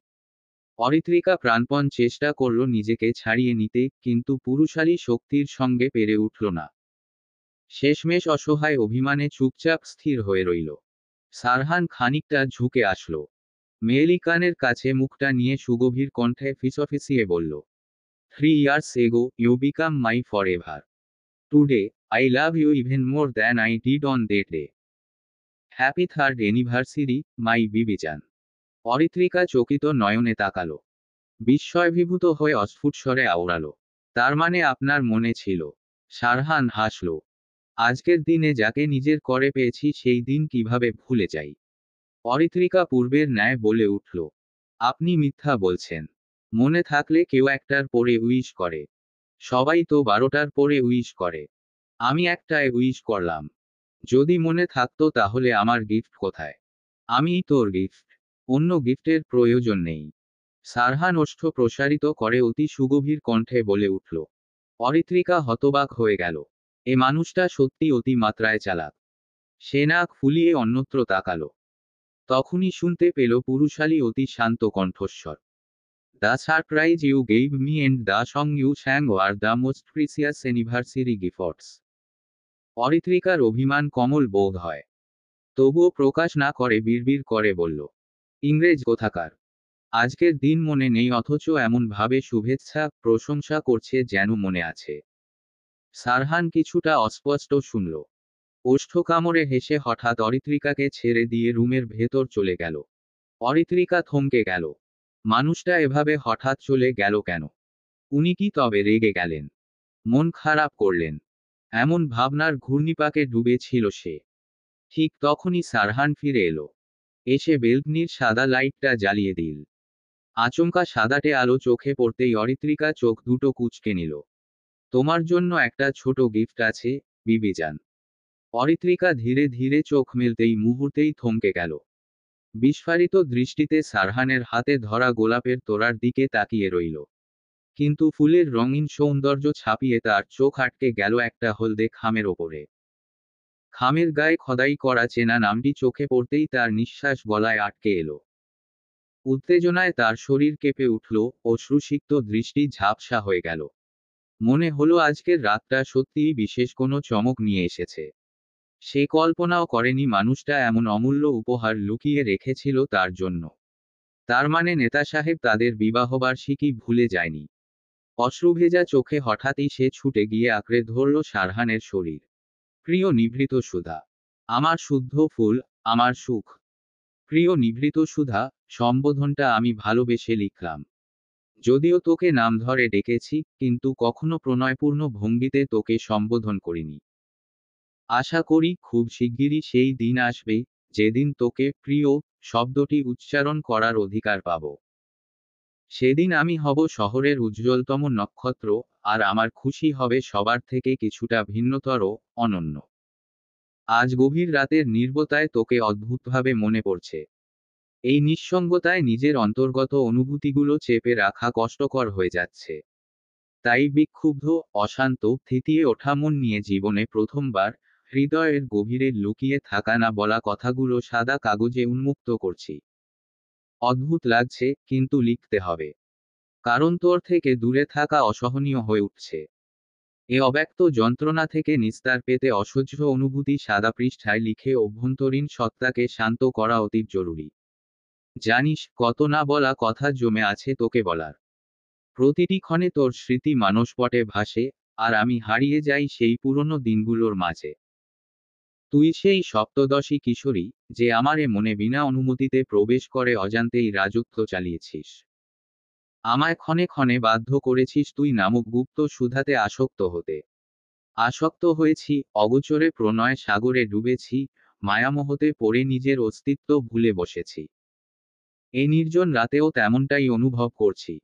অরিত্রিকা প্রাণপণ চেষ্টা করল নিজেকে ছাড়িয়ে নিতে, কিন্তু পুরুষালী শক্তির সঙ্গে পেরে উঠল না। শেষমেশ অসহায় অভিমানে চুপচাপ স্থির হয়ে রইল। সারহান খানিকটা ঝুঁকে আসলো। মেয়েলি কানের কাছে মুখটা নিয়ে সুগভীর কণ্ঠে ফিসফিসিয়ে বলল, 3 years ago, you become my forever. Today, I love you even more than I did on that day. Happy 3rd anniversary, my বিবিজান। Aritrika চকিত নয়নে তাকালো। বিস্ময়ভিভূত হয়ে অস্ফুট স্বরে আওড়ালো, তার মানে আপনার মনে ছিল? সারহান হাসল। আজকের দিনে যাকে নিজের করে পেয়েছি সেই দিন কিভাবে ভুলে যাই? অরিত্রিকা পূর্বের ন্যায় বলে উঠল, আপনি মিথ্যা বলছেন। মনে থাকলে কেউ 1টার পরে উইশ করে। সবাই তো 12টার পরে উইশ করে। আমি 1টায় উইশ করলাম। যদি মনে থাকতো তাহলে আমার গিফট কোথায়? আমিই তোর গিফট। অন্য গিফটের প্রয়োজন নেই। সারহান ওষ্ঠ প্রসারিত করে অতি সুগভীর কণ্ঠে বলে উঠল। অরিত্রিকা হতবাক হয়ে গেল। এ মানুষটা সত্যি অতি মাত্রায় চালাক। সে নাক ফুলিয়ে অন্যত্র তাকালো। তখনই শুনতে পেল পুরুষালী অতি শান্ত কণ্ঠস্বর, the surprise you gave me and the song you sang were the most precious anniversary gifts. অরিত্রিকার অভিমান কমল বোধ হয়। তবুও প্রকাশ না করে বিড়বিড় করে বলল, ইংরেজ কোথাকার। আজকের দিন মনে নেই, অথচ এমন ভাবে শুভেচ্ছা প্রশংসা করছে যেন মনে আছে। সারহান কিছুটা অস্পষ্ট শুনল। ওষ্ঠ কামড়ে হেসে হঠাৎ অরিত্রিকাকে ছেড়ে দিয়ে রুমের ভেতর চলে গেল। অরিত্রিকা থমকে গেল। মানুষটা এভাবে হঠাৎ চলে গেল কেন? উনি কি তবে রেগে গেলেন? মন খারাপ করলেন? এমন ভাবনার ঘূর্ণিপাকে ডুবেছিল সে। ঠিক তখনই সারহান ফিরে এলো। এসে বেলকনির সাদা লাইটটা জ্বালিয়ে দিল। আচমকা সাদাটে আলো চোখে পড়তেই অরিত্রিকা চোখ দুটো কুঁচকে নিল। তোমার জন্য একটা ছোট গিফট আছে, বিবিজান। অরিত্রিকা ধীরে ধীরে চোখ মেলতেই মুহূর্তেই থমকে গেল। বিস্ফারিত দৃষ্টিতে সারহানের হাতে ধরা গোলাপের তোড়ার দিকে তাকিয়ে রইল। কিন্তু ফুলের রঙিন সৌন্দর্য ছাপিয়ে তার চোখ আটকে গেল একটা হলদে খামের ওপরে। খামের গায়ে খোদাই করা চেনা নামটি চোখে পড়তেই তার নিঃশ্বাস গলায় আটকে এলো। উত্তেজনায় তার শরীর কেঁপে উঠল, অশ্রুসিক্ত দৃষ্টি ঝাপসা হয়ে গেল। মনে হলো আজকের রাতটা সত্যিই বিশেষ কোনো চমক নিয়ে এসেছে। সে কল্পনাও করেনি মানুষটা এমন অমূল্য উপহার লুকিয়ে রেখেছিল তার জন্য। তার মানে নেতা সাহেব তাদের বিবাহবার্ষিকী ভুলে যায়নি। অশ্রুভেজা চোখে হঠাৎই সে ছুটে গিয়ে আঁকড়ে ধরল সারহানের শরীর। প্রিয় নিভৃত সুধা, আমার শুদ্ধ ফুল, আমার সুখ। প্রিয় নিভৃত সুধা, সম্বোধনটা আমি ভালোবেসে লিখলাম। যদিও তোকে নাম ধরে ডেকেছি, কিন্তু কখনো প্রণয়পূর্ণ ভঙ্গিতে তোকে সম্বোধন করিনি। আশা করি খুব শিগগিরই সেই দিন আসবে, যেদিন তোকে প্রিয় শব্দটি উচ্চারণ করার অধিকার পাব। সেদিন আমি হব শহরের উজ্জ্বলতম নক্ষত্র, আর আমার খুশি হবে সবার থেকে কিছুটা ভিন্নতর, অনন্য। আজ গভীর রাতের নীরবতায় তোকে অদ্ভুতভাবে মনে পড়ছে। এই নিঃসঙ্গতায় নিজের অন্তর্গত অনুভূতিগুলো চেপে রাখা কষ্টকর হয়ে যাচ্ছে। তাই বিক্ষুব্ধ, অশান্ত, থিতিয়ে ওঠা মন নিয়ে জীবনে প্রথমবার হৃদয়ের গভীরে লুকিয়ে থাকা না বলা কথাগুলো সাদা কাগজে উন্মুক্ত করছি। অদ্ভুত লাগছে, কিন্তু লিখতে হবে। কারণ তোর থেকে দূরে থাকা অসহনীয় হয়ে উঠছে। এ অব্যক্ত যন্ত্রণা থেকে নিস্তার পেতে অসহ্য অনুভূতি সাদা পৃষ্ঠায় লিখে অভ্যন্তরীণ সত্তাকে শান্ত করা অতি জরুরি। জানিস, কত না বলা কথা জমে আছে তোকে বলার। প্রতিটি ক্ষণে তোর স্মৃতি মানসপটে ভাসে, আর আমি হারিয়ে যাই সেই পুরনো দিনগুলোর মাঝে। তুই সেই সপ্তদশী কিশোরী, যে আমারে মনে বিনা অনুমতিতে প্রবেশ করে অজান্তেই রাজত্ব চালিয়েছিস। আমায় ক্ষণে ক্ষণে বাধ্য করেছিস তুই নামক গুপ্ত সুধাতে আসক্ত হতে। আসক্ত হয়েছি, অগোচরে প্রণয় সাগরে ডুবেছি, মায়ামোহতে পড়ে নিজের অস্তিত্ব ভুলে বসেছি। এই নির্জন রাতেও তেমনটাই অনুভব করছি।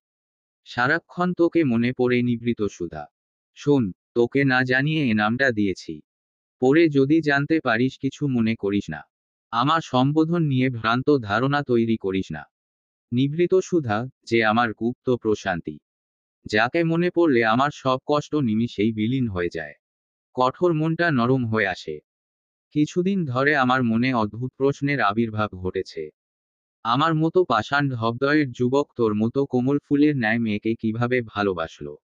সারাক্ষণ তোকে মনে পড়ে নিভৃত সুধা। শোন, তোকে না জানিয়ে এ নামটা দিয়েছি। পরে যদি জানতে পারিস কিছু মনে করিস না। আমার সম্বোধন নিয়ে ভ্রান্ত ধারণা তৈরি করিস না। নিভৃত সুধা, যে আমার গুপ্ত প্রশান্তি, যাকে মনে পড়লে আমার সব কষ্ট নিমিষেই বিলীন হয়ে যায়। কঠোর মনটা নরম হয়ে আসে। কিছুদিন ধরে আমার মনে অদ্ভুত প্রশ্নের আবির্ভাব ঘটেছে। আমার মতো পাষাণ হৃদয়ের যুবক তোর মতো কোমল ফুলের ন্যায় মেয়েকে কিভাবে ভালোবাসলো?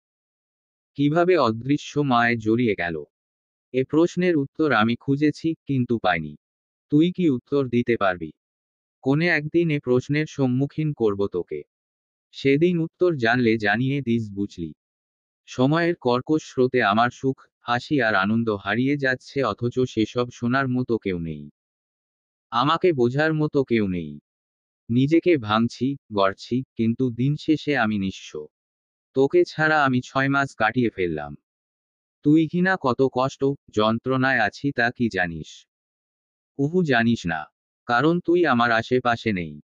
কিভাবে অদৃশ্য মায়ে জড়িয়ে গেল? এ প্রশ্নের উত্তর আমি খুঁজেছি, কিন্তু পাইনি। তুই কি উত্তর দিতে পারবি? কোনে একদিন এ প্রশ্নের সম্মুখীন করব তোকে। সেদিন উত্তর জানলে জানিয়ে দিস, বুঝলি? সময়ের কর্কশ স্রোতে আমার সুখ, হাসি আর আনন্দ হারিয়ে যাচ্ছে, অথচ সেসব শোনার মতো কেউ নেই। আমাকে বোঝার মতো কেউ নেই। নিজেকে ভাঙছি, গড়ছি, কিন্তু দিন শেষে আমি নিঃস্ব। তোকে ছাড়া আমি 6 মাস কাটিয়ে ফেললাম। তুই কিনা কত কষ্ট, যন্ত্রণায় আছি তা কি জানিস? উহু, জানিস না। কারণ তুই আমার আশেপাশে নেই।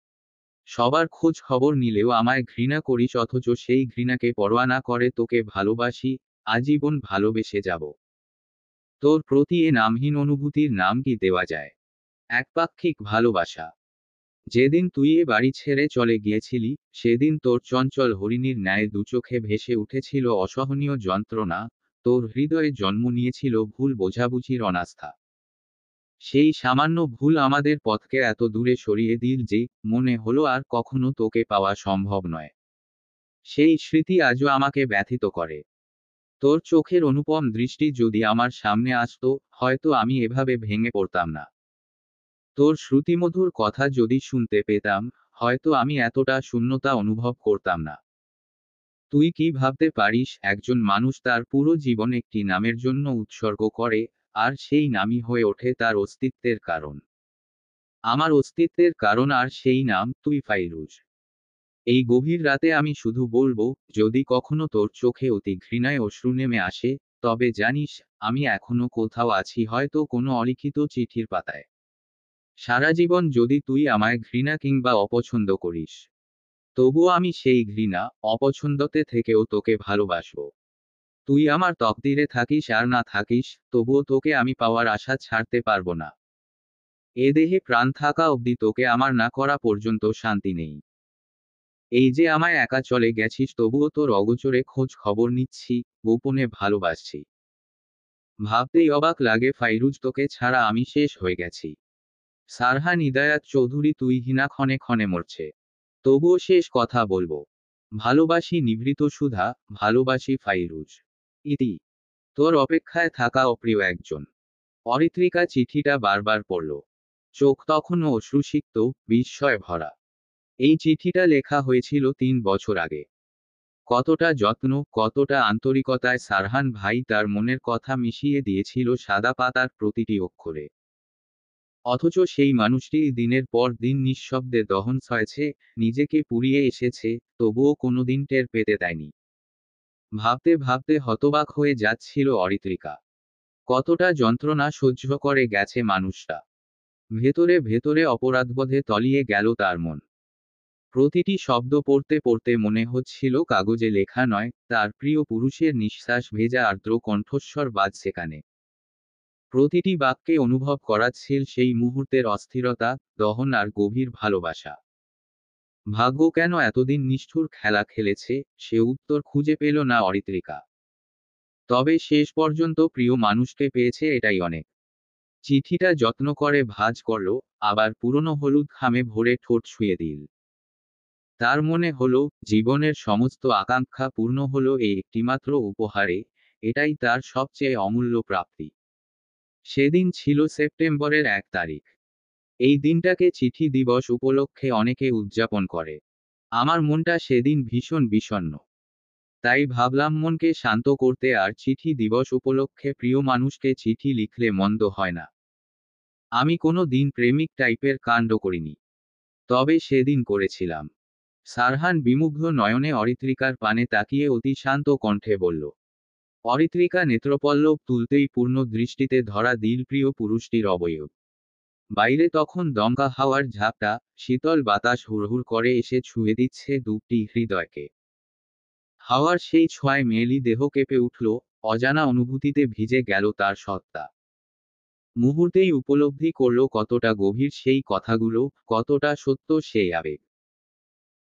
সবার খোঁজ খবর নিলেও আমায় ঘৃণা করিস, অথচ সেই ঘৃণাকে পরোয়া না করে তোকে ভালোবাসি, আজীবন ভালোবেসে যাব। তোর প্রতি এ নামহীন অনুভূতির নাম কি দেওয়া যায়? একপাক্ষিক ভালোবাসা। যেদিন তুই এ বাড়ি ছেড়ে চলে গিয়েছিলি, সেদিন তোর চঞ্চল হরিণীর ন্যায় দুচোখে ভেসে উঠেছিল অসহনীয় যন্ত্রণা। তোর হৃদয়ে জন্ম নিয়েছিল ভুল বোঝাবুঝির অনাস্থা। সেই সামান্য ভুল আমাদের পথকে এত দূরে সরিয়ে দিল যে, মনে হলো আর কখনো তোকে পাওয়া সম্ভব নয়। সেই স্মৃতি আজও আমাকে ব্যথিত করে। তোর চোখের অনুপম দৃষ্টি যদি আমার সামনে আসতো, হয়তো আমি এভাবে ভেঙে পড়তাম না। তোর শ্রুতিমধুর কথা যদি শুনতে পেতাম, হয়তো আমি এতটা শূন্যতা অনুভব করতাম না। তুই কি ভাবতে পারিস, একজন মানুষ তার পুরো জীবন একটি নামের জন্য উৎসর্গ করে, আর সেই নামই হয়ে ওঠে তার অস্তিত্বের কারণ? আমার অস্তিত্বের কারণ আর সেই নাম, তুই ফাইরুজ। এই গভীর রাতে আমি শুধু বলবো, যদি কখনো তোর চোখে অতি ঘৃণায় অশ্রু নেমে আসে, তবে জানিস, আমি এখনো কোথাও আছি, হয়তো কোনো অলিখিত চিঠির পাতায়। সারা জীবন যদি তুই আমায় ঘৃণা কিংবা অপছন্দ করিস, তবুও আমি সেই ঘৃণা, অপছন্দতে থেকেও তোকে ভালোবাসবো। তুই আমার তকদিরে থাকিস আর না থাকিস, তবুও তোকে আমি পাওয়ার আশা ছাড়তে পারবো না। এ দেহে প্রাণ থাকা অবধি তোকে আমার না করা পর্যন্ত শান্তি নেই। এই যে আমায় একা চলে গেছিস, তবুও তোর অগোচরে খোঁজ খবর নিচ্ছি, গোপনে ভালোবাসছি। ভাবতেই অবাক লাগে ফাইরুজ, তোকে ছাড়া আমি শেষ হয়ে গেছি। সারহান ইদায়াত চৌধুরী। তুই হিনা ক্ষণে ক্ষণে মরছে, তবুও শেষ কথা বলবো। ভালোবাসি নিভৃত সুধা, ভালোবাসি ফাইরুজ। ইতি। তোর অপেক্ষায় থাকা অপ্রিয় একজন। অরিত্রিকা চিঠিটা বারবার পড়ল। চোখ তখনও অশ্রুসিক্ত, বিস্ময় ভরা। এই চিঠিটা লেখা হয়েছিল 3 বছর আগে। কতটা যত্ন, কতটা আন্তরিকতায় সারহান ভাই তার মনের কথা মিশিয়ে দিয়েছিল সাদা পাতার প্রতিটি অক্ষরে। অথচ সেই মানুষটি দিনের পর দিন নিঃশব্দে দহন হয়েছে, নিজেকে পুড়িয়ে এসেছে, তবুও কোনোদিন টের পেতে দেয়নি। ভাবতে ভাবতে হতবাক হয়ে যাচ্ছিল অরিত্রিকা। কতটা যন্ত্রণা সহ্য করে গেছে মানুষটা। ভেতরে ভেতরে অপরাধবোধে তলিয়ে গেল তার মন। প্রতিটি শব্দ পড়তে পড়তে মনে হচ্ছিল কাগজে লেখা নয়, তার প্রিয় পুরুষের নিঃশ্বাস ভেজা আর্দ্র কণ্ঠস্বর বাজছে কানে। প্রতিটি বাক্যে অনুভব করাচ্ছিল সেই মুহূর্তের অস্থিরতা, দহন আর গভীর ভালোবাসা। ভাগ্য কেন এতদিন নিষ্ঠুর খেলা খেলেছে, সে উত্তর খুঁজে পেল না অরিত্রিকা। তবে শেষ পর্যন্ত প্রিয় মানুষকে পেয়েছে, এটাই অনেক। চিঠিটা যত্ন করে ভাঁজ করল, আবার পুরনো হলুদ খামে ভরে ঠোঁট ছুঁয়ে দিল। তার মনে হলো, জীবনের সমস্ত আকাঙ্ক্ষা পূর্ণ হলো এই একটিমাত্র উপহারে, এটাই তার সবচেয়ে অমূল্য প্রাপ্তি। সেদিন ছিল সেপ্টেম্বরের 1 তারিখ। এই দিনটাকে চিঠি দিবস উপলক্ষে অনেকে উদযাপন করে। আমার মনটা সেদিন ভীষণ বিষণ্ণ। তাই ভাবলাম মনকে শান্ত করতে আর চিঠি দিবস উপলক্ষে প্রিয় মানুষকে চিঠি লিখলে মন্দ হয় না। আমি কোনো দিন প্রেমিক টাইপের কাণ্ড করিনি, তবে সেদিন করেছিলাম। সারহান বিমুগ্ধ নয়নে অরিত্রিকার পানে তাকিয়ে অতি শান্ত কণ্ঠে বলল। অরিত্রিকা নেত্রপল্লব তুলতেই পূর্ণ দৃষ্টিতে ধরা দিল প্রিয় পুরুষটির অবয়ব। বাইরে তখন দমকা হাওয়ার ঝাপটা, শীতল বাতাস হুড়হুড় করে এসে ছুঁয়ে দিচ্ছে দুটি হৃদয়কে। হাওয়ার সেই ছোঁয়ায় মেয়েলি দেহ কেঁপে উঠল, অজানা অনুভূতিতে ভিজে গেল তার সত্তা। মুহূর্তেই উপলব্ধি করল কতটা গভীর সেই কথাগুলো, কতটা সত্য সেই আবেগ।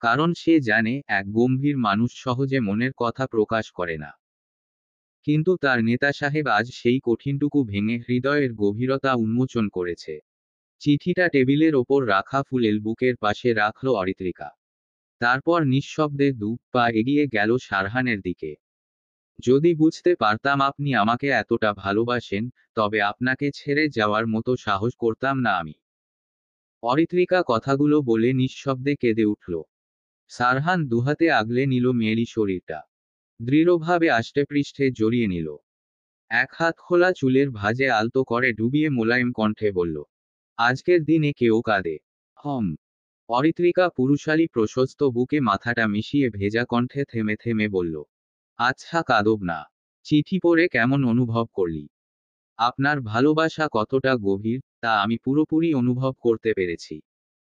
কারণ সে জানে, এক গম্ভীর মানুষ সহজে মনের কথা প্রকাশ করে না। কিন্তু তার নেতা সাহেব আজ সেই কঠিনটুকু ভেঙে হৃদয়ের গভীরতা উন্মোচন করেছে। চিঠিটা টেবিলের ওপর রাখা ফুলেল বুকের পাশে রাখল অরিত্রিকা। তারপর নিঃশব্দে 2 পা এগিয়ে গেল সারহানের দিকে। যদি বুঝতে পারতাম আপনি আমাকে এতটা ভালোবাসেন, তবে আপনাকে ছেড়ে যাওয়ার মতো সাহস করতাম না আমি। অরিত্রিকা কথাগুলো বলে নিঃশব্দে কেঁদে উঠল। সারহান দুহাতে আগলে নিল মেয়েলি শরীরটা। দৃঢ়ভাবে আষ্টেপৃষ্ঠে জড়িয়ে নিল। এক হাত খোলা চুলের ভাঁজে আলতো করে ডুবিয়ে মোলায়েম কণ্ঠে বলল, আজকের দিনে কেউ কাঁদে। হম। অরিত্রিকা পুরুষালী প্রশস্ত বুকে মাথাটা মিশিয়ে ভেজা কণ্ঠে থেমে থেমে বলল, আচ্ছা কাঁদব না। চিঠি পড়ে কেমন অনুভব করলি? আপনার ভালোবাসা কতটা গভীর, তা আমি পুরোপুরি অনুভব করতে পেরেছি।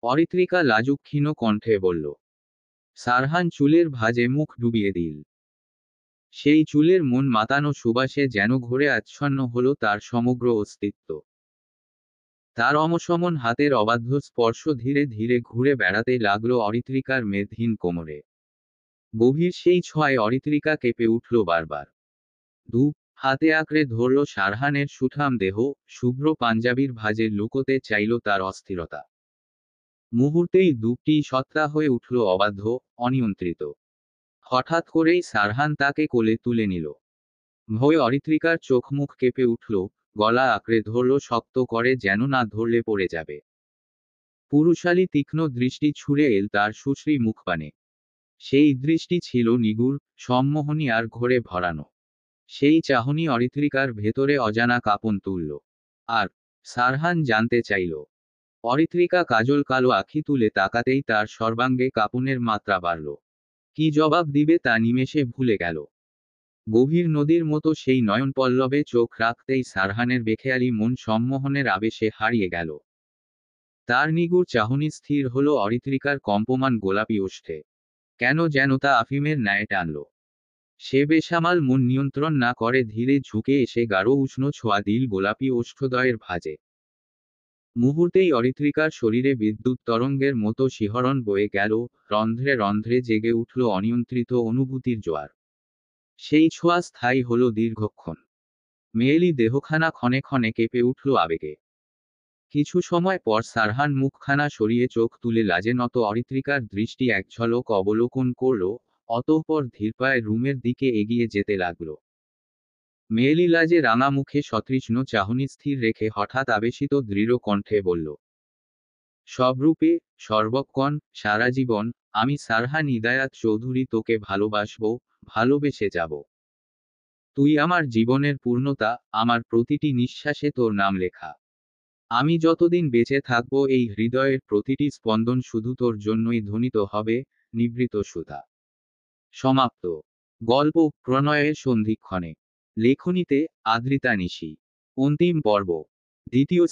অরিত্রিকা লাজুক ক্ষীণ কণ্ঠে বলল। সারহান চুলের ভাঁজে মুখ ডুবিয়ে দিল। সেই চুলের মন মাতানো সুবাসে যেন ঘুরে আচ্ছন্ন হলো তার সমগ্র অস্তিত্ব। তার অমসমন হাতের অবাধ্য স্পর্শ ধীরে ধীরে ঘুরে বেড়াতে লাগলো অরিত্রিকার মেদহীন কোমরে। গভীর সেই ছোঁয়ায় অরিত্রিকা কেঁপে উঠল বারবার। 2 হাতে আঁকড়ে ধরল সারহানের সুঠাম দেহ, শুভ্র পাঞ্জাবির ভাঁজে লুকোতে চাইল তার অস্থিরতা। মুহূর্তেই দুটি সত্তা হয়ে উঠল অবাধ্য, অনিয়ন্ত্রিত। হঠাৎ করেই সারহান তাকে কোলে তুলে নিল। ভয়ে অরিত্রিকার চোখ মুখ কেঁপে উঠল, গলা আঁকড়ে ধরল শক্ত করে যেন না ধরলে পড়ে যাবে। পুরুষালী তীক্ষ্ণ দৃষ্টি ছুঁড়ে এল তার সুশ্রী মুখপানে। সেই দৃষ্টি ছিল নিগুড়, সম্মোহনী আর ঘোরে ভরানো। সেই চাহনি অরিত্রিকার ভেতরে অজানা কাঁপন তুলল। আর সারহান জানতে চাইল। অরিত্রিকা কাজল কালো আঁখি তুলে তাকাতেই তার সর্বাঙ্গে কাঁপনের মাত্রা বাড়ল। কি জবাব দিবে তা নিমেষে ভুলে গেল। গভীর নদীর মতো সেই নয়নপল্লবে চোখ রাখতেই সারহানের বেখেয়ালি মন সম্মোহনের আবেশে হারিয়ে গেল। তার নিগুড় চাহনি স্থির হলো অরিত্রিকার কম্পমান গোলাপি ওষ্ঠে। কেন যেন তা আফিমের ন্যায় টানল। সে বেসামাল মন নিয়ন্ত্রণ না করে ধীরে ঝুঁকে এসে গাঢ় উষ্ণ ছোঁয়া দিল গোলাপি ওষ্ঠদ্বয়ের ভাঁজে। মুহূর্তেই অরিত্রিকার শরীরে বিদ্যুৎ তরঙ্গের মতো শিহরণ বয়ে গেল, রন্ধ্রে রন্ধ্রে জেগে উঠল অনিয়ন্ত্রিত অনুভূতির জোয়ার। সেই ছোঁয়া স্থায়ী হল দীর্ঘক্ষণ। মেয়েলি দেহখানা ক্ষণে ক্ষণে কেঁপে উঠল আবেগে। কিছু সময় পর সারহান মুখখানা সরিয়ে চোখ তুলে লাজে নত অরিত্রিকার দৃষ্টি এক ঝলক অবলোকন করল, অতঃপর ধীরপায়ে রুমের দিকে এগিয়ে যেতে লাগল। মেয়েলি লাজে রাঙা মুখে সতৃষ্ণ চাহনি স্থির রেখে হঠাৎ আবেশিত দৃঢ় কণ্ঠে বলল, সবরূপে, সর্বক্ষণ, সারা জীবন, আমি সারহান ইদায়াত চৌধুরী তোকে ভালোবাসব, ভালোবেসে যাব। তুই আমার জীবনের পূর্ণতা, আমার প্রতিটি নিঃশ্বাসে তোর নাম লেখা। আমি যতদিন বেঁচে থাকব এই হৃদয়ের প্রতিটি স্পন্দন শুধু তোর জন্যই ধ্বনিত হবে, নিভৃত সুধা। সমাপ্ত। গল্প প্রণয়ের সন্ধিক্ষণে। লেখনীতে আদ্রিতা নিশি। অন্তিম পর্ব। দ্বিতীয়